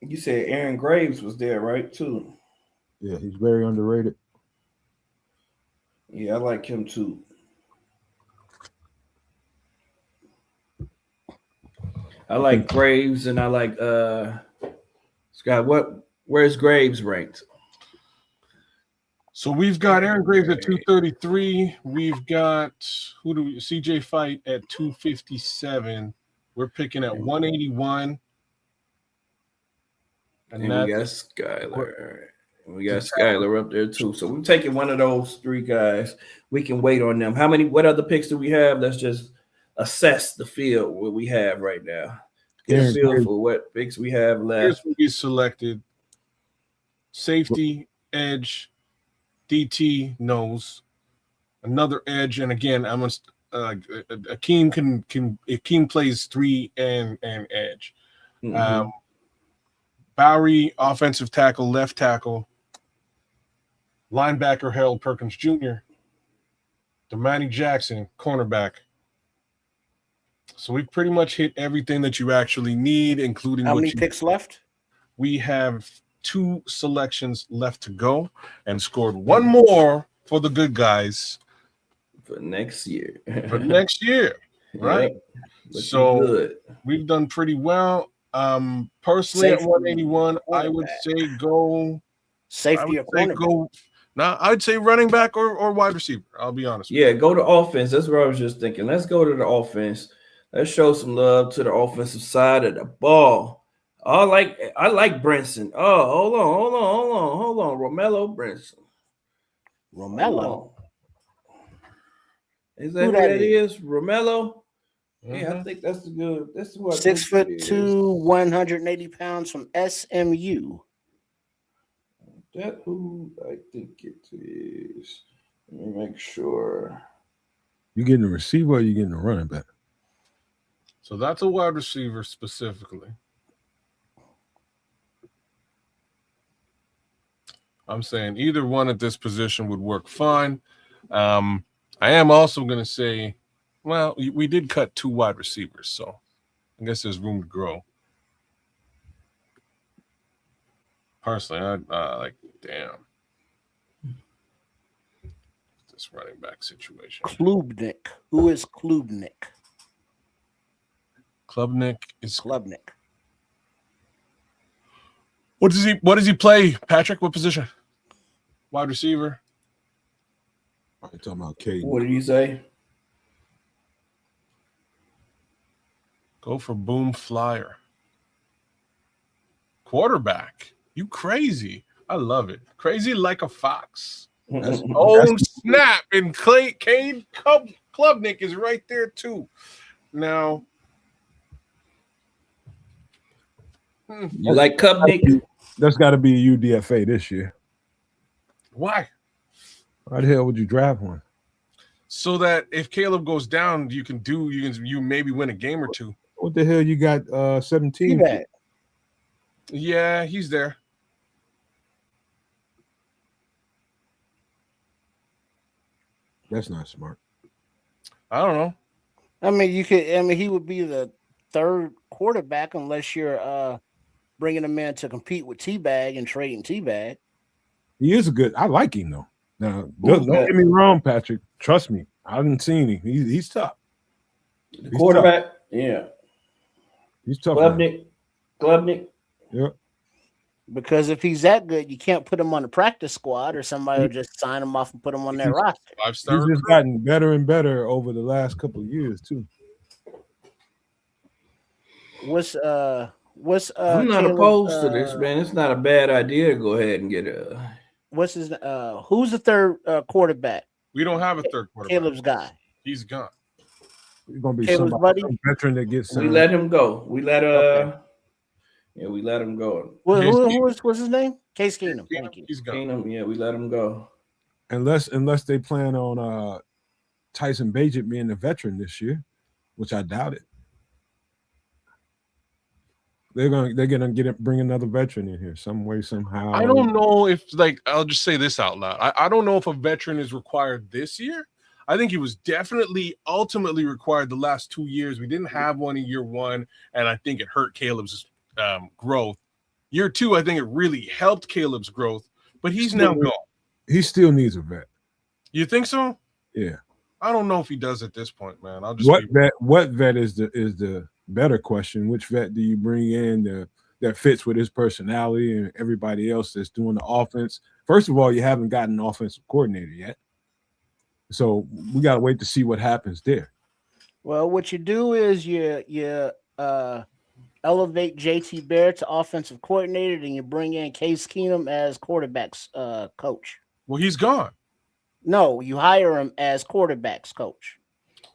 You said Aaron Graves was there, right? Too. Yeah, he's very underrated. Yeah, I like him too. I like Graves and I like Scott. Where's Graves ranked? So we've got Aaron Graves at 233. We've got CJ Fight at 257. We're picking at 181. And we got Skyler. We got Skyler up there too. So we're taking one of those three guys. We can wait on them. What other picks do we have? Let's just assess the field what we have right now. Get a feel for what picks we have left. Here's what we selected: safety, edge, DT, nose, another edge, and again, I must. Akeem can Akeem plays 3 and edge. Mm-hmm. Bowery, offensive tackle, left tackle. Linebacker Harold Perkins Jr. Damani Jackson, cornerback. So we've pretty much hit everything that you actually need, including how many picks left? We have 2 selections left to go and scored 1 more for the good guys. For next year. Right? Yeah, so we've done pretty well. Personally, at 181, I would say go safety or cornerback. I'd say running back or wide receiver. I'll be honest. Yeah, go to offense. That's what I was just thinking. Let's go to the offense. Let's show some love to the offensive side of the ball. I like Brinson. Oh, hold on. Romello Brinson. Romello. Is that who that is? Romello? Mm-hmm. Yeah, I think that's good. That's what 6'2", 180 pounds from SMU. That who I think it is. Let me make sure. You getting a receiver or you getting a running back? So that's a wide receiver specifically. I'm saying either one at this position would work fine. I am also going to say, well, we did cut 2 wide receivers, so I guess there's room to grow. Personally, I like, damn, this running back situation. Klubnik. Who is Klubnik? Klubnik is Klubnik. What does he play, Patrick? What position? Wide receiver. I'm talking about Caden. What did you say? Go for boom flyer. Quarterback. You crazy. I love it. Crazy like a fox. Snap. And Kane Klubnik is right there too. Now. You like Klubnik? That's got to be a UDFA this year. Why? Why the hell would you draft one? So that if Caleb goes down, you maybe win a game or 2. What the hell you got 17? Yeah, he's there. That's not smart. I don't know. I mean, he would be the 3rd quarterback unless you're bringing him in to compete with T-Bag and trading T-Bag. He is I like him though. Now, don't get me wrong, Patrick. Trust me, I haven't seen him. He's tough. The quarterback, tough. Yeah. He's tough. Klubnik. Yep. Because if he's that good, you can't put him on the practice squad, or somebody will just sign him off and put him on their roster. He's just gotten better and better over the last couple of years too. What's I'm not opposed to this, man. It's not a bad idea to go ahead and get what's his who's the 3rd quarterback? We don't have a 3rd quarterback. Caleb's guy. He's gone. He's gonna be Caleb's buddy. Some veteran that gets we let him go. We let we let him go. What's his name? Case Keenum. Thank you. He's gone. Keenum, yeah, we let him go. Unless they plan on Tyson Bagent being a veteran this year, which I doubt it. They're gonna bring another veteran in here some way, somehow. I don't know if I'll just say this out loud. I don't know if a veteran is required this year. I think he was definitely ultimately required the last 2 years. We didn't have one in year 1, and I think it hurt Caleb's growth. Year 2, I think it really helped Caleb's growth, but he's now gone. He still needs a vet. You think so? Yeah. I don't know if he does at this point, man. What vet is the better question? Which vet do you bring in that fits with his personality and everybody else that's doing the offense? First of all, you haven't gotten an offensive coordinator yet, so we got to wait to see what happens there. Well, what you do is you elevate JT Barrett to offensive coordinator, and you bring in Case Keenum as quarterbacks coach. Well, he's gone. No, you hire him as quarterbacks coach.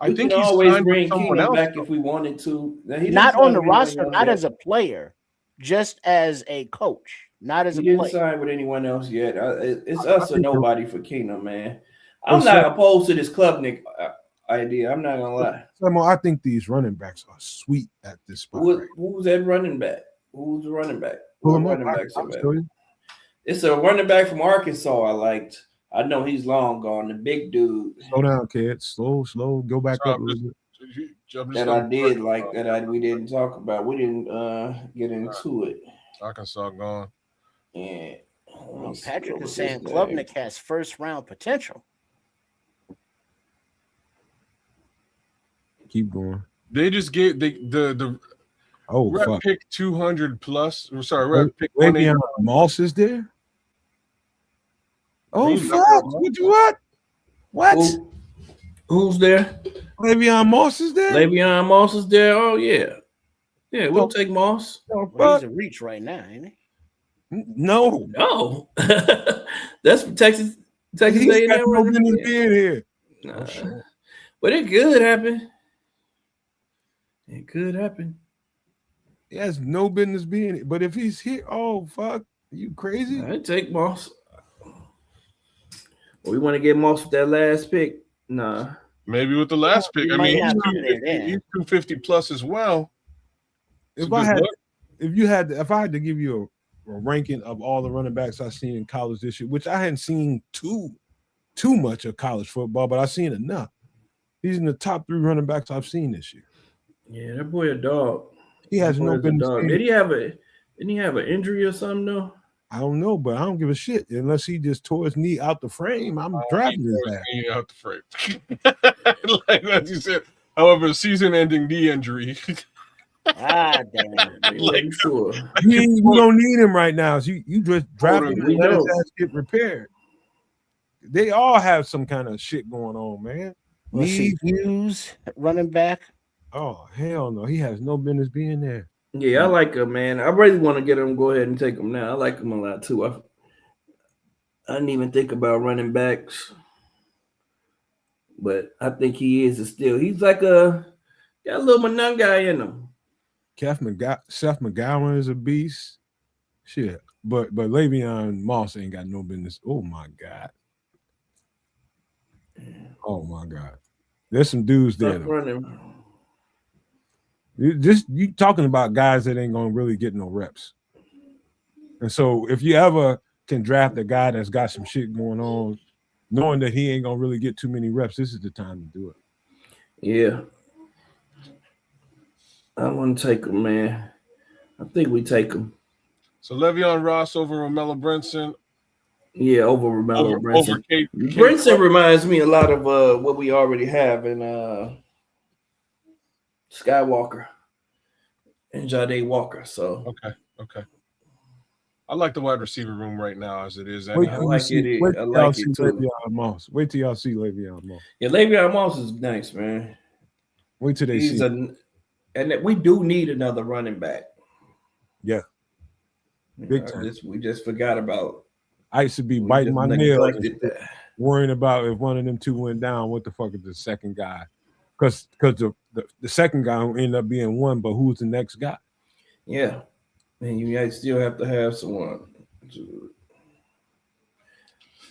I We think can he's always signed with bring someone Keenum else. back if we wanted to. Now, he didn't Not sign on the with anyone roster, else not yet. as a player, just as a coach, not as He a didn't player. sign with anyone else yet. It's us or nobody for Keenum, man. I'm not opposed to this Klubnik idea. I'm not gonna lie. Samuel, I think these running backs are sweet at this spot. Who's that running back? Who's the running back? Pull What him up. running backs I'll are show you. It's a running back from Arkansas I liked. I know he's long gone. The big dude Slow down, kid. Slow. Go back up a little bit. that I did like that we didn't talk about. We didn't get into it. Arkansas gone. Yeah. Patrick is saying Klubnik has first round potential. Keep going. They just gave the rep fuck. pick 200 plus. Sorry, rep pick Le'Veon Moss is there. Oh fuck! What? Who's there? Le'Veon Moss is there. Le'Veon Moss is there. Oh yeah, we'll take Moss. Oh, well, he's a reach right now, ain't he? No. That's for Texas. He's got no business being here. Nah. But it could happen. It could happen. He has no business being here. But if he's here, oh fuck, you crazy? I'd take Moss. We want to get Moss with that last pick. Nah. Maybe with the last pick. I mean, he's 250 plus as well. If I had to give you a ranking of all the running backs I've seen in college this year, which I hadn't seen too much of college football, but I've seen enough. He's in the top 3 running backs I've seen this year. Yeah, that boy a dog. He has no business. Didn't he have an injury or something though? I don't know, but I don't give a shit unless he just tore his knee out the frame. I'm drafting his ass. Knee out the frame. Like as you said. However, season-ending knee injury. Damn. Like, sure. You don't need him right now. So you just draft him and let his ass get repaired. They all have some kind of shit going on, man. Hughes running back. Oh hell no, he has no business being there. Yeah, I like him, man. I really want to get him. Go ahead and take him now. I like him a lot too. I didn't even think about running backs, but I think he is still. He's like got a little Manung guy in him. Seth McGowan is a beast. Shit, but Le'Veon Moss ain't got no business. Oh my god. Oh my god. There's some dudes there. You talking about guys that ain't gonna really get no reps. And so if you ever can draft a guy that's got some shit going on, knowing that he ain't gonna really get too many reps, this is the time to do it. Yeah. I want to take him, man. I think we take him. So Le'Veon Ross over Romello Brinson. Yeah, over Romello Brinson. Over Brinson reminds me a lot of what we already have in Skywalker and Jade Walker. So okay. I like the wide receiver room right now as it is. Wait I till like it too. Le'Veon Moss. Wait till y'all see Le'Veon Moss. Yeah, Le'Veon Moss is nice, man. Wait till they see. And that we do need another running back. Yeah. Big time. We just forgot about. I used to be biting my nails, worrying about if one of them two went down, what the fuck is the second guy? Because the second guy will end up being one, but who's the next guy? Yeah. And you still have to have someone.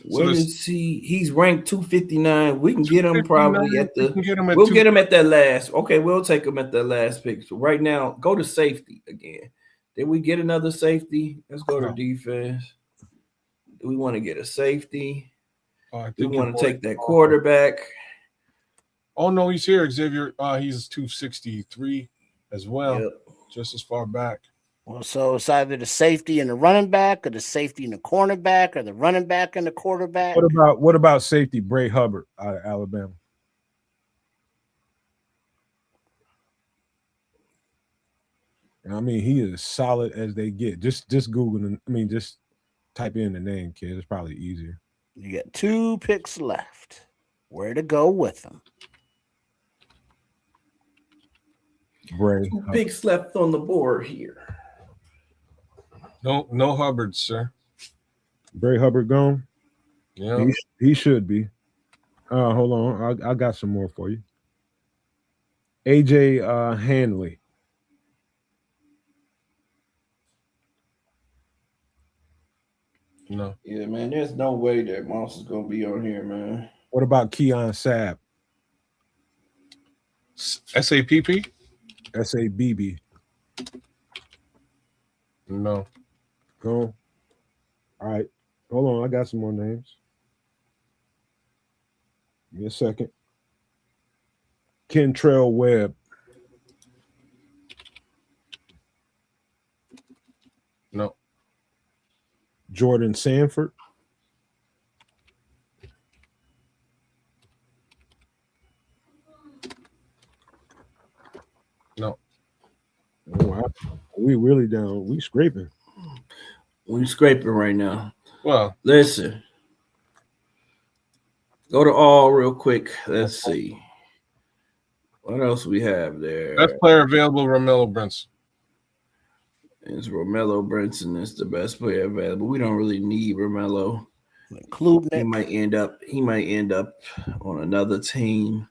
Where is he? He's ranked 259. We can get him probably at the. We'll get him at that last. Okay, we'll take him at that last pick. So right now, go to safety again. Did we get another safety? Let's go to defense. Do we want to get a safety? Do we want to take that quarterback? Oh no, he's here, Xavier. He's 263 as well, just as far back. Well, so it's either the safety and the running back, or the safety and the cornerback, or the running back and the quarterback. What about safety Bray Hubbard out of Alabama? I mean, he is as solid as they get. Just Google. Just type in the name, kid. It's probably easier. You got 2 picks left. Where to go with them? Bray. 2 picks left on the board here. No Hubbard, sir. Bray Hubbard gone. Yeah. He should be. Hold on. I got some more for you. AJ Hanley. No. Yeah, man. There's no way that Moss is gonna be on here, man. What about Keon Sabb? SAPP? SABB. No. Go. All right. Hold on. I got some more names. Give me a second. Kentrell Webb. No. Jordan Sanford. No. Oh, wow. We really down. We scraping. We scraping right now. Well, Listen. Go to all real quick. Let's see. What else we have there? best player available, Romello Brinson. It's Romello Brinson is the best player available. We don't really need Romello. Klubnik. He might end up on another team.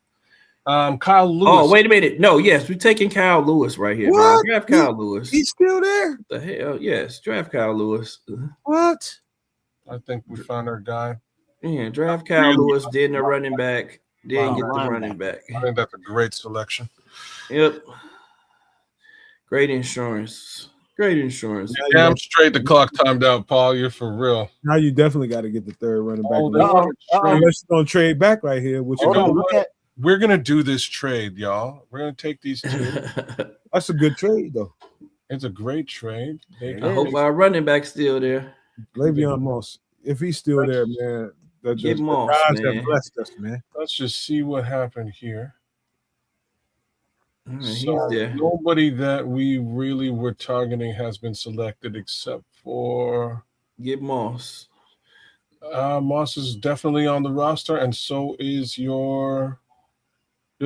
Kyle Lewis. Oh, wait a minute. No, yes, we're taking Kyle Lewis right here. Man. What? Draft Kyle Lewis. He's still there. The hell, yes. Draft Kyle Lewis. What? I think we found our guy. Yeah, draft Kyle Lewis, then the running back, then get the running back. I think that's a great selection. Yep. Great insurance. Great insurance. Damn straight the clock timed out, Paul. You're for real. Now you definitely got to get the third running back. Oh, Unless you're gonna trade back right here. Which You know what? We're gonna do this trade, y'all. We're gonna take these two. That's a good trade, though. It's a great trade. I hope our running back's still there. Le'Veon Moss, if he's still there, man, the Get Moss, guys man. have blessed us, man. Let's just see what happened here. All right, So he's there. nobody that we really were targeting has been selected except for Get Moss. Moss is definitely on the roster, and so is your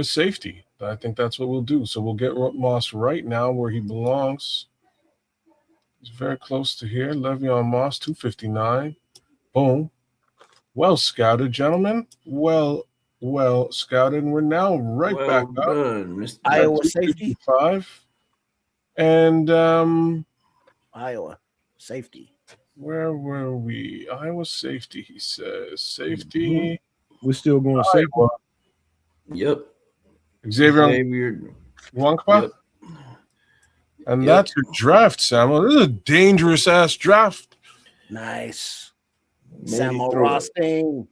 safety. I think that's what we'll do. So we'll get Moss right now where he belongs. He's very close to here. Le'Veon Moss, 259. Boom. Well scouted, gentlemen. Well scouted. And we're now right Well back up. done, Mr. Iowa safety. 5. And Iowa safety. where were we? Iowa safety, he says. Safety. We're still going safety. Yep. Xavier Nwankpa. Yep. And Yep. that's your draft, Samuel. This is a dangerous ass draft. Nice. Made Samuel it through it. Rothstein.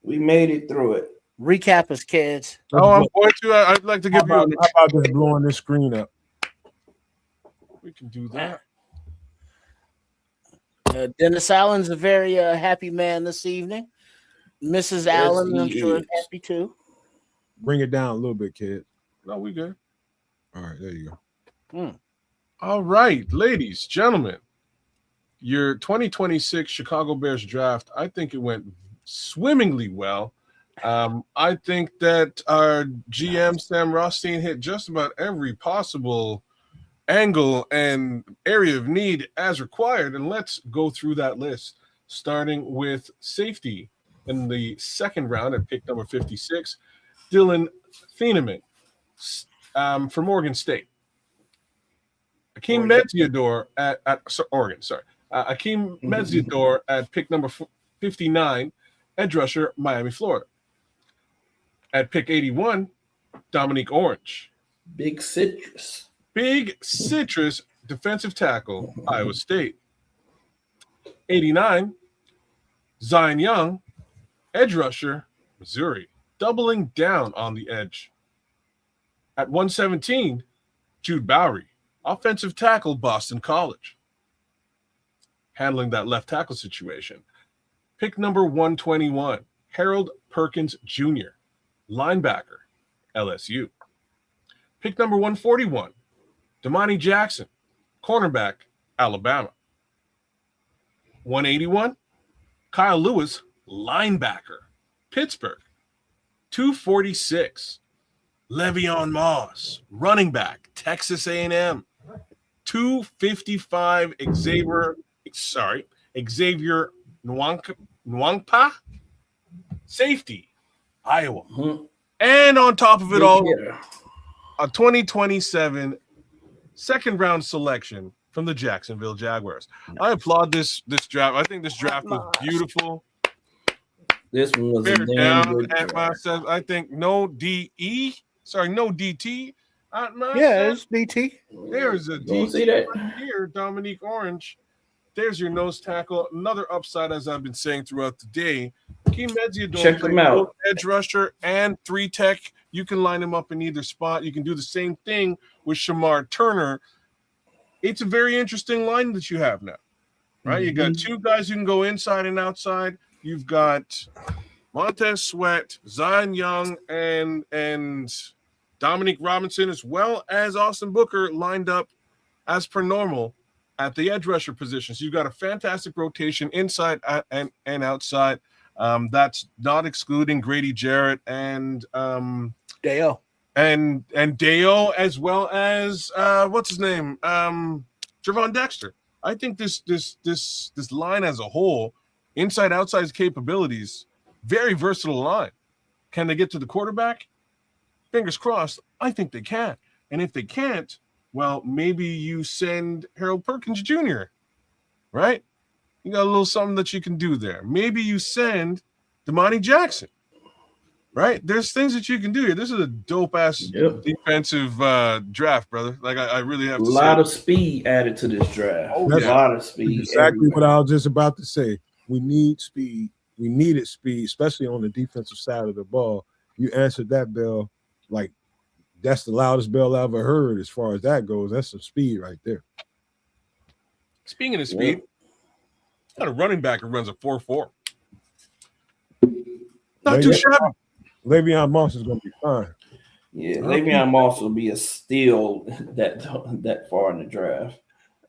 We made it through it. Recap us, kids. Oh, I'm going to. I'd like to How give you. about just blowing this screen up? We can do that. Dennis Allen's a very happy man this evening. Mrs. Allen, I'm he sure, is. is happy too. Bring it down a little bit, kid. No, we good. All right, there you go. All right, ladies, gentlemen, your 2026 Chicago Bears draft, I think it went swimmingly well. I think that our GM, Sam Rothstein, hit just about every possible angle and area of need as required. And let's go through that list, starting with safety in the second round at pick number 56, Dylan Thieneman from Oregon State. Akeem Medziador at Oregon, sorry. Akeem Medziador at pick number 59, edge rusher, Miami, Florida. At pick 81, Dominique Orange. Big Citrus. Big Citrus, defensive tackle, Iowa State. 89, Zion Young, edge rusher, Missouri, doubling down on the edge. At 117, Jude Bowery, offensive tackle, Boston College, handling that left tackle situation. Pick number 121, Harold Perkins Jr., linebacker, LSU. Pick number 141, Damani Jackson, cornerback, Alabama. 181, Kyle Lewis, linebacker, Pittsburgh. 246, Le'Veon Moss, running back, Texas A&M. 255, Xavier Nwangpa, safety, Iowa. Mhm. And on top of it Big all, hitter. a 2027 second-round selection from the Jacksonville Jaguars. I applaud this draft. I think this draft was beautiful. This one was a Bear damn down good at draft. myself. I think no DT. At myself. Yeah, it's DT. There's a Don't see DT that. right here, Dominique Orange. There's your nose tackle. Another upside, as I've been saying throughout the day. Keem Medziador Check plays him out. both edge rusher and 3 tech. You can line him up in either spot. You can do the same thing with Shamar Turner. It's a very interesting line that you have now, right? You got 2 guys who can go inside and outside. You've got Montez Sweat, Zion Young, and Dominique Robinson, as well as Austin Booker, lined up as per normal at the edge rusher position. So you've got a fantastic rotation inside and outside. That's not excluding Grady Jarrett and Dale. and Deo, as well as what's his name, Javon Dexter. I think this line as a whole, inside outside capabilities, very versatile line. Can they get to the quarterback? Fingers crossed. I think they can. And if they can't, well, maybe you send Harold Perkins Jr., right? You got a little something that you can do there. Maybe you send Damani Jackson, right? There's things that you can do here. This is a dope-ass defensive draft, brother. Like, I really have to say. A lot of speed added to this draft. Oh, A yeah. lot of speed. Exactly what I was just about to say. We need speed. We needed speed, especially on the defensive side of the ball. You answered that bell like that's the loudest bell I ever heard as far as that goes. That's some speed right there. Speaking of speed, got a running back who runs a 4.4. Not too shabby. Le'Veon Moss is going to be fine. Yeah, Le'Veon Moss will be a steal that far in the draft.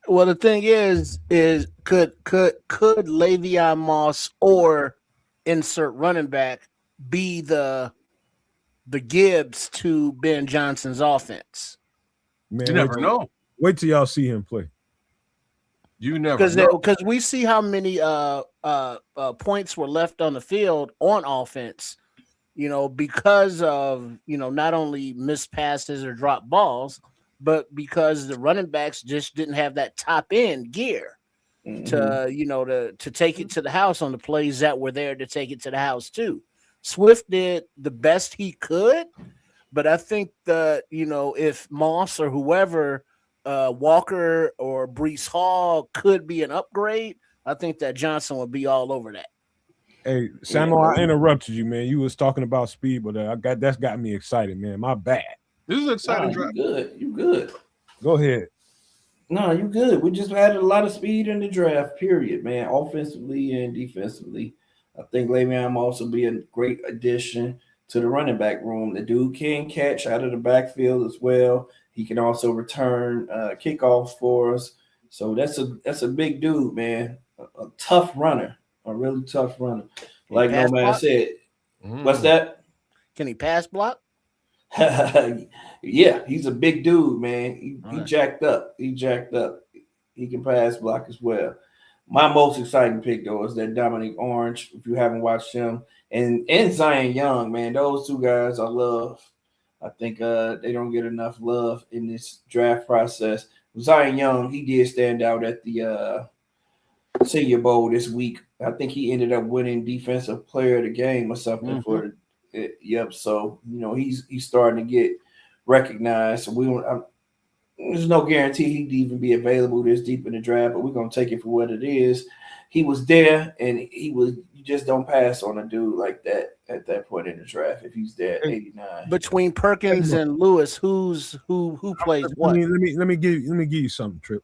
Well, the thing is could Le'Veon Moss or insert running back be the Gibbs to Ben Johnson's offense? Man, You never know. Wait till y'all see him play. You never know. Because we see how many points were left on the field on offense, because of not only missed passes or dropped balls, but because the running backs just didn't have that top end gear to take it to the house on the plays that were there to take it to the house too. Swift did the best he could, but I think that if Moss or whoever, Walker or Breece Hall could be an upgrade, I think that Johnson would be all over that. Hey, Samuel, I interrupted you, man. You was talking about speed, but that's got me excited, man. My bad. This is an exciting You draft. good. You good. Go ahead. No, you good. We just added a lot of speed in the draft, period, man. Offensively and defensively. I think Le'Veon Moss will be a great addition to the running back room. The dude can catch out of the backfield as well. He can also return kickoffs for us. So that's a big dude, man. A tough runner, a really tough runner. Like Nomad said. What's that? Can he pass block? Yeah, he's a big dude, man. He jacked up. He can pass block as well. My most exciting pick, though, is that Dominique Orange. If you haven't watched him, and Zion Young, man, those two guys I love. I think they don't get enough love in this draft process. Zion Young, he did stand out at the Senior Bowl this week. I think he ended up winning Defensive Player of the Game or something for the. Yep. So he's starting to get recognized. So there's no guarantee he'd even be available this deep in the draft, but we're gonna take it for what it is. He was there, and you just don't pass on a dude like that at that point in the draft if he's there at 89. Between Perkins and Lewis, who plays what? Let me give you something, Trip.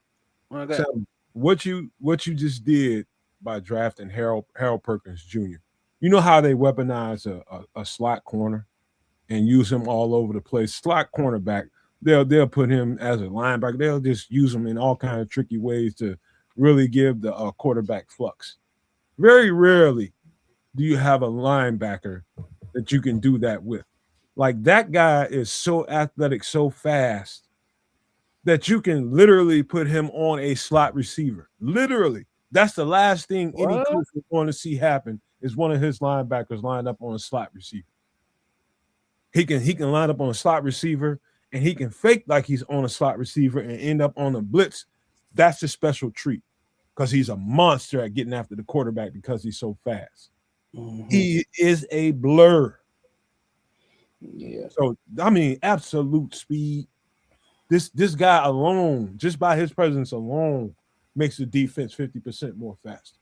Okay. So what you just did by drafting Harold Perkins Jr. You know how they weaponize a slot corner and use him all over the place. Slot cornerback, they'll put him as a linebacker. They'll just use him in all kinds of tricky ways to really give the quarterback flux. Very rarely do you have a linebacker that you can do that with. Like that guy is so athletic, so fast that you can literally put him on a slot receiver. Literally. That's the last thing any What? coach would want to see happen is one of his linebackers lined up on a slot receiver. He can line up on a slot receiver and he can fake like he's on a slot receiver and end up on a blitz. That's a special treat because he's a monster at getting after the quarterback because he's so fast. He is a blur. Yeah. So I mean, absolute speed. This guy alone, just by his presence alone, makes the defense 50% more fast.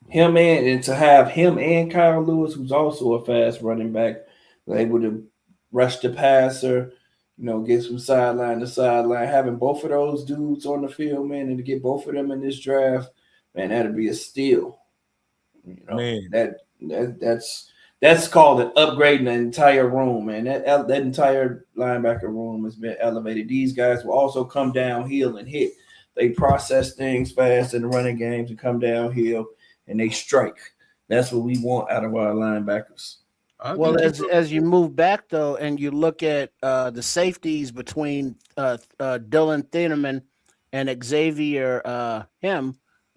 And to have him and Kyle Lewis, who's also a fast running back, able to rush the passer, get from sideline to sideline. Having both of those dudes on the field, man, and to get both of them in this draft, man, that'd be a steal. Man, that's called an upgrade in the entire room, man. That entire linebacker room has been elevated. These guys will also come downhill and hit. They process things fast in the running games and come downhill and they strike. That's what we want out of our linebackers. Well, as you move back though, and you look at the safeties between Dylan Thieneman and Xavier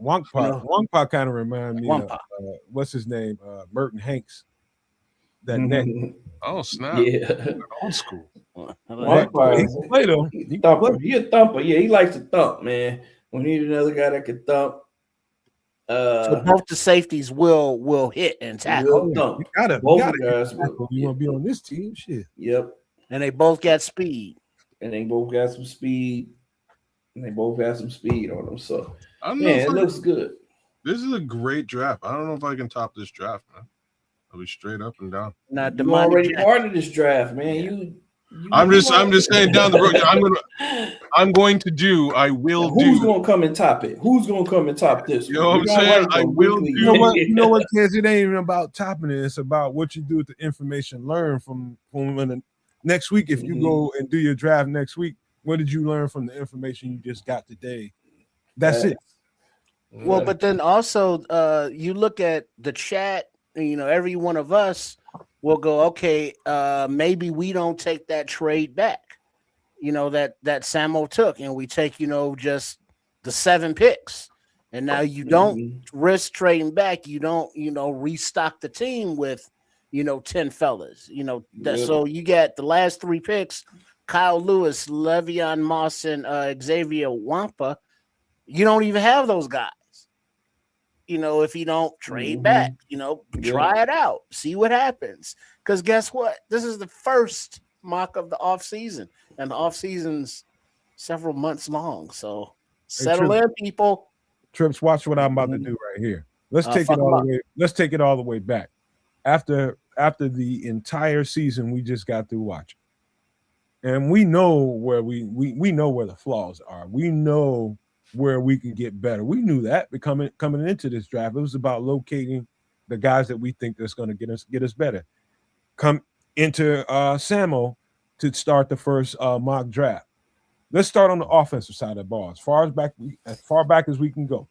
Wongpa kind of remind me of what's his name, Merton Hanks. That neck. Oh snap! Yeah, old school. He a thumper. Yeah, he likes to thump, man. We need another guy that can thump. So both the safeties will hit and tackle. You gotta guys. You want to be on this team? Shit. Yep. And they both got speed. And they both got some speed. On them. So it looks good. This is a great draft. I don't know if I can top this draft, man. I'll be straight up and down. Not you already part of this draft, man. I'm just saying down the road. Who's gonna come and top it? Who's gonna come and top this? You know what I'm saying? I will do. You know what, kids? It ain't even about topping it. It's about what you do with the information learned from when next week. If you go and do your draft next week, what did you learn from the information you just got today? That's it. Well, but then also you look at the chat. Every one of us will go, okay, maybe we don't take that trade back, that Samo took, and we take, just the 7 picks. And now you don't risk trading back. You don't, restock the team with, 10 fellas, So you get the last 3 picks, Kyle Lewis, Le'Veon Moss, and Xavier Wampa. You don't even have those guys. If you don't trade back, try it out, see what happens. Because guess what? This is the first mock of the off season, and the off season's several months long. So settle in, people. Trips, watch what I'm about to do right here. Let's take it all the way. Let's take it all the way back. After the entire season we just got through watching, and we know where we know where the flaws are. We know where we can get better. We knew that coming into this draft. It was about locating the guys that we think that's going to get us better. Come into Samo to start the first mock draft. Let's start on the offensive side of the ball. As far back as we can go.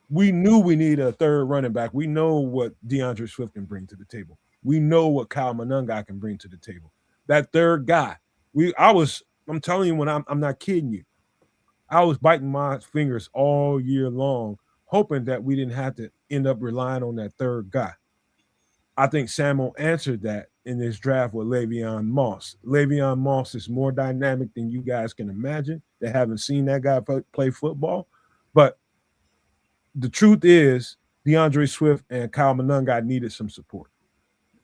We knew we needed a third running back. We know what DeAndre Swift can bring to the table. We know what Kyle Monunga can bring to the table. That third guy. I'm telling you, when I'm not kidding you. I was biting my fingers all year long, hoping that we didn't have to end up relying on that third guy. I think Samo answered that in this draft with Le'Veon Moss. Le'Veon Moss is more dynamic than you guys can imagine. They haven't seen that guy play football. But the truth is, DeAndre Swift and Kyle Monunga needed some support.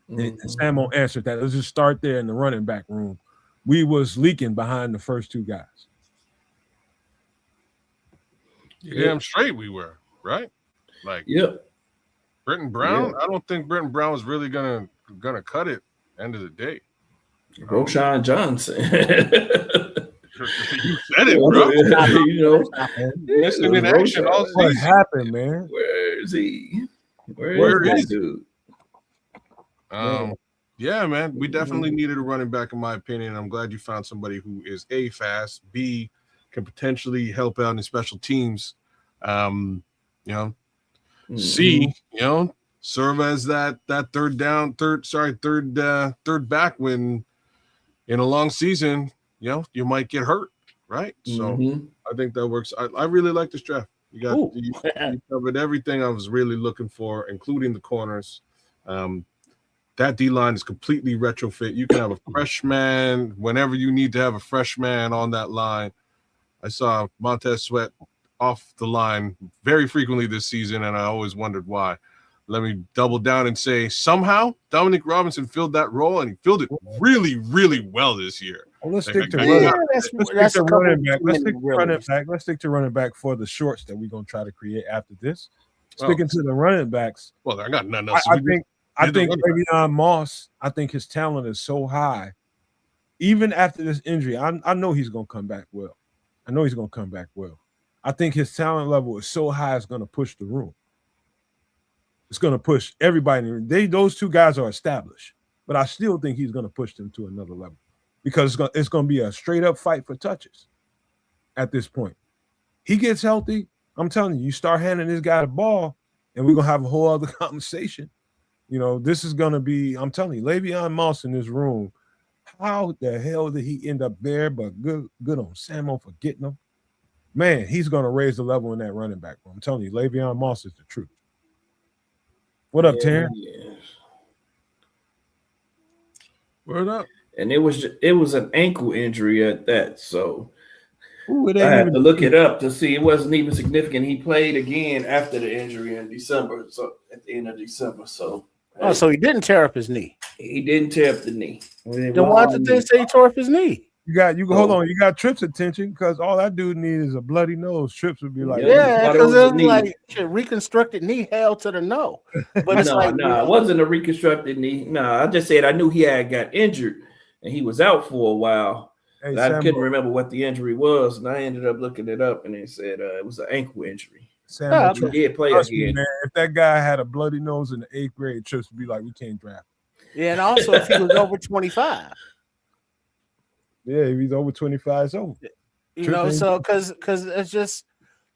And Samo answered that. Let's just start there in the running back room. We was leaking behind the first 2 guys. Damn straight we were, right? Britton Brown. I don't think Britton Brown was really gonna cut it. End of the day, Roshan Johnson. You said it, bro. Missing in action all season. What happened, man? Where is he? Where is dude? Yeah, man. We definitely needed a running back, in my opinion. I'm glad you found somebody who is A, fast, B, can potentially help out in special teams. C, serve as that third back when in a long season, you might get hurt, right? So I think that works. I really like this draft. You covered everything I was really looking for, including the corners. That D-line is completely retrofit. You can have a freshman whenever you need to have a freshman on that line. I saw Montez Sweat off the line very frequently this season, and I always wondered why. Let me double down and say somehow Dominic Robinson filled that role, and he filled it really, really well this year. Well, let's stick to running back. Let's stick to running back for the shorts that we're going to try to create after this. Sticking to the running backs. Well, I got nothing else. I think Le'Veon Moss, I think his talent is so high. Even after this injury, I know he's going to come back well. I think his talent level is so high, it's going to push the room. It's going to push everybody. Those two guys are established, but I still think he's going to push them to another level because it's going to be a straight up fight for touches at this point. He gets healthy, I'm telling you start handing this guy the ball, and we're going to have a whole other conversation. This is going to be, I'm telling you, Le'Veon Moss in this room, how the hell did he end up there? But good on Samo for getting him. Man, he's going to raise the level in that running back room. I'm telling you, Le'Veon Moss is the truth. What up, Terrence? Yeah. Word up. And it was an ankle injury at that, so I had to look it up to see. It wasn't even significant. He played again after the injury in December, so at the end of December. So so he didn't tear up his knee. He didn't tear up the knee. Then why did they say he tore up his knee? Hold on. You got Tripp's attention because all that dude needs is a bloody nose. Trips would be like, because it was like reconstructed knee, hell to the no. But it's it wasn't a reconstructed knee. No, I just said I knew he had got injured and he was out for a while. Hey, I couldn't remember what the injury was, and I ended up looking it up, and they said it was an ankle injury. Sam, he did play again. Man, if that guy had a bloody nose in the 8th grade, Trips would be like, we can't draft him. Yeah, and also if he was over 25. Yeah, if he's over 25, it's over. So because it's just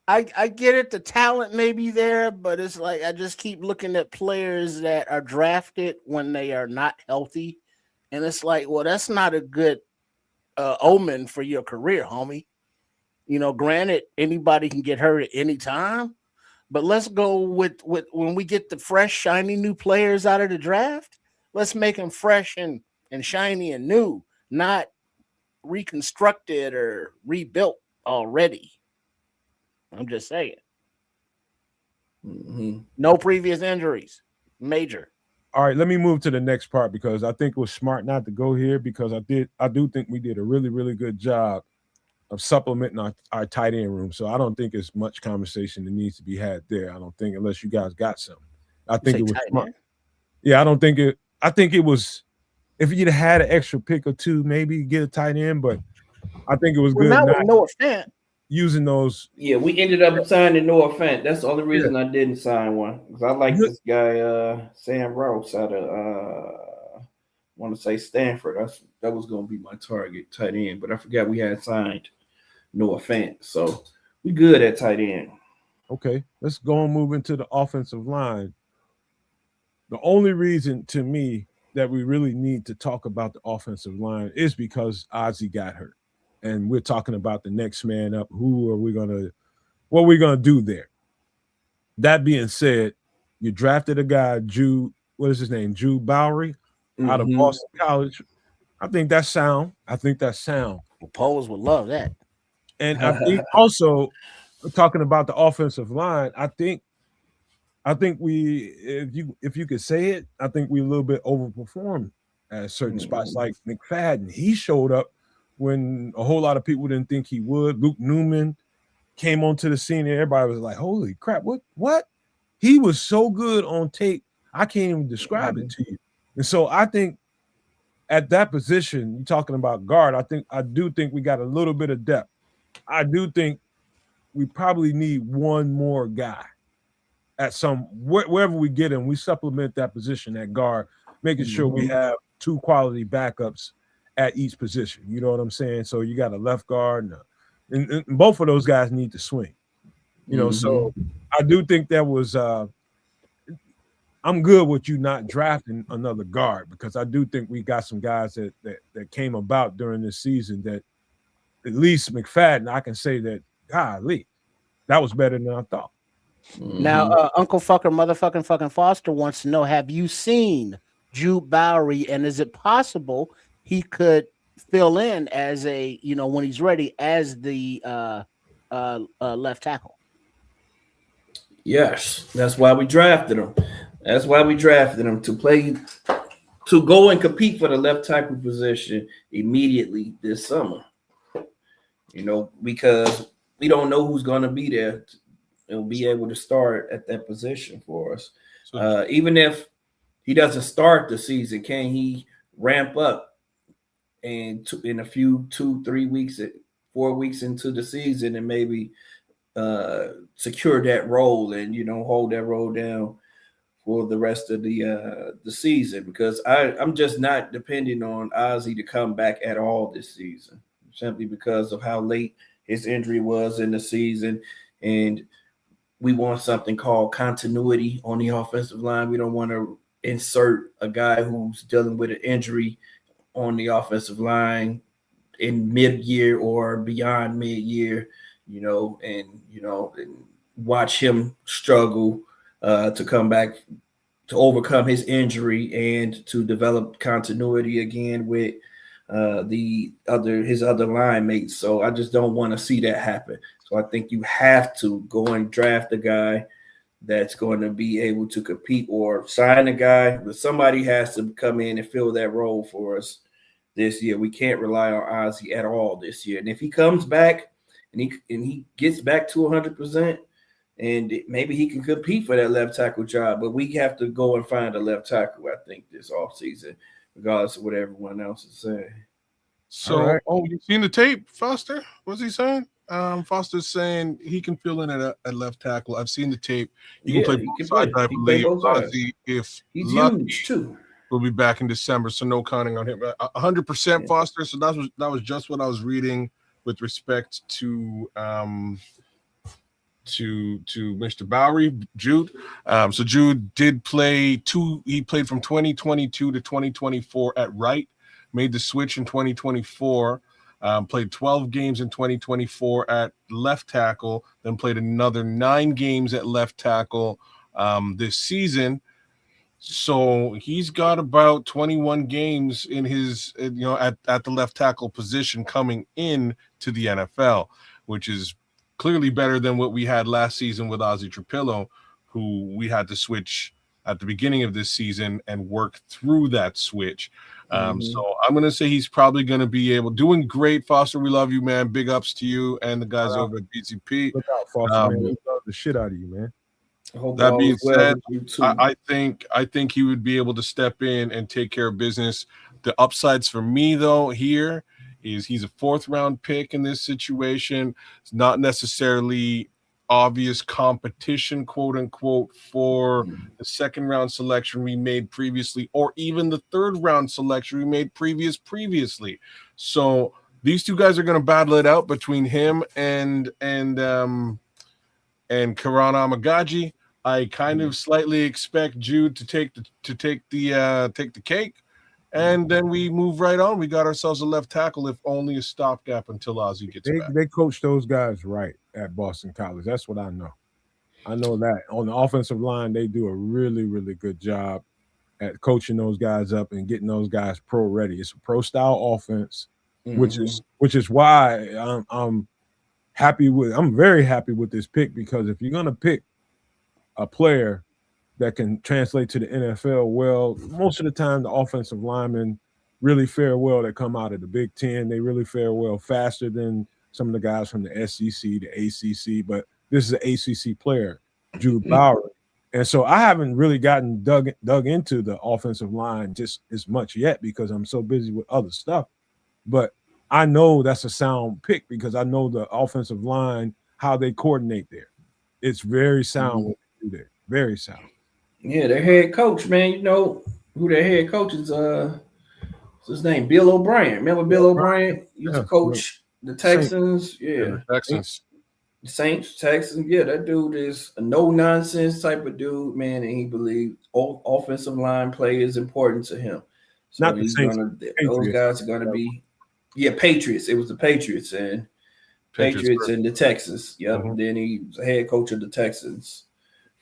I get it, the talent may be there, but it's like I just keep looking at players that are drafted when they are not healthy, and it's like, well, that's not a good omen for your career, homie. Granted, anybody can get hurt at any time, but let's go with when we get the fresh, shiny new players out of the draft, let's make them fresh and shiny and new, not reconstructed or rebuilt already. I'm just saying. No previous injuries, major. All right, let me move to the next part because I think it was smart not to go here because I do think we did a really, really good job of supplementing our tight end room. So I don't think it's much conversation that needs to be had there. I don't think, unless you guys got something. I think it was smart. Yeah, I think it was, if you'd had an extra pick or two, maybe get a tight end, but I think it was good. Not with Noah Fant. Using those. Yeah, we ended up signing Noah Fant. That's the only reason I didn't sign one. Because I like this guy, Sam Rouse, out of want to say Stanford. That was going to be my target tight end, but I forgot we had signed Noah Fant. So we good at tight end. Okay, let's go and move into the offensive line. The only reason to me that we really need to talk about the offensive line is because Ozzie got hurt. And we're talking about the next man up. What are we gonna do there? That being said, you drafted a guy, Jude Bowery, out of Boston College. I think that's sound. Poles would love that. And I think also talking about the offensive line, I think we, if you could say it, I think we a little bit overperformed at certain spots. Like McFadden, he showed up when a whole lot of people didn't think he would. Luke Newman came onto the scene and everybody was like, holy crap, what? He was so good on tape, I can't even describe it to you. And so I think at that position, you're talking about guard, I do think we got a little bit of depth. I do think we probably need one more guy at wherever we get him, we supplement that position at guard, making sure we have two quality backups at each position. You know what I'm saying? So you got a left guard, and both of those guys need to swing. So I do think that was I'm good with you not drafting another guard because I do think we got some guys that came about during this season that at least McFadden, I can say that, golly, that was better than I thought. Now, Uncle Fucker, motherfucking fucking Foster wants to know: have you seen Jude Bowery, and is it possible he could fill in as a, when he's ready, as the left tackle? Yes, that's why we drafted him. That's why we drafted him to play, to go and compete for the left tackle position immediately this summer. Because we don't know who's going to be there and be able to start at that position for us. Even if he doesn't start the season, can he ramp up and in a few 2-3 weeks, 4 weeks into the season and maybe secure that role and hold that role down for the rest of the season? Because I'm just not depending on Ozzie to come back at all this season, simply because of how late his injury was in the season. And we want something called continuity on the offensive line. We don't want to insert a guy who's dealing with an injury on the offensive line in mid-year or beyond mid-year, and watch him struggle to come back, to overcome his injury and to develop continuity again with his other line mates. So I just don't want to see that happen. So I think you have to go and draft a guy that's going to be able to compete, or sign a guy, but somebody has to come in and fill that role for us this year. We can't rely on Ozzie at all this year. And if he comes back and he gets back to 100%, and maybe he can compete for that left tackle job, but we have to go and find a left tackle, I think, this offseason, regardless of what everyone else is saying. So, you seen the tape, Foster? What's he saying? Foster's saying he can fill in at left tackle. I've seen the tape. He can play both sides, I believe. Ozzie, if he's lucky, huge too, will be back in December, so no counting on him. 100% Foster. So that was just what I was reading with respect to Mr. Bowery, Jude. So Jude did play he played from 2022 to 2024 at right, made the switch in 2024, played 12 games in 2024 at left tackle, then played another 9 games at left tackle this season. So he's got about 21 games in his, at the left tackle position coming in to the NFL, which is clearly better than what we had last season with Ozzie Trapillo, who we had to switch at the beginning of this season and work through that switch. So I'm going to say he's probably going to be doing great. Foster, we love you, man. Big ups to you and the guys over at BCP. Look out, Foster, man. We love the shit out of you, man. That being said, I think he would be able to step in and take care of business. The upsides for me, though, here is he's a 4th round pick in this situation. It's not necessarily obvious competition, quote unquote, for the 2nd round selection we made previously, or even the 3rd round selection we made previously. So these two guys are going to battle it out between him and Karan Amagaji. I kind of slightly expect Jude to take the cake, and then we move right on. We got ourselves a left tackle, if only a stopgap until Ozzie gets back. They coach those guys right at Boston College. That's what I know. I know that on the offensive line, they do a really, really good job at coaching those guys up and getting those guys pro ready. It's a pro style offense, which is why I'm very happy with this pick, because if you're gonna pick a player that can translate to the NFL, well, most of the time the offensive linemen really fare well that come out of the Big Ten. They really fare well faster than some of the guys from the SEC, the ACC, but this is an ACC player, Jude Bowery. And so I haven't really gotten dug into the offensive line just as much yet because I'm so busy with other stuff. But I know that's a sound pick because I know the offensive line, how they coordinate there. It's very sound what they do there. Very sound. Yeah, their head coach, man. You know who their head coach is? What's his name? Bill O'Brien. Remember Bill O'Brien? He used to coach the Texans. Yeah. The Texans. Saints, Texans, yeah, that dude is a no nonsense type of dude, man, and he believes offensive line play is important to him. So Not the he's Saints, those Patriots. guys are gonna be, yeah, Patriots. It was the Patriots and Patriots and the Texans. Yep. Mm-hmm. Then he was a head coach of the Texans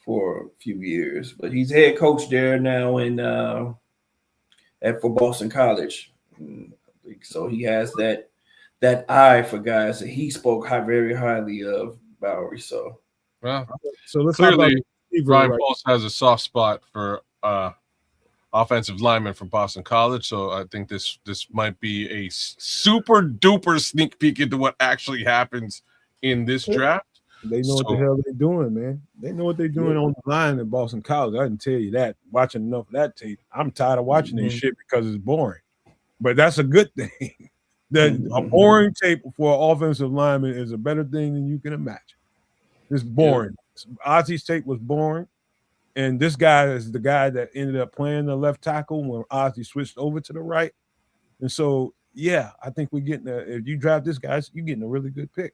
for a few years, but he's head coach there now for Boston College. So he has that eye for guys that he spoke very highly of, Bowery. So, well, so let's talk about clearly Ryan Poles has a soft spot for offensive lineman from Boston College. So I think this might be a super duper sneak peek into what actually happens in this draft. They know what the hell they're doing, man. They know what they're doing on the line at Boston College. I can tell you that. Watching enough of that tape, I'm tired of watching this shit because it's boring. But that's a good thing. A boring tape for an offensive lineman is a better thing than you can imagine. It's boring. Ozzy's tape was boring. And this guy is the guy that ended up playing the left tackle when Ozzy switched over to the right. And so, yeah, I think we're getting if you draft this guy, you're getting a really good pick.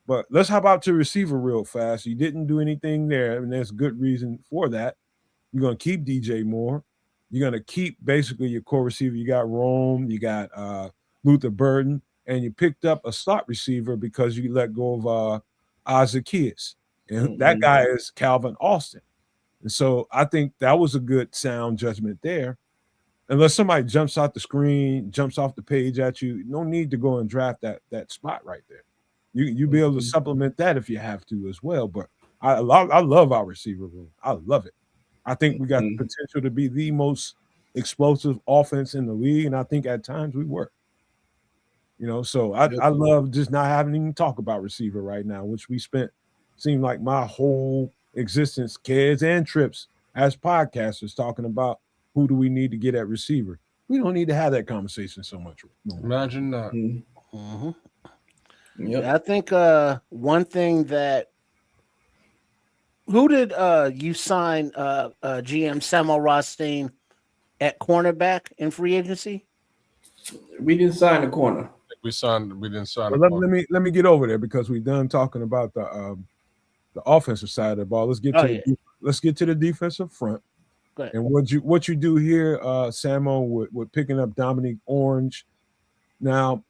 But let's hop out to receiver real fast. You didn't do anything there, and there's good reason for that. You're going to keep DJ Moore. You're going to keep basically your core receiver. You got Rome, you got Luther Burden, and you picked up a slot receiver because you let go of Zacchaeus. And that guy is Calvin Austin. And so I think that was a good sound judgment there. Unless somebody jumps out the screen, jumps off the page at you, no need to go and draft that spot right there. You be able to supplement that if you have to as well. But I love our receiver room. I love it. I think we got the potential to be the most explosive offense in the league, and I think at times we were. So I love just not having to even talk about receiver right now, which we seemed like my whole existence, kids and trips as podcasters talking about who do we need to get at receiver. We don't need to have that conversation so much. Imagine that. I think one thing that who did you sign GM Samuel Rothstein at cornerback in free agency? We didn't sign the corner. We didn't sign. Well, let me get over there because we're done talking about the offensive side of the ball. Let's get to the defensive front. And what you do here, Samo, with picking up Dominique Orange. Now,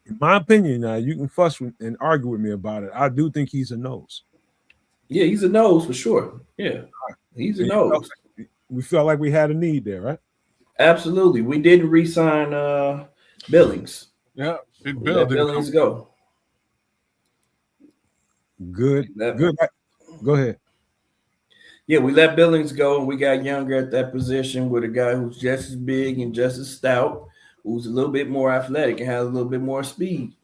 in my opinion, you can fuss and argue with me about it. I do think he's a nose. Yeah, he's a nose for sure. Yeah, he's a nose. We felt like we had a need there, right? Absolutely. We didn't re-sign Billings. Yeah, let Billings go. Good. Go ahead. Yeah, we let Billings go, and we got younger at that position with a guy who's just as big and just as stout, who's a little bit more athletic and has a little bit more speed.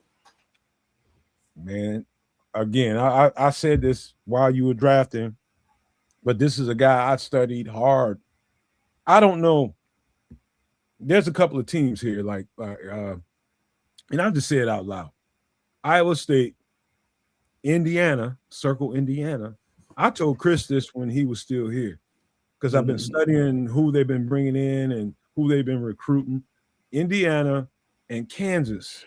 Man, again, I said this while you were drafting, but this is a guy I studied hard. I don't know. There's a couple of teams here, and I'll just say it out loud. Iowa State, Indiana, circle Indiana. I told Chris this when he was still here because I've been studying who they've been bringing in and who they've been recruiting. Indiana and Kansas,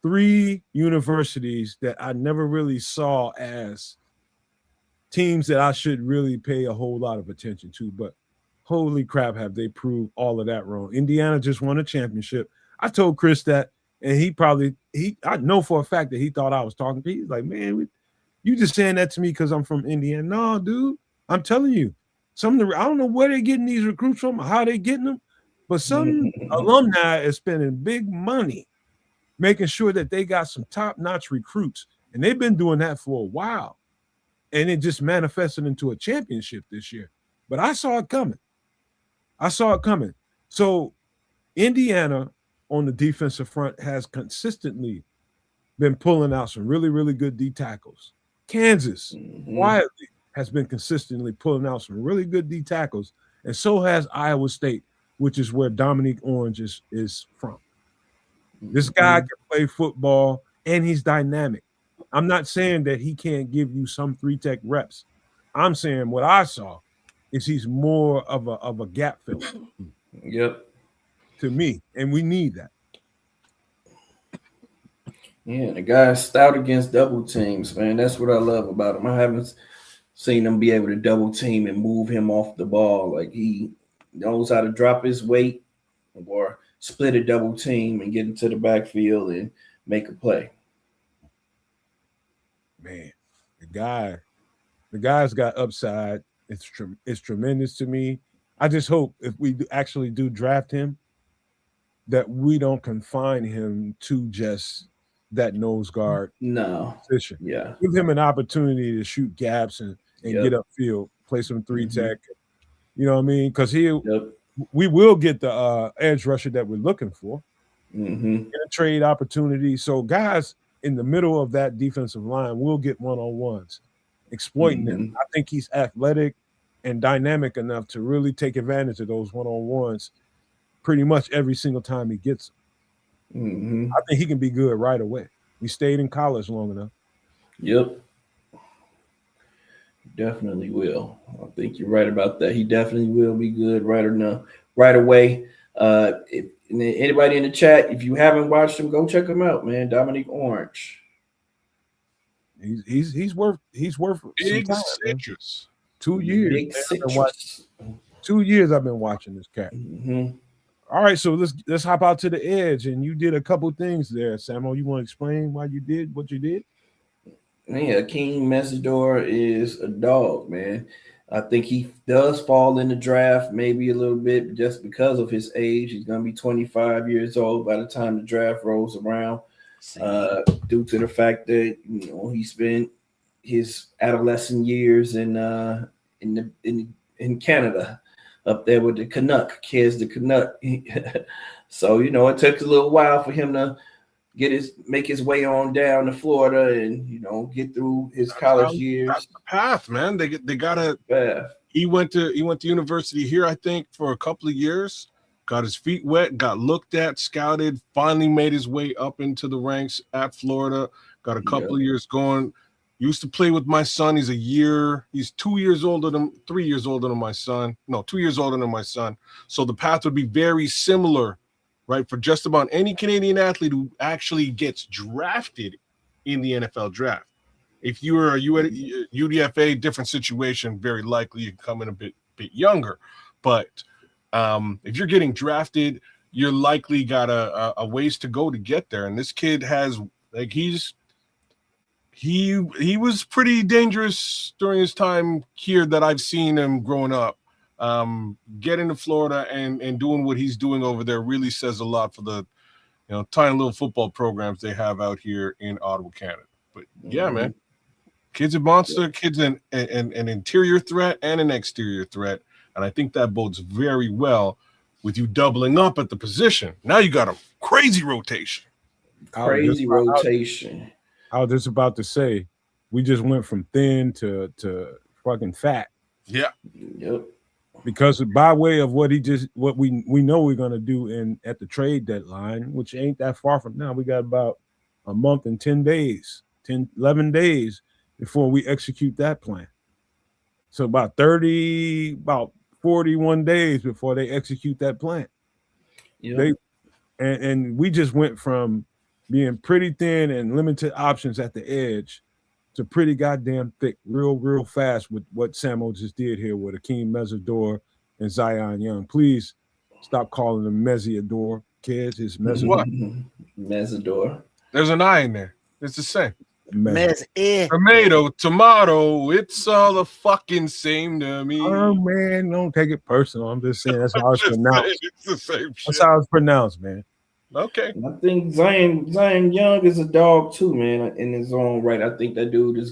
3 universities that I never really saw as teams that I should really pay a whole lot of attention to. But holy crap, have they proved all of that wrong. Indiana just won a championship. I told Chris that, and I know for a fact that he thought I was talking to him. He's like, man, you just saying that to me because I'm from Indiana. No, dude, I'm telling you. I don't know where they're getting these recruits from or how they're getting them, but some alumni is spending big money making sure that they got some top-notch recruits, and they've been doing that for a while, and it just manifested into a championship this year. But I saw it coming. So Indiana on the defensive front has consistently been pulling out some really, really good D tackles. Kansas quietly has been consistently pulling out some really good D tackles, and so has Iowa State, which is where Dominique Orange is from. This guy can play football, and he's dynamic. I'm not saying that he can't give you some 3-tech reps. I'm saying what I saw is he's more of a gap filler. Yep. To me, and we need that. Yeah, the guy's stout against double teams, man. That's what I love about him. I haven't seen him be able to double team and move him off the ball. Like he knows how to drop his weight or split a double team and get into the backfield and make a play. Man, the guy's got upside. It's tremendous to me. I just hope if we actually do draft him, that we don't confine him to just that nose guard No. position. Yeah. Give him an opportunity to shoot gaps and get upfield, play some 3-tech. You know what I mean? Because we will get the edge rusher that we're looking for. Get a trade opportunity. So guys in the middle of that defensive line will get one-on-ones, exploiting them. I think he's athletic and dynamic enough to really take advantage of those one-on-ones pretty much every single time he gets them. I think he can be good right away. He stayed in college long enough. Yep. Definitely will. I think you're right about that. He definitely will be good right away. If anybody in the chat, if you haven't watched him, go check him out, man. Dominique Orange. He's worth big some time, citrus. 2 years. Big citrus. 2 years I've been watching this cat. All right, so let's hop out to the edge. And you did a couple things there, Samo. You want to explain why you did what you did? Yeah, King Messidor is a dog, man. I think he does fall in the draft maybe a little bit just because of his age. He's going to be 25 years old by the time the draft rolls around, due to the fact that he spent his adolescent years in Canada, up there with the Canuck kids, the Canuck. So it took a little while for him to make his way on down to Florida and get through his college years. That's the path, man. They got a path. He went to university here, I think, for a couple of years. Got his feet wet, got looked at, scouted, finally made his way up into the ranks at Florida. Got a couple of years going. Used to play with my son. He's 3 years older than my son. No, 2 years older than my son. So the path would be very similar, right, for just about any Canadian athlete who actually gets drafted in the NFL draft. If you were a UDFA, different situation, very likely you can come in a bit younger. But if you're getting drafted, you're likely got a ways to go to get there. And this kid has, like, he was pretty dangerous during his time here that I've seen him growing up. Getting to Florida and doing what he's doing over there really says a lot for the tiny little football programs they have out here in Ottawa, Canada. But yeah, man, kid's a monster. Kid's an interior threat and an exterior threat, and I think that bodes very well with you doubling up at the position. Now you got a crazy rotation. Rotation. I was just about to say, we just went from thin to fucking fat. Yeah. Yep. Because by way of what we know we're gonna do at the trade deadline, which ain't that far from now. We got about a month and 11 days before we execute that plan. So about 41 days before they execute that plan. Yeah. And we just went from being pretty thin and limited options at the edge to pretty goddamn thick, real fast with what Samo just did here with Akeem Messidor and Zion Young. Please stop calling him Messidor, kids. It's Messidor. Messidor. There's an I in there. It's the same. Tomato, tomato, it's all the fucking same to me. Oh man, don't take it personal. I'm just saying that's how it's pronounced. It's the same shit. That's how it's pronounced, man. Okay. I think Zion Young is a dog too, man, in his own right. I think that dude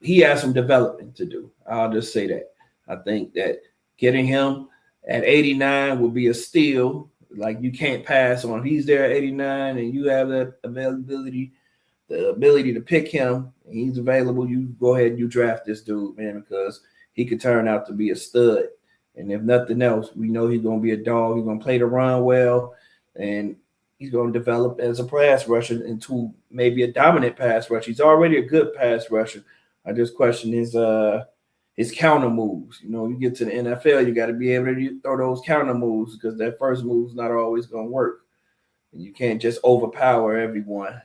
he has some development to do. I'll just say that. I think that getting him at 89 will be a steal. Like, you can't pass on. He's there at 89 and you have that availability, the ability to pick him, and he's available. You go ahead and you draft this dude, man, because he could turn out to be a stud. And if nothing else, we know he's going to be a dog. He's going to play the run well. And he's going to develop as a pass rusher into maybe a dominant pass rusher. He's already a good pass rusher. I just question his counter moves. You get to the NFL, you got to be able to throw those counter moves because that first move is not always going to work. And you can't just overpower everyone.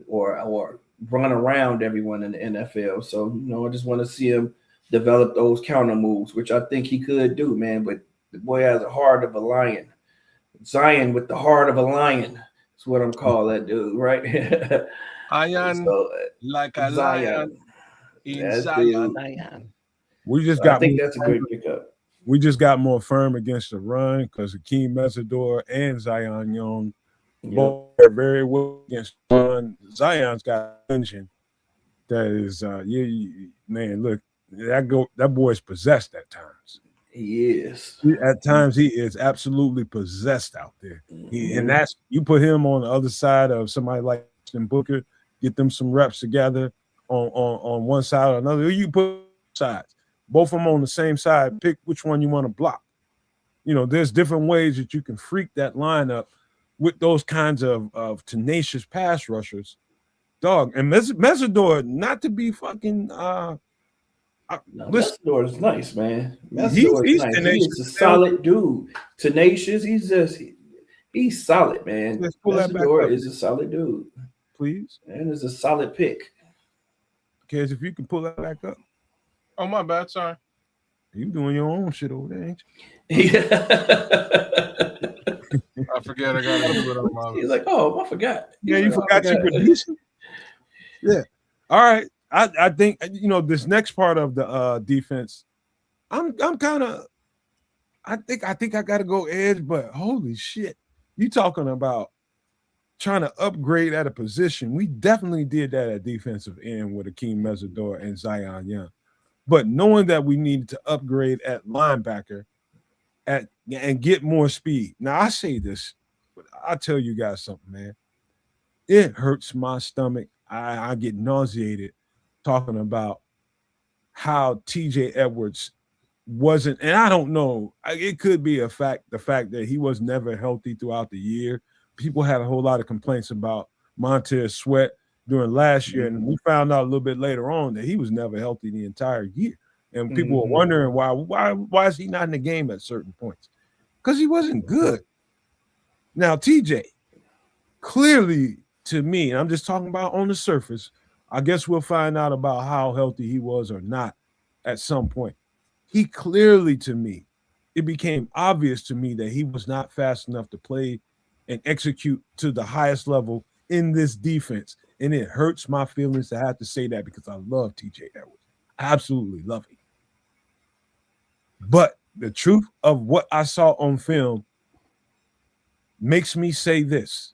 or run around everyone in the NFL. So, I just want to see him develop those counter moves, which I think he could do, man. But the boy has a heart of a lion. Zion with the heart of a lion. That's what I'm calling that dude, right? Iron So, like a lion in That Zion. dude. We just So got I think more that's a great pickup. We just got more firm against the run because Hakeem Mesidor and Zion Young both are very well against the run. Zion's got an engine that is, man, look, that boy's possessed at times. He is. At times, he is absolutely possessed out there. And that's, you put him on the other side of somebody like Booker, get them some reps together on one side or another. You put sides, both of them on the same side. Pick which one you want to block. There's different ways that you can freak that lineup with those kinds of tenacious pass rushers, dog. And Mesidor, not to be fucking. Mesidor is nice, man. Mesidor is nice. He's a solid dude. Tenacious. He's solid, man. Mesidor is a solid dude. Please. And is a solid pick. Because if you can pull that back up. Oh, my bad. Sorry. You doing your own shit over there, ain't you? Yeah. I forget I gotta do it on my. He's like, oh, I forgot. You forgot you producing. Yeah. All right. I think this next part of the defense, I'm kind of. I think I got to go edge, but holy shit, you talking about trying to upgrade at a position? We definitely did that at defensive end with Hakeem Mesidor and Zion Young, but knowing that we needed to upgrade at linebacker, and get more speed. Now I say this, but I'll tell you guys something, man. It hurts my stomach. I get nauseated talking about how TJ Edwards wasn't, and I don't know, it could be the fact that he was never healthy throughout the year. People had a whole lot of complaints about Montez Sweat during last year, and we found out a little bit later on that he was never healthy the entire year. And people were wondering why is he not in the game at certain points? Because he wasn't good. Now, TJ, clearly to me, and I'm just talking about on the surface, I guess we'll find out about how healthy he was or not at some point. He clearly, to me, it became obvious to me that he was not fast enough to play and execute to the highest level in this defense. And it hurts my feelings to have to say that because I love TJ Edwards. I absolutely love him. But the truth of what I saw on film makes me say this.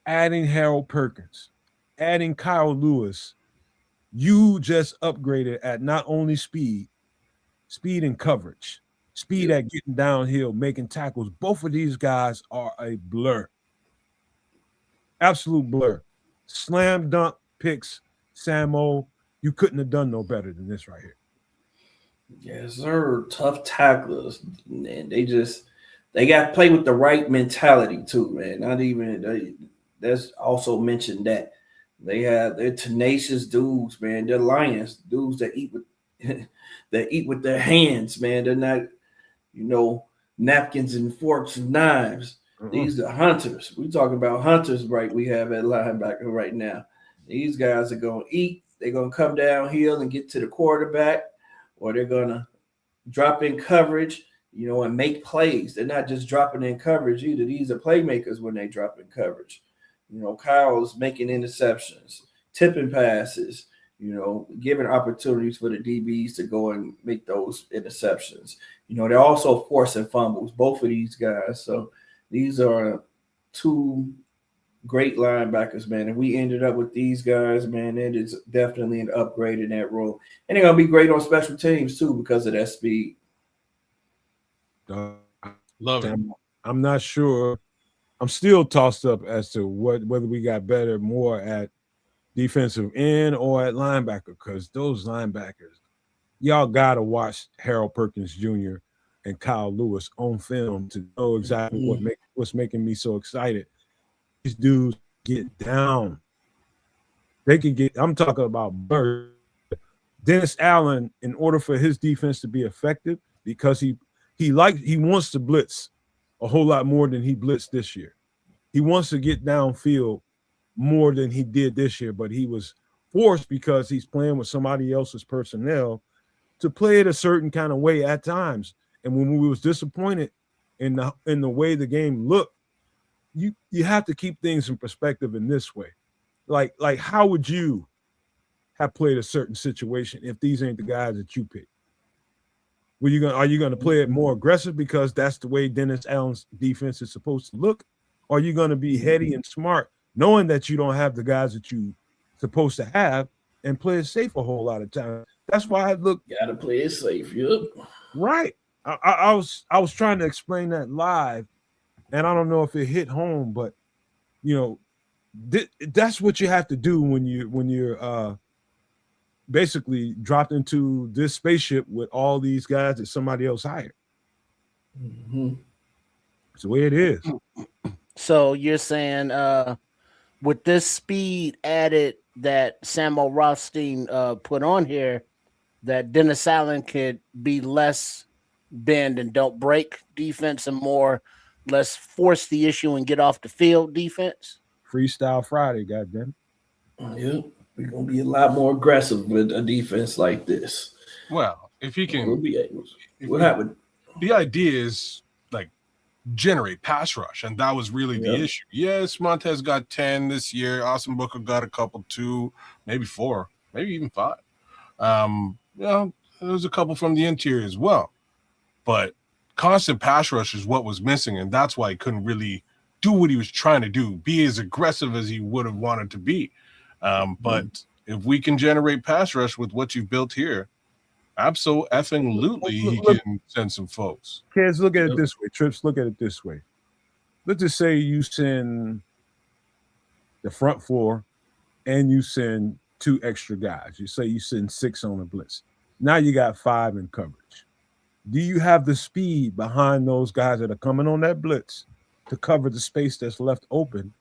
Adding Harold Perkins, adding Kyle Lewis, you just upgraded at not only speed and coverage, speed at getting downhill, making tackles. Both of these guys are a blur. Absolute blur. Slam dunk picks, Samo. You couldn't have done no better than this right here. Yes, sir. Tough tacklers. And they got to play with the right mentality too, man. Not even that's also mentioned that they're tenacious dudes, man. They're lions, dudes that eat with their hands, man. They're not, napkins and forks and knives. These are hunters. We're talking about hunters, right? We have at linebacker right now. These guys are going to eat. They're going to come downhill and get to the quarterback, or they're going to drop in coverage, and make plays. They're not just dropping in coverage either. These are playmakers when they drop in coverage. Kyle's making interceptions, tipping passes, giving opportunities for the DBs to go and make those interceptions. They're also forcing fumbles, both of these guys. So these are two great linebackers, man. If we ended up with these guys, man, it is definitely an upgrade in that role. And they're going to be great on special teams, too, because of that speed. Love it. I'm not sure. I'm still tossed up as to whether we got better more at defensive end or at linebacker, because those linebackers, y'all got to watch Harold Perkins Jr. and Kyle Lewis on film to know exactly what's making me so excited. These dudes get down. They can get, I'm talking about Bird. Dennis Allen, in order for his defense to be effective, because he wants to blitz a whole lot more than he blitzed this year. He wants to get downfield more than he did this year, but he was forced because he's playing with somebody else's personnel to play it a certain kind of way at times. And when we was disappointed in the way the game looked, you have to keep things in perspective in this way. Like how would you have played a certain situation if these ain't the guys that you pick? Are you gonna play it more aggressive because that's the way Dennis Allen's defense is supposed to look? Or are you gonna be heady and smart, knowing that you don't have the guys that you supposed to have, and play it safe a whole lot of time? That's why I look. Gotta play it safe. Yep. Right. I was trying to explain that live, and I don't know if it hit home, but that's what you have to do when you're basically dropped into this spaceship with all these guys that somebody else hired. Mm-hmm. It's the way it is. So you're saying with this speed added that Samuel Rothstein put on here, that Dennis Allen could be less bend and don't break defense and more less force the issue and get off the field defense? Freestyle Friday, goddamn. Yep. We're gonna be a lot more aggressive with a defense like this. Well, if he can, We'll be able. What happened? The idea is like generate pass rush, and that was really the issue. Yes, Montez got 10 this year. Austin Booker got a couple, 2, maybe 4, maybe even 5. There was a couple from the interior as well, but constant pass rush is what was missing, and that's why he couldn't really do what he was trying to do, be as aggressive as he would have wanted to be. But if we can generate pass rush with what you've built here, absolutely he can send some folks. Kids, look at it this way. Trips, look at it this way. Let's just say you send the front 4 and you send 2 extra guys. You say you send 6 on a blitz. Now you got 5 in coverage. Do you have the speed behind those guys that are coming on that blitz to cover the space that's left open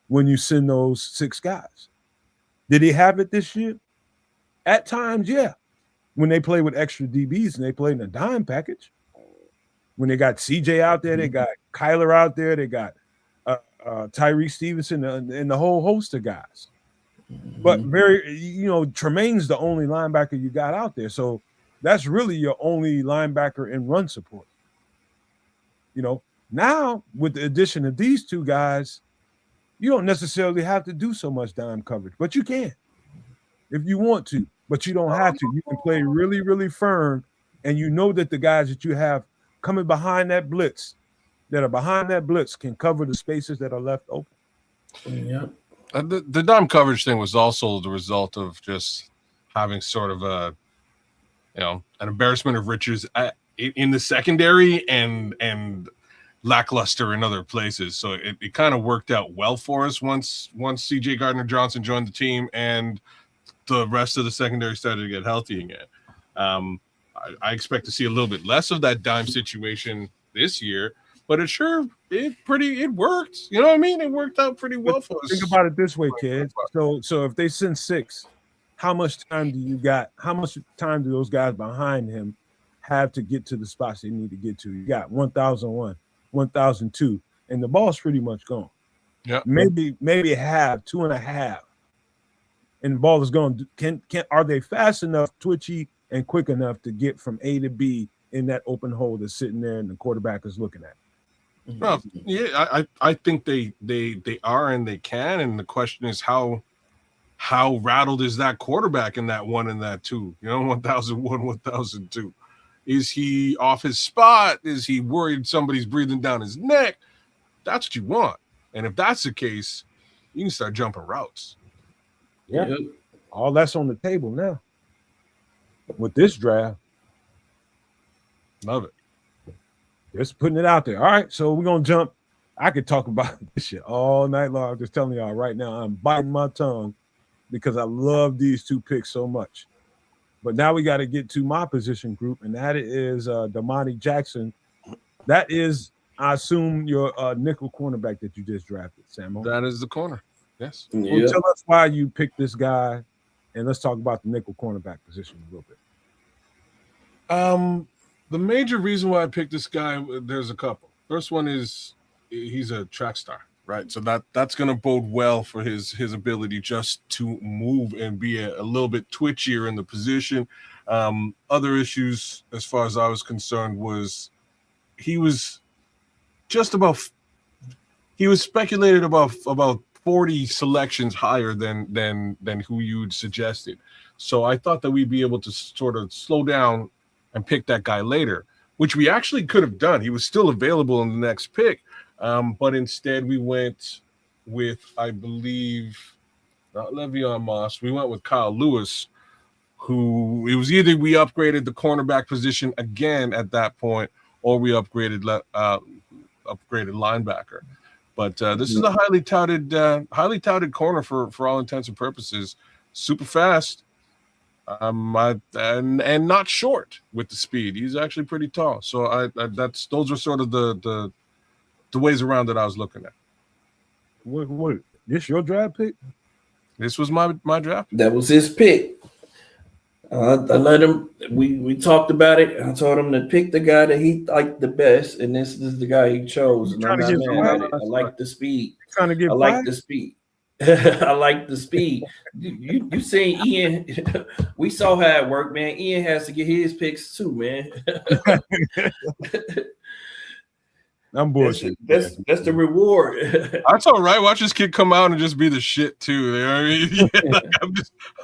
when you send those 6 guys? Did he have it this year? At times, yeah. When they play with extra DBs and they play in a dime package. When they got CJ out there, they got Kyler out there, they got Tyree Stevenson and the whole host of guys. But Tremaine's the only linebacker you got out there. So that's really your only linebacker in run support. Now with the addition of these 2 guys, you don't necessarily have to do so much dime coverage, but you can if you want to, but you don't have to. You can play really, really firm, and you know that the guys that you have coming behind that blitz, can cover the spaces that are left open. Yeah. The dime coverage thing was also the result of just having sort of an embarrassment of riches in the secondary and lackluster in other places. So it kind of worked out well for us once CJ Gardner-Johnson joined the team and the rest of the secondary started to get healthy again. I expect to see a little bit less of that dime situation this year, but it worked. You know what I mean? It worked out pretty well for us. Think about it this way, kids. So if they send 6, how much time do you got? How much time do those guys behind him have to get to the spots they need to get to? You got 1,001, 1,002, and the ball's pretty much gone. Yeah, maybe half, 2.5, and the ball is gone. Are they fast enough, twitchy, and quick enough to get from A to B in that open hole that's sitting there and the quarterback is looking at? Well, yeah, I think they are and they can, and the question is how rattled is that quarterback in that 1 and that 2? 1,001, 1,002. Is he off his spot? Is he worried somebody's breathing down his neck? That's what you want. And if that's the case, you can start jumping routes. Yeah. All that's on the table now with this draft. Love it. Just putting it out there. All right, so we're going to jump. I could talk about this shit all night long. I'm just telling y'all right now, I'm biting my tongue because I love these 2 picks so much. But now we got to get to my position group, and that is Damani Jackson. That is, I assume, your nickel cornerback that you just drafted, Samo. That is the corner. Yes. Well, tell us why you picked this guy, and let's talk about the nickel cornerback position a little bit. The major reason why I picked this guy, there's a couple. First one is he's a track star. right? So that's going to bode well for his ability just to move and be a little bit twitchier in the position. Other issues, as far as I was concerned, was he was just about. He was speculated about 40 selections higher than who you'd suggested. So I thought that we'd be able to sort of slow down and pick that guy later, which we actually could have done. He was still available in the next pick. But instead we went with, I believe, not Le'Veon Moss. We went with Kyle Lewis, who it was either we upgraded the cornerback position again at that point, or we upgraded linebacker. But this is a highly touted corner for all intents and purposes. Super fast, and not short with the speed. He's actually pretty tall. So those are sort of the ways around that I was looking at. What? This your draft pick? This was my draft pick. That was his pick. I let him. We talked about it. I told him to pick the guy that he liked the best, and this is the guy he chose. And I'm not mad at it. I like the speed. Trying to get. I like the speed. I like the speed. You seen Ian? We saw how it worked, man. Ian has to get his picks too, man. I'm bullshit. That's the reward. That's all right. Watch this kid come out and just be the shit too. You know what I mean? Yeah,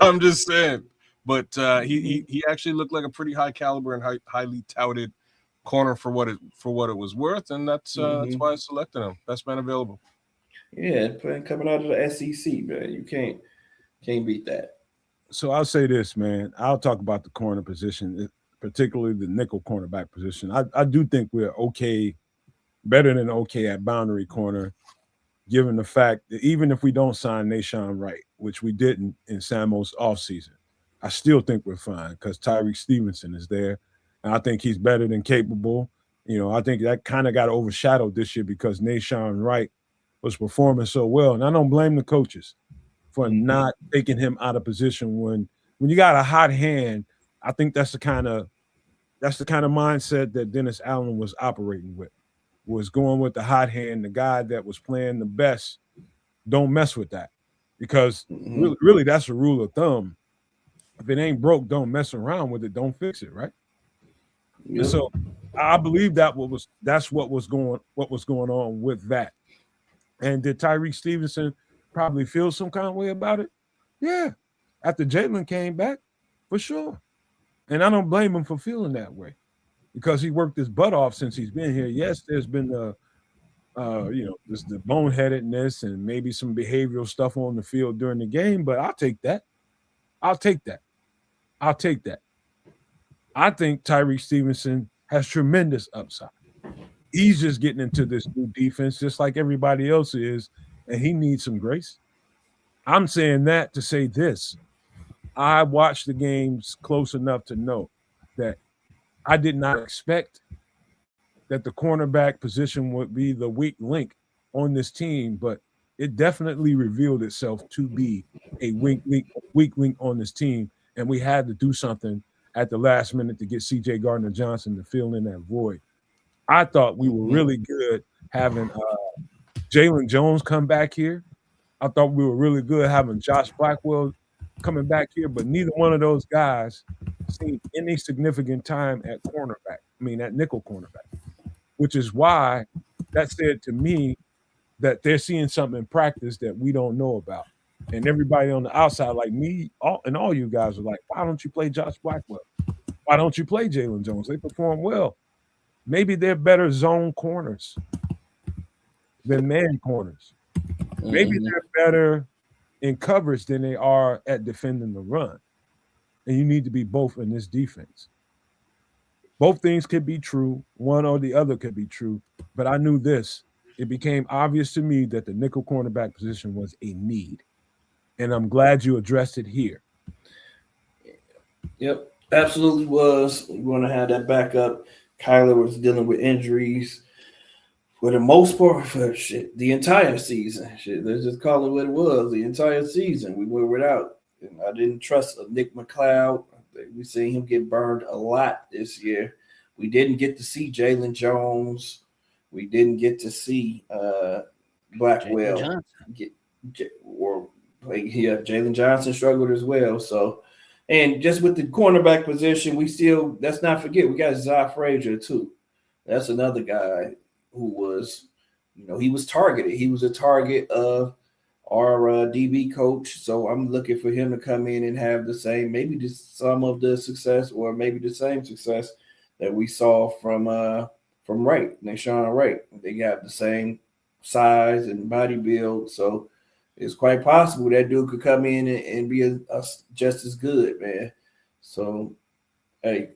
I'm just saying. But he actually looked like a pretty high caliber and highly touted corner for what it was worth, and that's why I selected him. Best man available. Yeah, coming out of the SEC, man, you can't beat that. So I'll say this, man. I'll talk about the corner position, particularly the nickel cornerback position. I do think we're okay, better than okay at boundary corner, given the fact that even if we don't sign Nahshon Wright, which we didn't in Samo's offseason, I still think we're fine because Tyreek Stevenson is there, and I think he's better than capable. You know, I think that kind of got overshadowed this year because Nahshon Wright was performing so well, and I don't blame the coaches for not taking him out of position when you got a hot hand. I think that's the kind of mindset that Dennis Allen was operating with, was going with the hot hand, the guy that was playing the best. Don't mess with that, because really that's a rule of thumb. If it ain't broke, don't mess around with it. Don't fix it, right? Yep. So I believe that's what was going on with that. And did Tyreek Stevenson probably feel some kind of way about it? Yeah. After Jalen came back, for sure. And I don't blame him for feeling that way, because he worked his butt off since he's been here. Yes, there's been the boneheadedness and maybe some behavioral stuff on the field during the game, but I'll take that. I think Tyreek Stevenson has tremendous upside. He's just getting into this new defense just like everybody else is, and he needs some grace. I'm saying that to say this. I watched the games close enough to know that I did not expect that the cornerback position would be the weak link on this team, but it definitely revealed itself to be a weak link on this team, and we had to do something at the last minute to get C.J. Gardner-Johnson to fill in that void. I thought we were really good having Jalen Jones come back here. I thought we were really good having Josh Blackwell coming back here, but neither one of those guys seen any significant time at nickel cornerback, which is why that said to me that they're seeing something in practice that we don't know about. And everybody on the outside, like me, all you guys are like, why don't you play Josh Blackwell? Why don't you play Jalen Jones? They perform well. Maybe they're better zone corners than man corners. Maybe they're better in coverage than they are at defending the run. And you need to be both in this defense. Both things could be true. One or the other could be true. But I knew this. It became obvious to me that the nickel cornerback position was a need. And I'm glad you addressed it here. Yep, absolutely was. We want to have that backup. Kyler was dealing with injuries for the most part for the entire season. Let's just call it what it was. The entire season we were without. And I didn't trust Nick McLeod. We seen him get burned a lot this year. We didn't get to see Jalen Jones. We didn't get to see Blackwell Jalen Johnson struggled as well. So, and just with the cornerback position, let's not forget we got Zai Frazier too. That's another guy who was, he was targeted. He was a target of our DB coach. So I'm looking for him to come in and have the same, maybe just some of the success, or maybe the same success that we saw from Wright, Nashawn Wright. They got the same size and body build, so it's quite possible that dude could come in and be just as good, man. So, hey,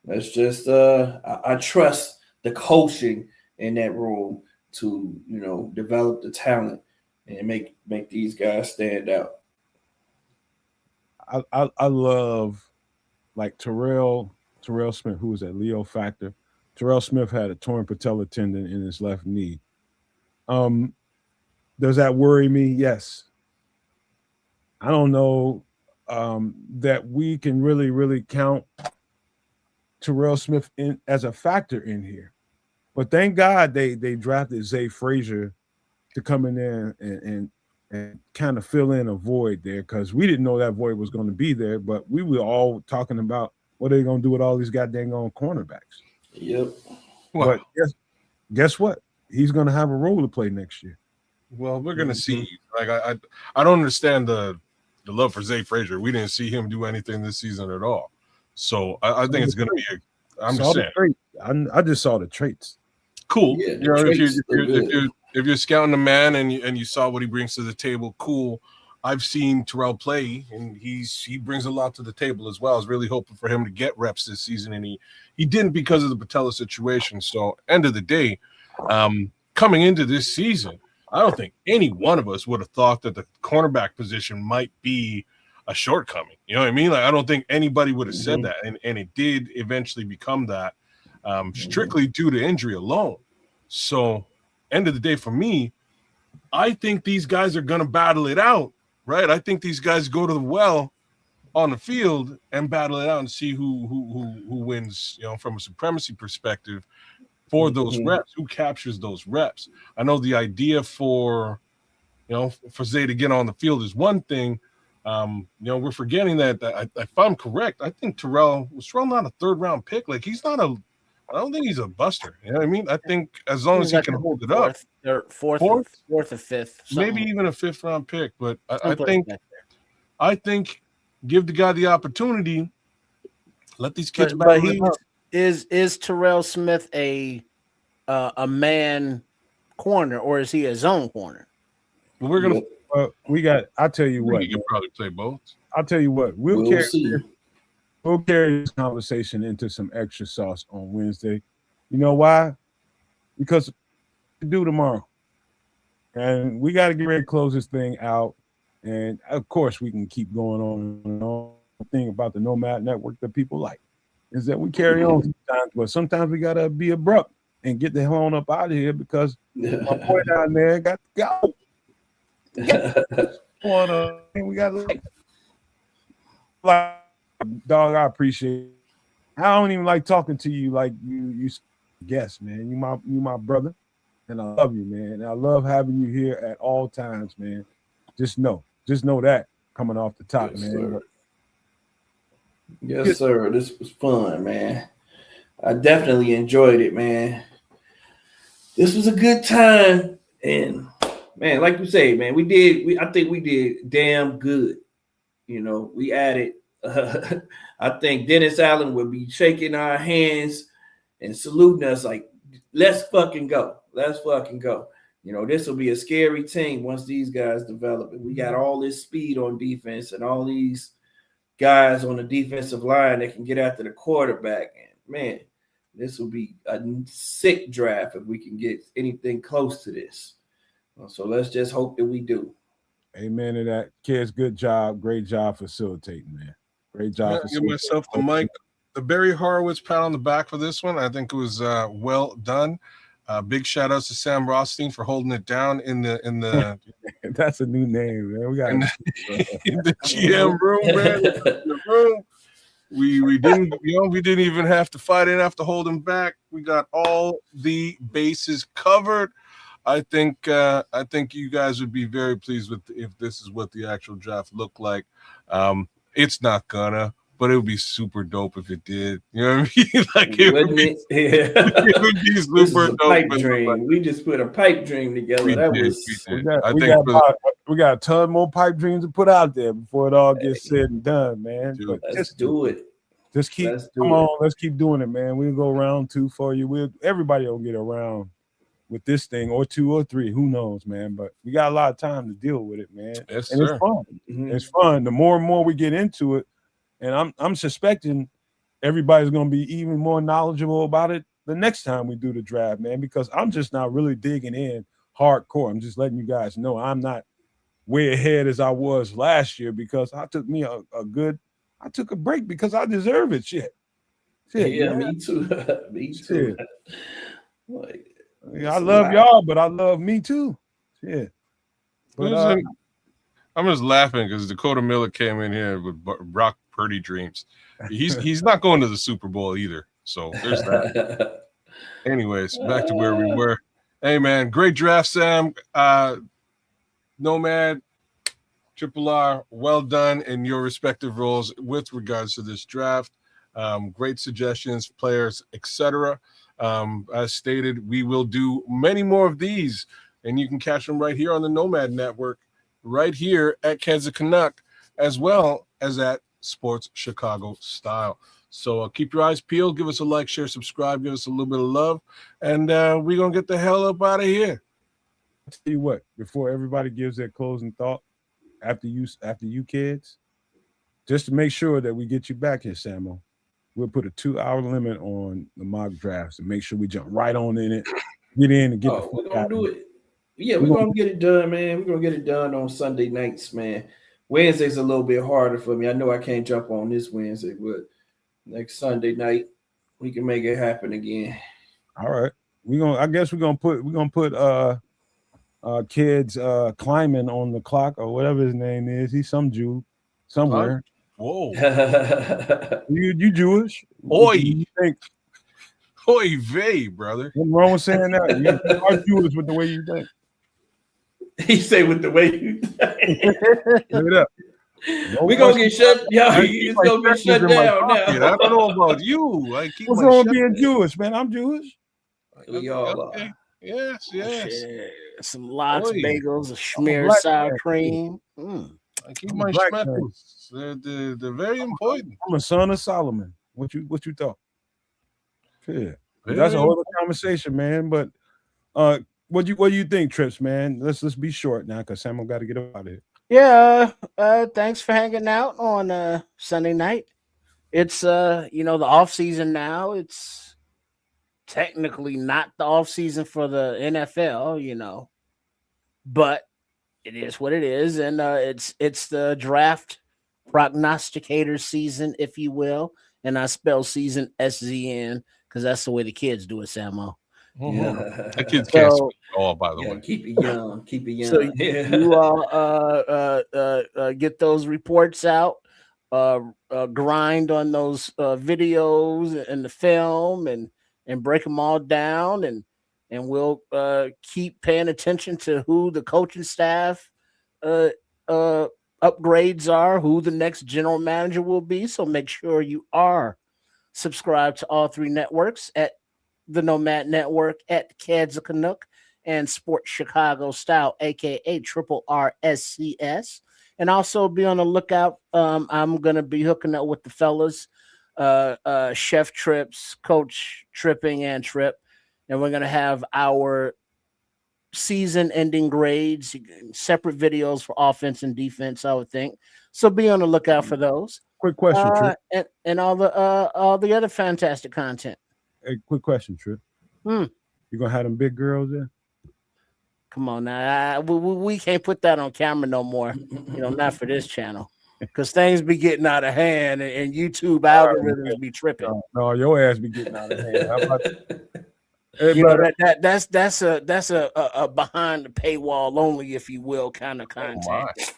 let's just I trust the coaching in that room to develop the talent and make these guys stand out. I love like Terrell Smith, who was at Leo Factor. Terrell Smith had a torn patella tendon in his left knee. Does that worry me? Yes. I don't know that we can really count Terrell Smith in as a factor in here. But thank God they drafted Zay Frazier to come in there and kind of fill in a void there, because we didn't know that void was going to be there, but we were all talking about what are they going to do with all these goddamn cornerbacks. Yep. But guess what? He's going to have a role to play next year. Well, we're going to see. Like I don't understand the love for Zay Frazier. We didn't see him do anything this season at all. So I think it's going to be I'm just saying. I just saw the traits. Cool. Yeah, if you're scouting the man and you saw what he brings to the table, cool. I've seen Terrell play, and he brings a lot to the table as well. I was really hoping for him to get reps this season, and he didn't because of the patella situation. So, end of the day, coming into this season, I don't think any one of us would have thought that the cornerback position might be a shortcoming. You know what I mean? Like, I don't think anybody would have said that, and it did eventually become that, strictly due to injury alone. So, end of the day, for me, I think these guys are going to battle it out, right? I think these guys go to the well on the field and battle it out and see who wins, from a supremacy perspective for those reps, who captures those reps. I know the idea for Zay to get on the field is one thing. We're forgetting that if I'm correct, I think Terrell not a third-round pick. Like, I don't think he's a buster. You know what I mean? I think as long as he can hold it up. Fourth or fifth. Maybe even a fifth-round pick. But I think give the guy the opportunity. Let these kids battle it out. Is Terrell Smith a man corner, or is he a zone corner? Well, we're gonna. I'll tell you what. You can probably play both. I'll tell you what. We'll carry this conversation into some extra sauce on Wednesday. You know why? Because we do tomorrow, and we got to get ready to close this thing out. And of course, we can keep going on and on. The thing about the Nomad Network that people like is that we carry on sometimes, but sometimes we gotta be abrupt and get the hell on up out of here because my boy down there got to go. We got like dog. I appreciate it. I don't even like talking to you like you guest, man. You my brother, and I love you, man. And I love having you here at all times, man. Just know that coming off the top, yes, man. Sir. Yes, sir. This was fun, man. I definitely enjoyed it, man. This was a good time, and man, like you say, man, I think we did damn good. We added. I think Dennis Allen would be shaking our hands and saluting us like, "Let's fucking go! Let's fucking go!" This will be a scary team once these guys develop. And we got all this speed on defense and all these guys on the defensive line that can get after the quarterback. And man, this will be a sick draft if we can get anything close to this. So let's just hope that we do. Amen to that. Kids, good job. Great job facilitating, man. Great job. Give myself the mic. The Barry Horowitz pat on the back for this one. I think it was well done. Big shout outs to Sam Rothstein for holding it down in the That's a new name, man. We got in the GM room, man. In the room. We didn't even have to fight it, have to hold him back. We got all the bases covered. I think you guys would be very pleased with if this is what the actual draft looked like. It's not gonna, but it would be super dope if it did. You know what I mean? Like it would be, Yeah. it would be This super is a dope. pipe dream. We just put a pipe dream together. We That did, was we We did. got a ton more pipe dreams to put out there before it all gets said and done, man. Dude, But let's do it. just keep Let's do come it. on, let's keep doing it, man. We'll go round 2 for you. Everybody will get around with this thing, or 2 or 3, who knows, man. But we got a lot of time to deal with it, man. Yes, and sir. it's fun. Mhm. It's fun. The more and more we get into it, and I'm suspecting everybody's gonna be even more knowledgeable about it the next time we do the draft, man, because I'm just not really digging in hardcore. I'm just letting you guys know I'm not way ahead as I was last year because I took me I took a break because I deserve it. Shit, Yeah, man. me too. Me too. Like, Yeah, I love y'all, but I love me too. Yeah. But I'm just laughing because Dakota Miller came in here with Brock Purdy dreams. He's not going to the Super Bowl either. So there's that. Anyways, back to where we were. Hey man, great draft, Sam. Nomad, Triple R, well done in your respective roles with regards to this draft. Great suggestions, players, etc. As stated, we will do many more of these, and you can catch them right here on the Nomad Network, right here at Kansas Canuck, as well as at Sports Chicago Style. So keep your eyes peeled. Give us a like, share, subscribe. Give us a little bit of love, and we're gonna get the hell up out of here. I'll tell you what, before everybody gives their closing thought, after you kids, just to make sure that we get you back here, Samo, we'll put a 2-hour limit on the mock drafts and make sure we jump right on in it, get in and get the we're fuck gonna out do of it. Yeah, we're gonna get it done, man. We're gonna get it done on Sunday nights, man. Wednesday's a little bit harder for me. I know I can't jump on this Wednesday, but next Sunday night we can make it happen again. All right. I guess we're gonna put kids climbing on the clock or whatever his name is. He's some Jew somewhere. Whoa. You Jewish? Oi. You think Oy vey, brother. what's wrong with saying that? You are Jewish with the way you think. He say with the way you Give it up. We're gonna get shut. Yeah, it's gonna get shut down now. I don't know about you. What's wrong with being Jewish, man? I'm Jewish. We all okay. are. Yes. Shit. Some lox, Oy. bagels, a schmear, black sour man. cream. I keep I'm my a black schmeckles. They're very important. I'm a son of Solomon. What you thought? Yeah. Very That's a whole other conversation, man. But what do you think, Trips, man? Let's be short now because Samuel got to get out of here. Yeah, thanks for hanging out on Sunday night. It's the off season now. It's technically not the off season for the NFL, but it is what it is, and it's the draft prognosticator season, if you will, and I spell season SZN because that's the way the kids do it, Samo. Yeah. The kids can't speak at all, by the way. Keep it young. Keep it young. So you all get those reports out, grind on those videos and the film, and break them all down, and we'll keep paying attention to who the coaching staff upgrades are, who the next general manager will be. So make sure you are subscribed to all 3 networks at the Nomad Network, at Kansas Canuck, and Sports Chicago Style, aka Triple RSCS. And also be on the lookout. I'm gonna be hooking up with the fellas, Chef Trips, Coach Tripping, and Trip, and we're gonna have our season-ending grades, separate videos for offense and defense, I would think. So be on the lookout for those. Quick question, Trip. And all the other fantastic content. Hey, quick question, Trip. You gonna have them big girls there? Come on now, we can't put that on camera no more. Not for this channel, because things be getting out of hand, and YouTube algorithms be tripping. No, your ass be getting out of hand. How about That's a behind the paywall only, if you will, kind of content.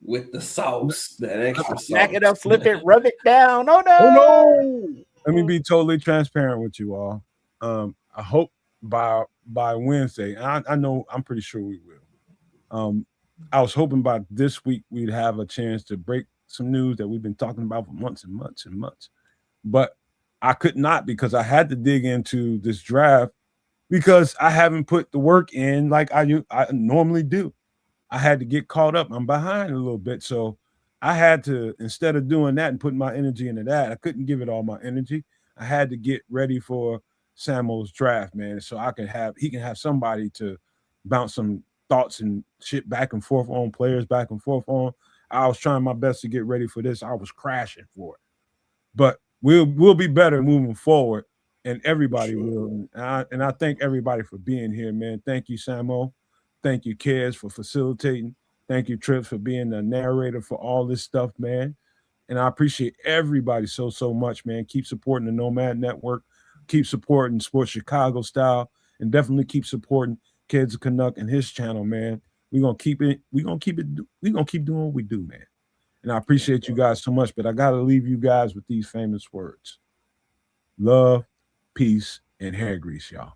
With the sauce, that extra sauce. Smack it up, flip it, rub it down. Oh no! Let me be totally transparent with you all. I hope by Wednesday. And I know I'm pretty sure we will. I was hoping by this week we'd have a chance to break some news that we've been talking about for months and months and months. But I could not because I had to dig into this draft because I haven't put the work in like I normally do. I had to get caught up. I'm behind a little bit. So I had to, instead of doing that and putting my energy into that, I couldn't give it all my energy. I had to get ready for Samo's draft, man. So he can have somebody to bounce some thoughts and shit back and forth on, players back and forth on. I was trying my best to get ready for this. I was crashing for it. But we'll be better moving forward, and everybody will. And I thank everybody for being here, man. Thank you, Samo. Thank you, Kez, for facilitating. Thank you, Trips, for being the narrator for all this stuff, man. And I appreciate everybody so much, man. Keep supporting the Nomad Network. Keep supporting Sports Chicago Style, and definitely keep supporting Kids Canuck and his channel, man. We're gonna keep doing what we do, man. And I appreciate you guys so much, but I gotta leave you guys with these famous words: love, peace, and hair grease, y'all.